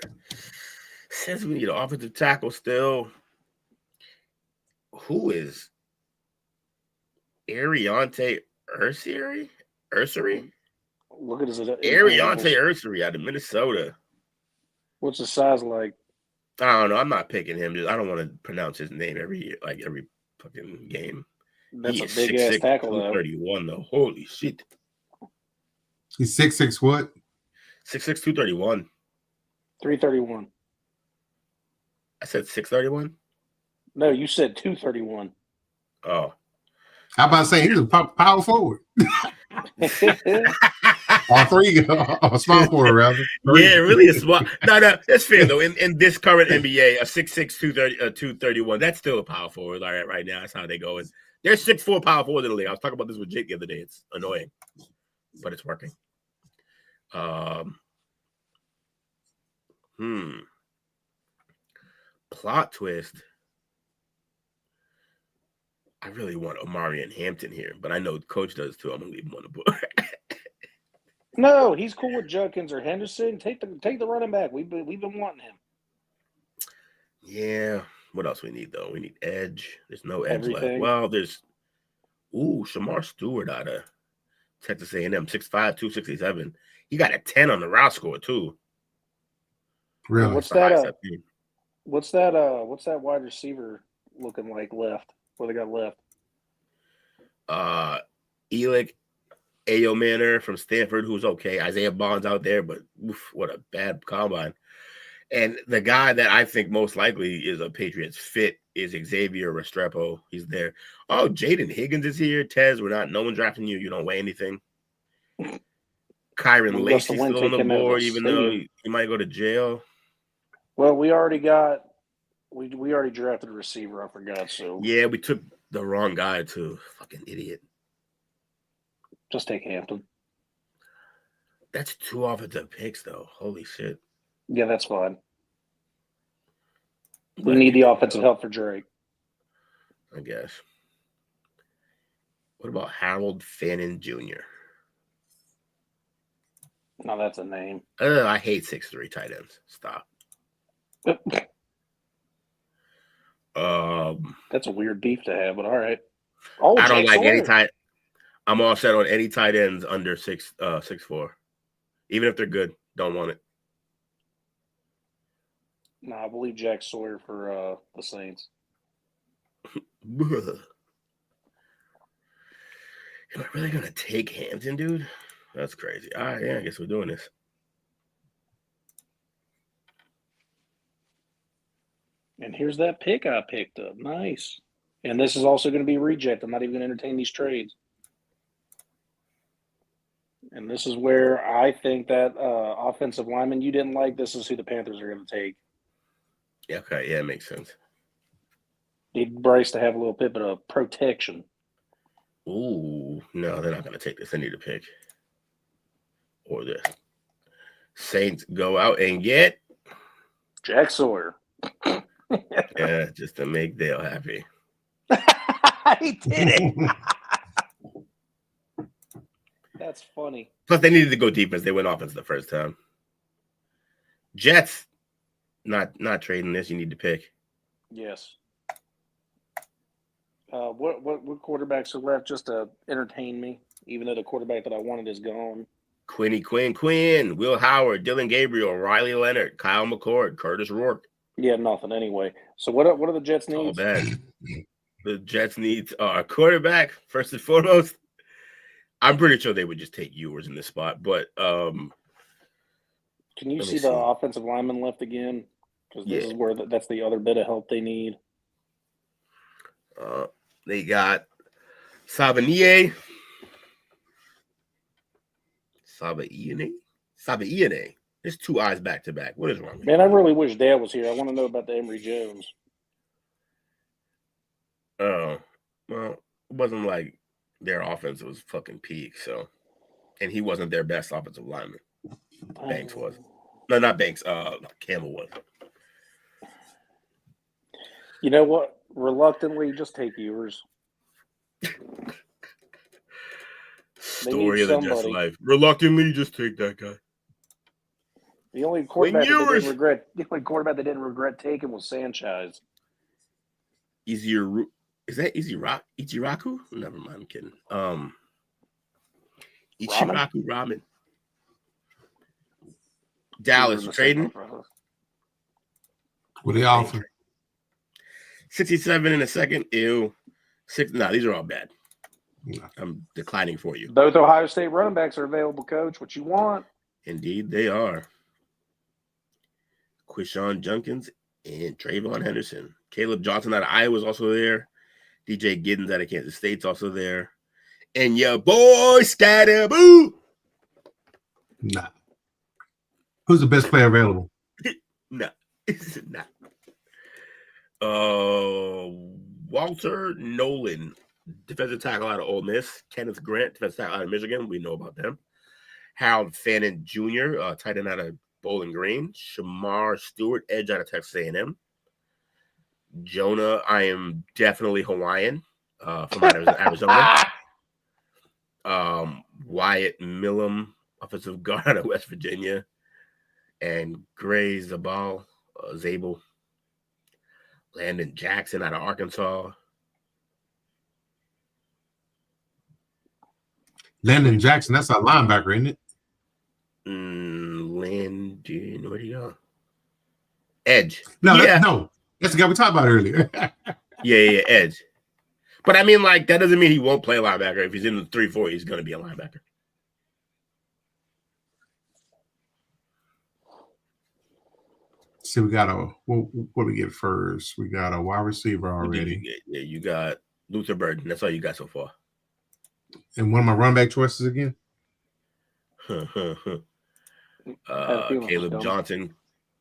Says we need an offensive tackle still. Who is Ariante Ursery? Look at his Ariante Ursery out of Minnesota. What's his size like? I don't know. I'm not picking him. I don't want to pronounce his name every fucking game. That's a big ass tackle, though. 231 though. Holy shit. He's 6'6" what? 6'6", 231. 331. I said 631? No, you said 231. Oh. How about saying he's a power forward? All three, small forward, rather. Yeah, really a small. No, that's fair, though. In this current NBA, a 6'6", 231, that's still a power forward. All right now, that's how they go. There's 6'4" power forwards in the league. I was talking about this with Jake the other day. It's annoying, but it's working. Plot twist. I really want Omari and Hampton here, but I know Coach does too. I'm gonna leave him on the board. No, he's cool with Judkins or Henderson. Take the running back. We've been wanting him. Yeah. What else we need though? We need edge. There's no edge left. Well, there's Shamar Stewart out of Texas A&M, 6'5", 267. He got a 10 on the route score too. Really? What's that wide receiver looking like left? What they got left? Elick Ayo Manor from Stanford, who's okay. Isaiah Bond's out there, but what a bad combine. And the guy that I think most likely is a Patriots fit is Xavier Restrepo. He's there. Oh, Jaden Higgins is here. Tez, no one drafting you. You don't weigh anything. Kyron Lacey's still on the board, even though he might go to jail. Well, we already drafted a receiver. I forgot. So yeah, we took the wrong guy too. Fucking idiot. Just take Hampton. That's 2 offensive picks, though. Holy shit. Yeah, that's fine. We need the offensive help for Drake. I guess. What about Harold Fannin Jr.? No, that's a name. I hate 6'3" tight ends. Stop. That's a weird beef to have, but all right. I don't like any tight. I'm all set on any tight ends under 6'4". Even if they're good, don't want it. No, I believe Jack Sawyer for the Saints. Am I really gonna take Hampton, dude? That's crazy. All right, yeah, I guess we're doing this. And here's that pick I picked up. Nice. And this is also going to be a reject. I'm not even going to entertain these trades. And this is where I think that offensive lineman you didn't like, this is who the Panthers are going to take. Okay, yeah, it makes sense. Need Bryce to have a little bit of protection. Ooh, no, they're not going to take this. They need to pick. Or the Saints go out and get Jack Sawyer. yeah, just to make Dale happy. He did it. That's funny. Plus, they needed to go defense. They went offense the first time. Jets, not trading this. You need to pick. Yes. What quarterbacks are left just to entertain me, even though the quarterback that I wanted is gone? Quinn, Will Howard, Dylan Gabriel, Riley Leonard, Kyle McCord, Curtis Rourke. Yeah, nothing anyway. So what are the Jets All needs? bad. The Jets need a quarterback first and foremost. I'm pretty sure they would just take Ewers in this spot, but Can you see the offensive lineman left again? Because this is where that's the other bit of help they need. They got Saba'iene. There's two eyes back to back. What is wrong with Man, I really wish Dad was here. I want to know about the Emory Jones. Oh, well, it wasn't like their offense was fucking peak, so. And he wasn't their best offensive lineman. Banks was. No, not Banks. Campbell was. You know what? Reluctantly, just take Ewers. Story of the Jets life. Reluctantly, just take that guy. The only quarterback that didn't regret taking was Sanchez. Is that Ichiraku? Never mind, I'm kidding. Ichiraku Ramen. Dallas trading. What are they offering? 67 in a second. Ew. These are all bad. I'm declining for you. Both Ohio State running backs are available, Coach. What you want? Indeed, they are. Quishon Junkins and Trayvon Henderson. Caleb Johnson out of Iowa is also there. DJ Giddens out of Kansas State's also there. And your boy Scatterboo. Nah. Who's the best player available? No, it's not. Walter Nolan, defensive tackle out of Ole Miss. Kenneth Grant, defensive tackle out of Michigan. We know about them. Harold Fannin Jr., tight end out of Bowling Green. Shamar Stewart, edge out of Texas A&M. Jonah, I am definitely Hawaiian from Arizona. Wyatt Millam, offensive guard out of West Virginia. And Gray Zabal, Zabel. Landon Jackson out of Arkansas. Landon Jackson, that's our linebacker, isn't it? Landon, where do you go? Edge. No, that's the guy we talked about earlier. yeah, edge. But I mean, like, that doesn't mean he won't play linebacker. If he's in the 3-4, he's going to be a linebacker. See, we got what do we get first? We got a wide receiver already. You got Luther Burden. That's all you got so far. And one of my running back choices again? Caleb Johnson,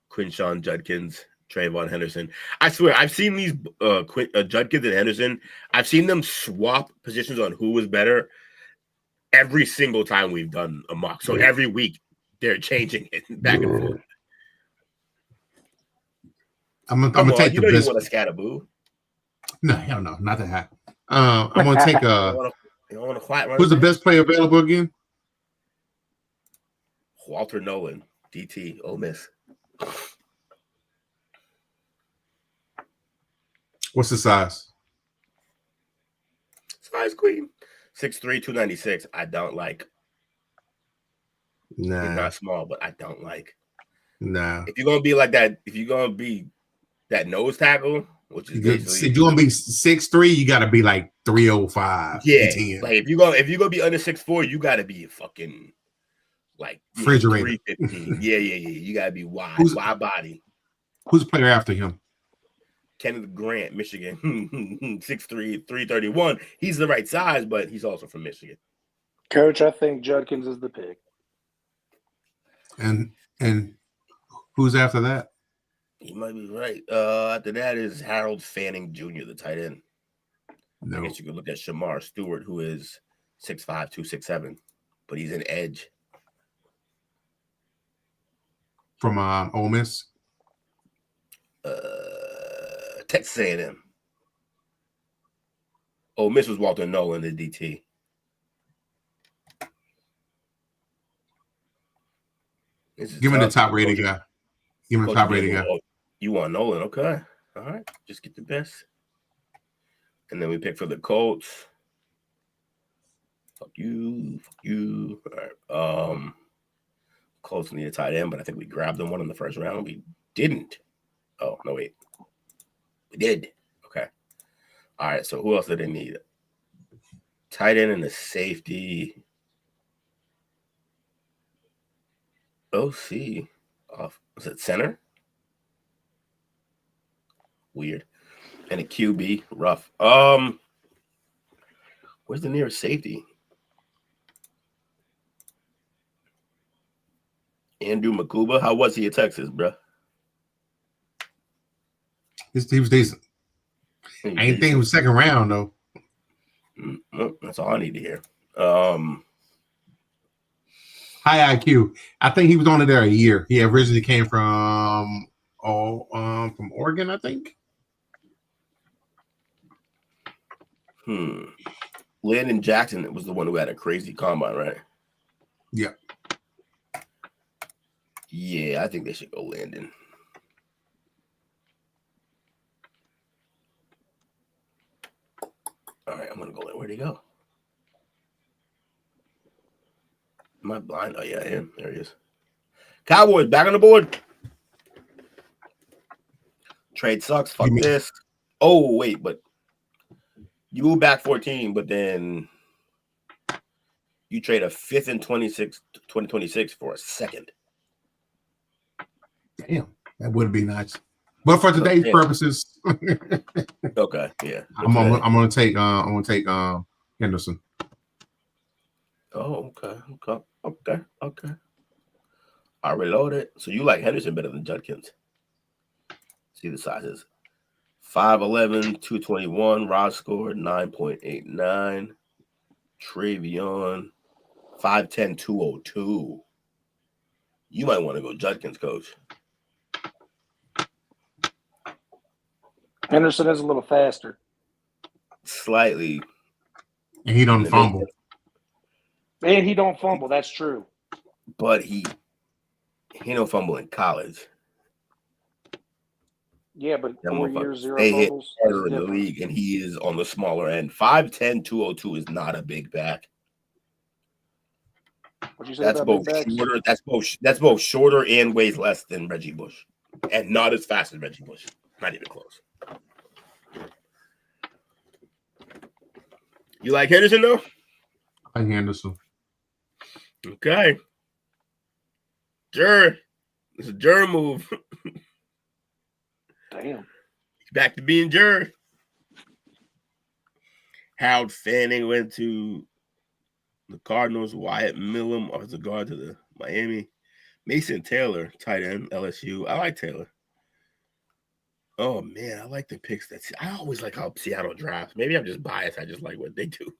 Quinshon Judkins, Trayvon Henderson. I swear, I've seen these Judkins and Henderson. I've seen them swap positions on who was better every single time we've done a mock. So every week they're changing it back and forth. I'm gonna take the best. You want a Scatterboo? No, hell no, not that high. I'm gonna take who's the best player available again? Walter Nolan, DT, Ole Miss. What's the size? Size queen. 6'3", 296. I don't like. Nah. He's not small, but I don't like. Nah. If you're gonna be like that, if you're gonna be that nose tackle, which is if you're gonna be 6'3", you gotta be like 305. Yeah, 10. like if you're gonna be under 6'4", you gotta be fucking like refrigerator. 315. Yeah. You gotta be wide body. Who's the player after him? Kenneth Grant, Michigan, 6'3", 331. He's the right size, but he's also from Michigan. Coach, I think Judkins is the pick. And who's after that? You might be right. After that is Harold Fanning Jr., the tight end. No. I guess you could look at Shamar Stewart, who is 6'5", 267, but he's an edge. From Ole Miss? Texas A&M. Ole Miss was Walter Nolan, the DT. Give me the top rated guy. Give me the top rated guy. You want Nolan? Okay. All right. Just get the best. And then we pick for the Colts. Fuck you. All right. Colts need a tight end, but I think we grabbed them one in the first round. We didn't. Oh, no, wait. We did. Okay. All right. So who else did they need? Tight end and a safety. OC. Was it center? Weird. And a QB. Rough. Where's the nearest safety? Andrew Makuba. How was he at Texas, bro? He was decent. I ain't think it was second round though. That's all I need to hear. High IQ. I think he was only there a year. He originally came from Oregon, I think. Landon Jackson was the one who had a crazy combine, right? Yeah. Yeah, I think they should go Landon. All right, I'm going to go there. Where'd he go? Am I blind? Oh, yeah, I am. There he is. Cowboys, back on the board. Trade sucks. Fuck this. Oh, wait, but you move back 14, but then you trade a 5th and 2026 for a second. Damn, that would be nice. But for today's purposes, okay, yeah, I'm gonna take Henderson. Oh, okay. I reloaded. So you like Henderson better than Judkins? See the sizes: 5'11", 221. Rod scored 9.89. Travion 5'10", 202. You might want to go Judkins, coach. Henderson is a little faster. Slightly. And he don't fumble. And he don't fumble. That's true. But he don't fumble in college. Yeah, but 4 years, 0 they fumbles. hit harder in the league, and he is on the smaller end. 5'10", 202 is not a big back. What'd you say That's about both big backs? shorter. That's both shorter and weighs less than Reggie Bush, and not as fast as Reggie Bush. Not even close. You like Henderson though? I like Henderson. Okay. Jur. It's a Jur move. Damn. He's back to being Jur. Harold Fanning went to the Cardinals. Wyatt Millum, offensive guard, to the Miami. Mason Taylor, tight end, LSU. I like Taylor. Oh, man, I like the picks. I always like how Seattle drafts. Maybe I'm just biased. I just like what they do.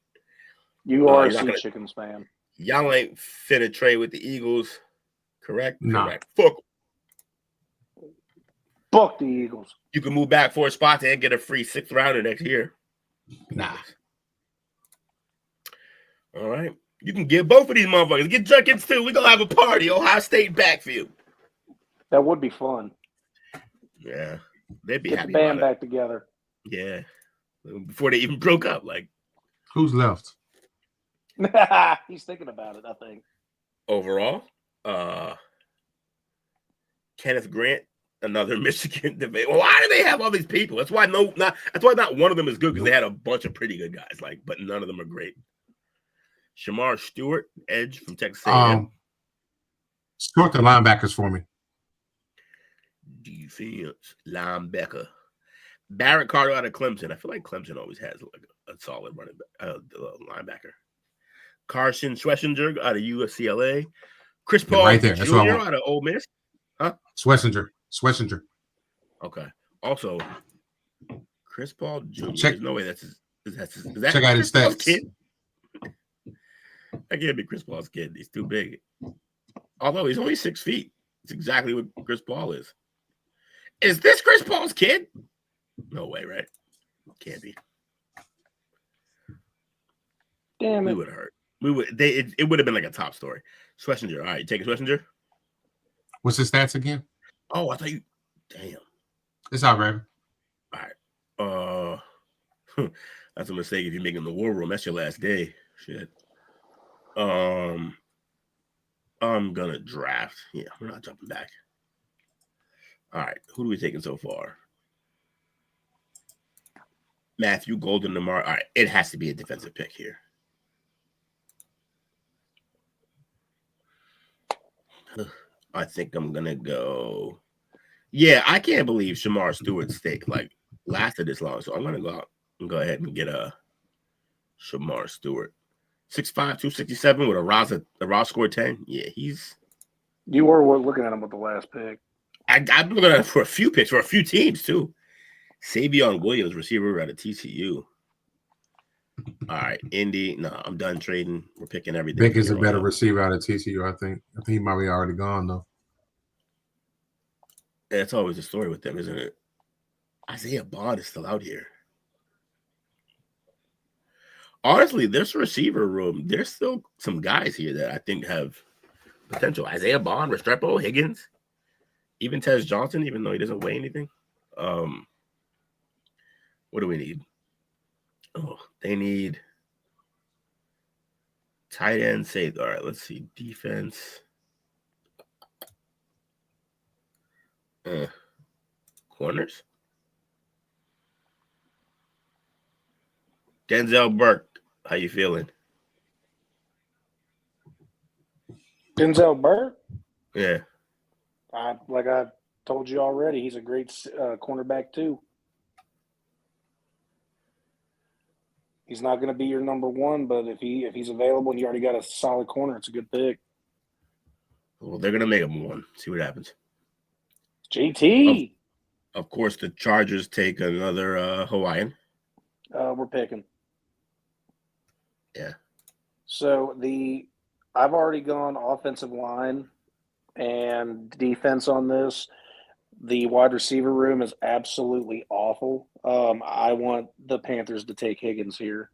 You are a Sea Chickens fan. Y'all ain't finna trade with the Eagles, correct? Nah. Correct. Fuck the Eagles. You can move back 4 spots and get a free 6th rounder next year. Nah. All right. You can get both of these motherfuckers. Get Judkins too. We're going to have a party. Ohio State backfield. That would be fun. Yeah. They'd be Get happy the band about back together. it. Yeah. Before they even broke up. Like, who's left? He's thinking about it, I think. overall, Kenneth Grant, another Michigan debate. Why do they have all these people? That's why not one of them is good, because they had a bunch of pretty good guys, but none of them are great. Shamar Stewart, edge from Texas A&M. Sort the linebackers for me. Defense linebacker. Barrett Carter out of Clemson. I feel like Clemson always has like a solid running back, linebacker. Carson Schlesinger out of UCLA. Chris Paul right there. That's what I Jr. want. out of Ole Miss? Huh? Schlesinger. Okay. Also, Chris Paul Jr. Check- There's no way that's his. Is that Check out Chris his Paul's stats. kid? That can't be Chris Paul's kid. He's too big. Although he's only 6 feet. It's exactly what Chris Paul is. Is this Chris Paul's kid? No way, right? Can't be. Damn We it. would have heard. It would have been like a top story. Schlesinger. All right, you take a Schlesinger? What's his stats again? Oh, I thought you. Damn. It's all right. All right. That's a mistake if you're making the war room. That's your last day. Shit. I'm gonna draft. Yeah, we're not jumping back. All right, who do we taking so far? Matthew Golden, Lamar. All right, it has to be a defensive pick here. I think I'm gonna go. Yeah, I can't believe Shamar Stewart lasted this long. So I'm gonna go out and go ahead and get a Shamar Stewart. 6'5", 267 with a raw score 10. Yeah, he's. You were looking at him with the last pick. I'm looking at it for a few picks for a few teams too. Savion Williams, receiver out of TCU. All right, Indy. No, I'm done trading. We're picking everything. Vic is a better receiver out of TCU, I think. I think he might be already gone though. That's always the story with them, isn't it? Isaiah Bond is still out here. Honestly, this receiver room, there's still some guys here that I think have potential. Isaiah Bond, Restrepo, Higgins, even Tez Johnson, even though he doesn't weigh anything. What do we need? Oh, they need tight end safe. All right, let's see. Defense. Corners. Denzel Burke, how you feeling? Denzel Burke? Yeah. Like I told you already, he's a great cornerback too. He's not going to be your number one, but if he's available and you already got a solid corner, it's a good pick. Well, they're going to make him one. See what happens. JT. Of course, the Chargers take another Hawaiian. We're picking. Yeah. So I've already gone offensive line and defense on this. The wide receiver room is absolutely awful. I want the Panthers to take Higgins here.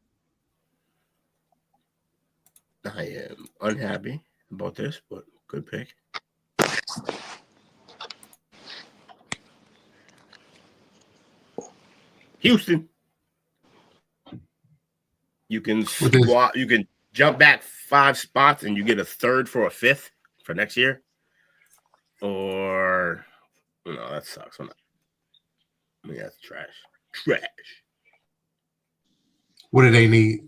I am unhappy about this, but good pick. Houston. You can swap. You can jump back 5 spots and you get a third for a fifth for next year. Or no, that sucks. I mean, that's trash. Trash. What do they need?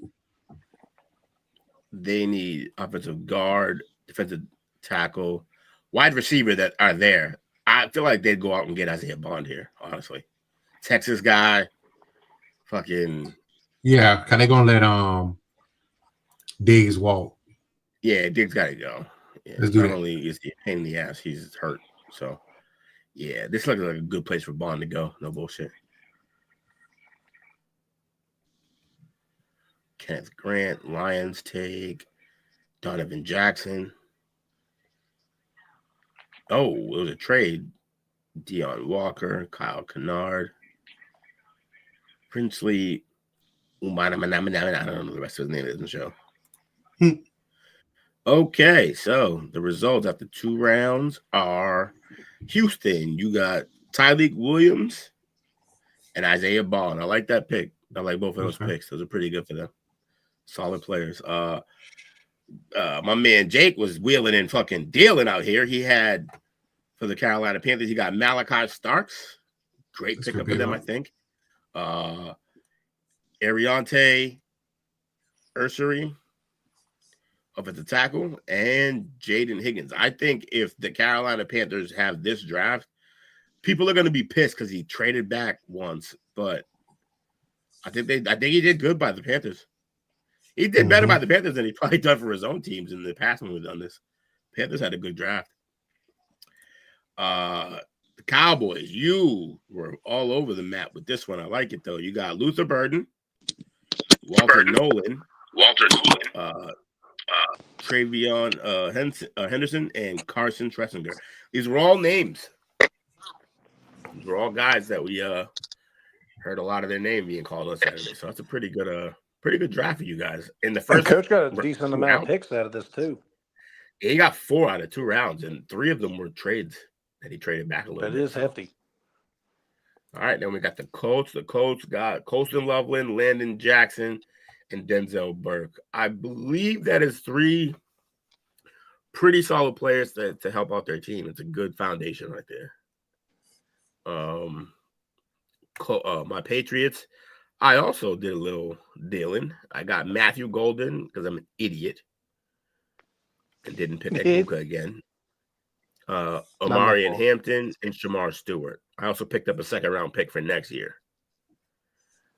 They need offensive guard, defensive tackle, wide receiver that are there. I feel like they'd go out and get Isaiah Bond here, honestly. Texas guy, fucking. Yeah, can they gonna let Diggs walk? Yeah, Diggs got to go. Yeah, Let's do not that. only is he a pain in the ass, he's hurt. So, yeah, this looks like a good place for Bond to go. No bullshit. Kenneth Grant, Lions take Donovan Jackson. Oh, it was a trade. Deion Walker, Kyle Kennard, Princely. I don't know the rest of his name. It doesn't show. Okay, so the results after 2 rounds are Houston. You got Tyreek Williams and Isaiah Bond. I like that pick. I like both of those picks. Those are pretty good for them. Solid players. My man Jake was wheeling and fucking dealing out here. He had for the Carolina Panthers. He got Malachi Starks. Great pickup for them, I think. Ariante Ursary offensive tackle, and Jaden Higgins. I think if the Carolina Panthers have this draft, people are going to be pissed because he traded back once, but I think he did good by the Panthers. He did better by the Panthers than he probably done for his own teams in the past when we've done this. Panthers had a good draft. The Cowboys, you were all over the map with this one. I like it, though. You got Luther Burden, Walter Nolan, Travion Henderson, and Carson Tressinger. These were all names. These were all guys that we heard a lot of their name being called on Saturday. So that's a pretty good draft for you guys. In the first, Coach got a decent amount of picks out of this too. He got 4 out of 2 rounds, and 3 of them were trades that he traded back a little bit. That is hefty. All right, then we got the Colts. The Colts got Colston Loveland, Landon Jackson, and Denzel Burke. I believe that is 3 pretty solid players to help out their team. It's a good foundation right there. My Patriots, I also did a little dealing. I got Matthew Golden because I'm an idiot and didn't pick Ekbuka again. Amari and Hampton and Shamar Stewart. I also picked up a 2nd-round pick for next year.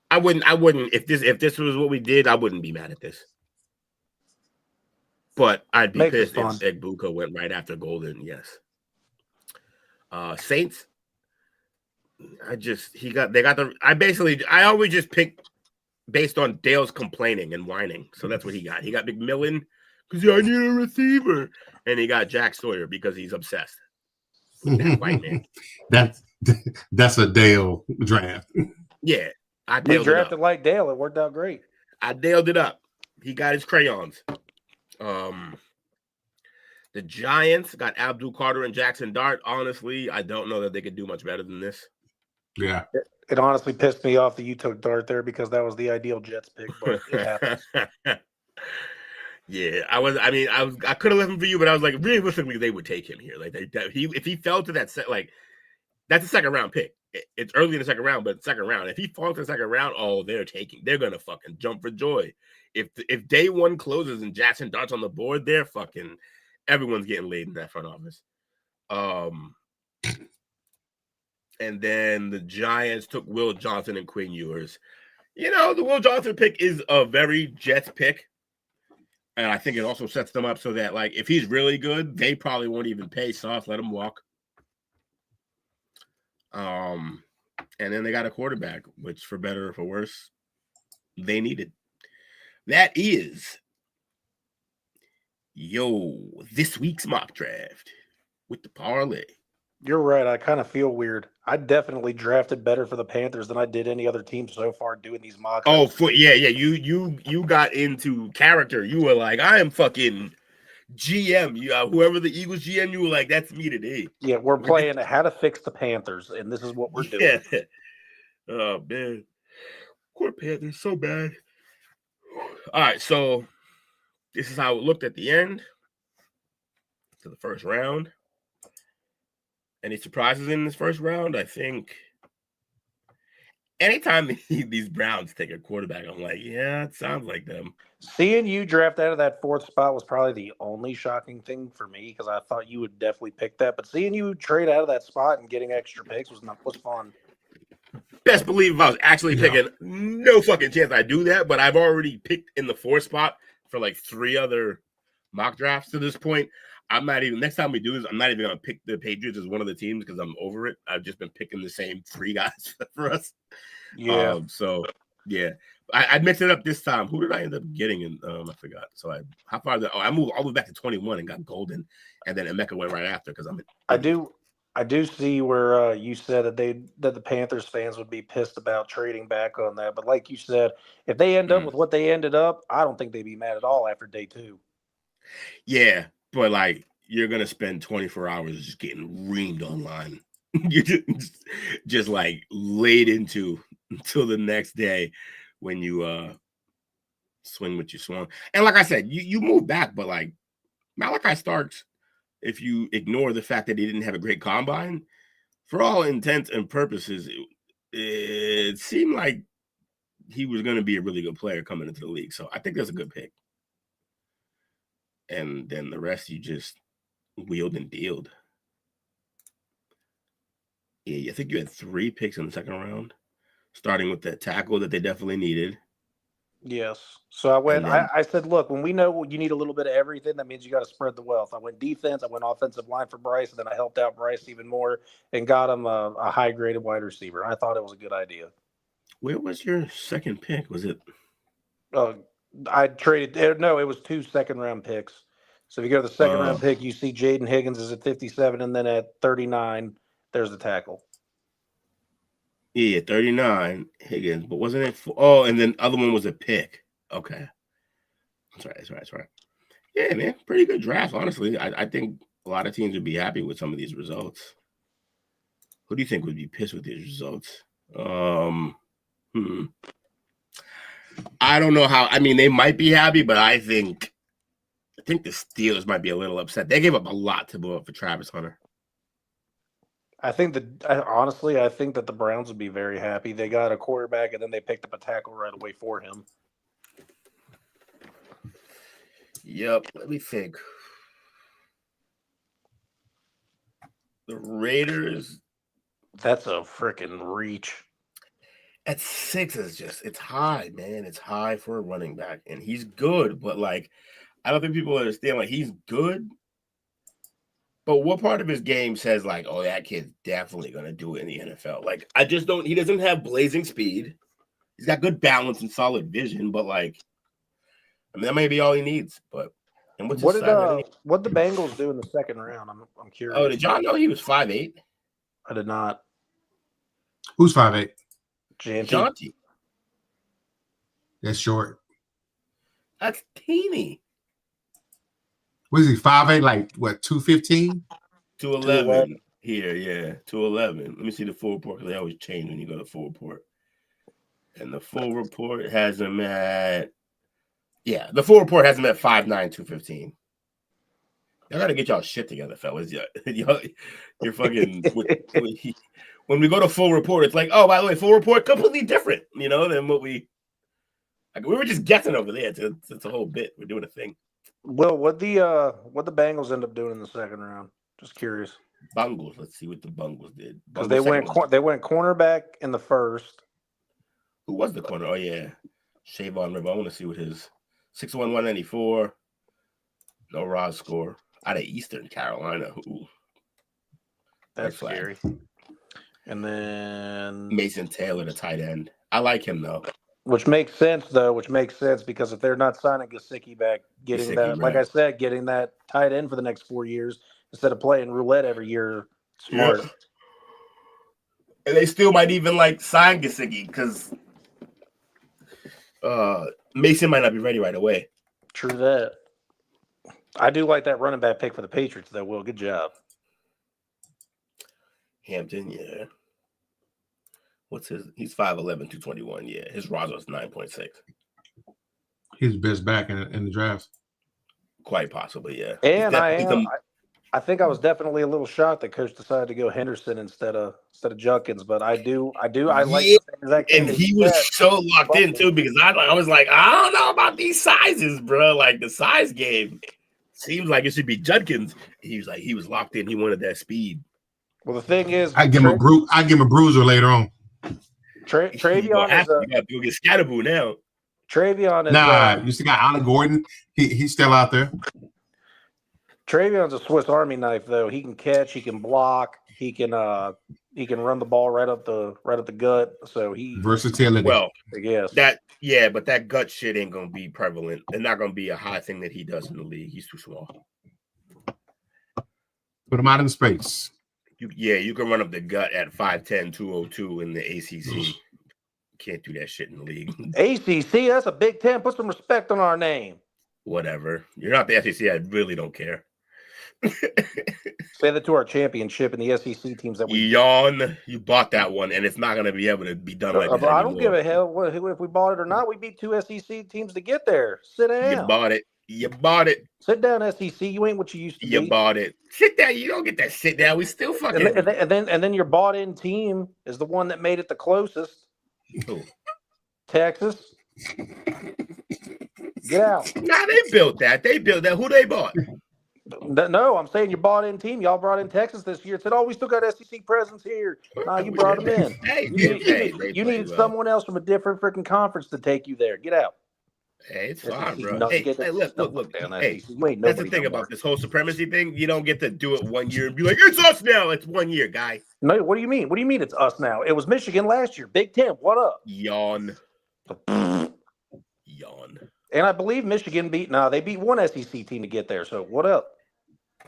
I wouldn't if this was what we did, I wouldn't be mad at this. But I'd be pissed if Ekbuka went right after Golden, yes. Saints. I always just pick based on Dale's complaining and whining. So that's what he got. He got McMillan because I need a receiver. And he got Jack Sawyer because he's obsessed with that white man. That's a Dale draft. Yeah. We drafted like Dale. It worked out great. I Daled it up. He got his crayons. The Giants got Abdul Carter and Jackson Dart. Honestly, I don't know that they could do much better than this. Yeah. It honestly pissed me off that you took Dart there because that was the ideal Jets pick, but it happens. Yeah, I could have left him for you, but I was like, realistically, they would take him here. Like, if he fell to that set, like, that's a 2nd-round pick. It's early in the 2nd round, but 2nd round. If he falls to the 2nd round, they're gonna fucking jump for joy. If day 1 closes and Jackson Dart's on the board, everyone's getting laid in that front office. And then the Giants took Will Johnson and Quinn Ewers. You know, the Will Johnson pick is a very Jets pick. And I think it also sets them up so that, like, if he's really good, they probably won't even pay Sauce, let him walk. And then they got a quarterback, which for better or for worse, they needed. That is, this week's mock draft with the parlay. You're right. I kind of feel weird. I definitely drafted better for the Panthers than I did any other team so far doing these mock drafts. You got into character. You were like, I am fucking GM. Whoever the Eagles GM, you were like, that's me today. Yeah, we're playing how to fix the Panthers, and this is what we're doing. Yeah. Oh, man. Poor Panthers, so bad. All right, so this is how it looked at the end to the first round. Any surprises in this first round? I think anytime these Browns take a quarterback, I'm like, yeah, it sounds like them. Seeing you draft out of that 4th spot was probably the only shocking thing for me because I thought you would definitely pick that. But seeing you trade out of that spot and getting extra picks was fun. Best believe if I was actually picking, no fucking chance I do that. But I've already picked in the 4th spot for like 3 other mock drafts to this point. Next time we do this, I'm not even going to pick the Patriots as one of the teams because I'm over it. I've just been picking the same 3 guys for us. Yeah. I mixed it up this time. Who did I end up getting? I forgot. So I moved all the way back to 21 and got Golden. And then Emeka went right after because I do see where you said that the Panthers fans would be pissed about trading back on that. But like you said, if they end up with what they ended up, I don't think they'd be mad at all after day 2. Yeah. But, like, you're going to spend 24 hours just getting reamed online. You just like, laid into until the next day when you swing what you swung. And like I said, you move back, but, like, Malachi Starks, if you ignore the fact that he didn't have a great combine, for all intents and purposes, it seemed like he was going to be a really good player coming into the league. So I think that's a good pick. And then the rest you just wheeled and dealed. Yeah, I think you had 3 picks in the 2nd round, starting with that tackle that they definitely needed. Yes. So I went. And then- I said, look, when we know you need a little bit of everything, that means you got to spread the wealth. I went defense. I went offensive line for Bryce, and then I helped out Bryce even more and got him a high graded wide receiver. I thought it was a good idea. Where was your second pick? Was it? I traded. No, it was 2 second-round picks. So if you go to the second-round pick, you see Jaden Higgins is at 57, and then at 39, there's the tackle. Yeah, 39 Higgins, but wasn't it? And then the other one was a pick. Okay, that's right. Yeah, man, pretty good draft. Honestly, I think a lot of teams would be happy with some of these results. Who do you think would be pissed with these results? I don't know how. I mean, they might be happy, but I think the Steelers might be a little upset. They gave up a lot to blow up for Travis Hunter. I think that the Browns would be very happy. They got a quarterback, and then they picked up a tackle right away for him. Yep. Let me think. The Raiders. That's a freaking reach. At 6 is it's high, man. It's high for a running back, and he's good, but like, I don't think people understand. Like, he's good, but what part of his game says like, oh, that kid's definitely gonna do it in the NFL? Like, I just don't. He doesn't have blazing speed. He's got good balance and solid vision, but like, I mean, that may be all he needs. But and what did the Bengals do in the second round? I'm curious. Oh, did y'all know he was 5'8"? I did not. Who's 5'8"? Janty. That's short. That's teeny. Was he 5'8"? Like what? 215? 211 here, yeah. 211. Let me see the full report because they always change when you go to full report. And the full report has him at the full report has him at 5'9", 215. Y'all gotta get y'all shit together, fellas. You're fucking when we go to full report, it's like, oh, by the way, full report completely different, than what we were just guessing over there. It's a whole bit. We're doing a thing. Well, what the Bengals end up doing in the second round? Just curious. Bengals. Let's see what the Bengals did. Because they went cornerback in the first. Who was the corner? Oh yeah, Shavon River. I want to see what his 6'1", 194. No raw score out of Eastern Carolina. Ooh. That's scary. And then Mason Taylor, the tight end. I like him though. Which makes sense because if they're not signing Gesicki back, getting that tight end for the next 4 years instead of playing roulette every year, smart. Yep. And they still might even sign Gesicki because Mason might not be ready right away. True that. I do like that running back pick for the Patriots, though. Will, good job. Hampton, yeah. What's his? He's 5'11", 221. Yeah, his roster is 9.6. He's the best back in the draft. Quite possibly, yeah. And I think I was definitely a little shocked that Coach decided to go Henderson instead of Junkins, but I like the exact thing. And he was so locked in too because I was like, I don't know about these sizes, bro. Like the size game seems like it should be Judkins. He was locked in. He wanted that speed. Well, the thing is, I give him a bruiser later on. Travion is you got to get Scatterboo now. Travion is you still got Allen Gordon. He's still out there. Travion's a Swiss Army knife, though. He can catch, he can block, he can run the ball right up the gut. So versatility. Well, I guess but that gut shit ain't gonna be prevalent. It's not gonna be a high thing that he does in the league. He's too small. Put him out in space. You can run up the gut at 5'10", 202 in the ACC. Can't do that shit in the league. ACC, that's a Big Ten. Put some respect on our name. Whatever. You're not the SEC. I really don't care. Say that to our championship and the SEC teams that we yawn. You bought that one, and it's not going to be able to be done like that. I don't give a hell if we bought it or not. We beat 2 SEC teams to get there. Sit down. You bought it. Sit down, SEC. You ain't what you used to be. You bought it. Sit down. You don't get that sit down. We still fucking. And then your bought-in team is the one that made it the closest. Who? Texas. Get out. Nah, they built that. Who they bought? No, I'm saying your bought-in team. Y'all brought in Texas this year. It said, we still got SEC presence here. Nah, you brought them in. You needed someone else from a different freaking conference to take you there. Get out. Hey, it's fine, bro. Nothing Hey, gets look. down Hey, SEC. Wait, that's the nobody thing no about more. this whole supremacy thing. You don't get to do it 1 year and be like, it's us now. It's 1 year, guy. No, what do you mean? What do you mean it's us now? It was Michigan last year. Big Ten, what up? Yawn. And I believe Michigan beat one SEC team to get there. So what up?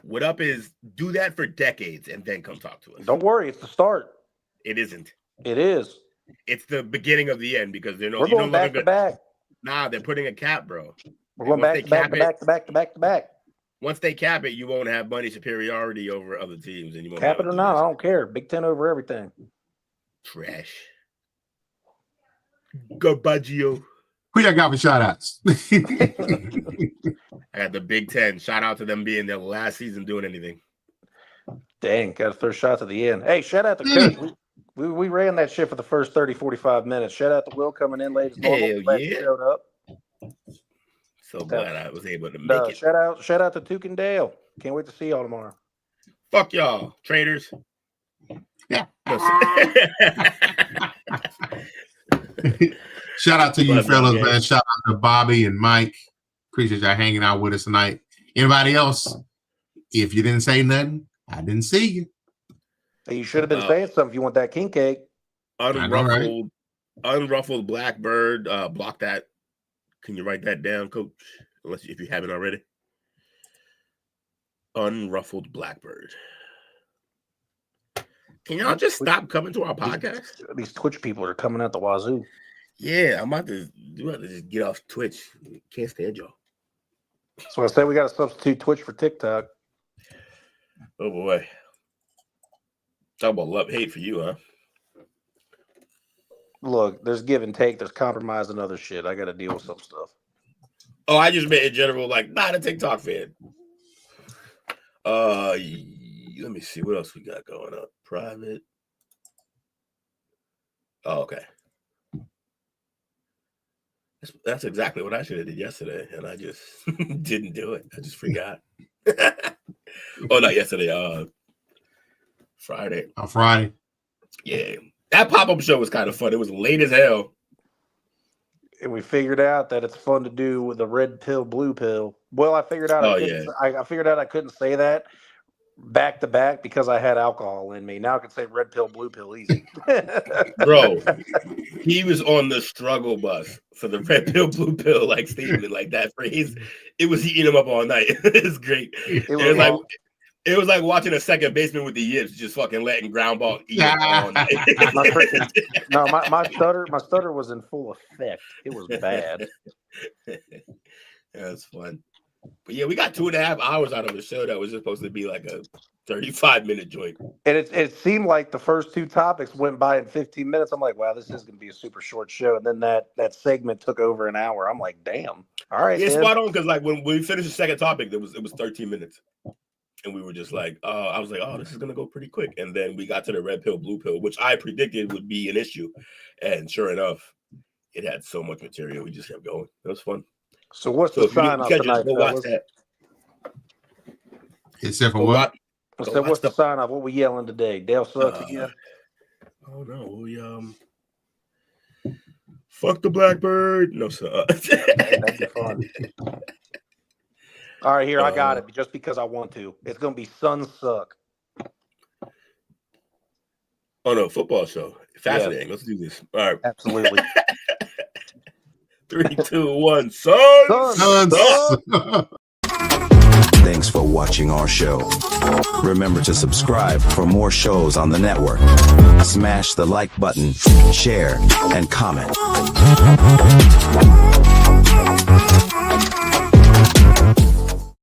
What up is do that for decades and then come talk to us. Don't worry, it's the start. It isn't. It is. It's the beginning of the end because they're We're going back to back. Nah, they're putting a cap, bro. We're going back to back. Once they cap it, you won't have money superiority over other teams, and you won't cap it or not. I don't care. Big Ten over everything. Trash. Garbaggio. Who y'all got for shout outs? I got the Big Ten. Shout out to them being their last season doing anything. Dang, got a third shot to the end. Hey, shout out to Coach. We ran that shit for the first 30, 45 minutes. Shout out to Will coming in late as normal. Hell yeah. Showed up. So glad I was able to make it. Shout out to Tuke and Dale. Can't wait to see y'all tomorrow. Fuck y'all, traders. Yeah. Shout out to you fellas, man. Shout out to Bobby and Mike. Appreciate y'all hanging out with us tonight. Anybody else? If you didn't say nothing, I didn't see you. Hey, you should have been saying something if you want that king cake. Unruffled Blackbird. Block that. Can you write that down, Coach? If you haven't already. Unruffled Blackbird. Can y'all just stop coming to our podcast? These Twitch people are coming out the wazoo. Yeah, I'm about to just get off Twitch. Can't stand y'all. So I say we got to substitute Twitch for TikTok. Oh boy. Talk about love hate for you, huh? Look, there's give and take, there's compromise and other shit. I got to deal with some stuff. Oh, I just meant in general, like not a TikTok fan. Let me see what else we got going up. Private. Oh, okay. That's exactly what I should have did yesterday, and I just didn't do it. I just forgot. Oh, not yesterday. Friday. On Friday. Yeah, that pop-up show was kind of fun. It was late as hell. And we figured out that it's fun to do with the red pill, blue pill. Well, I figured out. I figured out I couldn't say that back to back because I had alcohol in me. Now I can say red pill, blue pill easy. Bro, he was on the struggle bus for the red pill, blue pill, like statement, like that phrase. It was eating him up all night. It's great. It was like watching a second baseman with the yips, just fucking letting ground ball eat all night. my stutter was in full effect. It was bad. That's fun. But yeah, we got 2.5 hours out of a show that was just supposed to be like a 35-minute joint. And it seemed like the first two topics went by in 15 minutes. I'm like, wow, this is going to be a super short show. And then that segment took over an hour. I'm like, damn. All right. Yeah, spot on, because like when we finished the second topic, it was 13 minutes. And we were just like, I was like, oh, this is going to go pretty quick. And then we got to the red pill, blue pill, which I predicted would be an issue. And sure enough, it had so much material. We just kept going. It was fun. So what's the sign off tonight? Watch that. Except for what? So what's the sign off? What we yelling today? Dale sucks again? Oh, no. We, fuck the Blackbird. No, sir. That'd be fun. All right, here, I got it just because I want to. It's going to be Suns Suck. Oh, no, football show. Fascinating. Yeah. Let's do this. All right. Absolutely. 3, 2, 1. Suns. Thanks for watching our show. Remember to subscribe for more shows on the network. Smash the like button, share, and comment.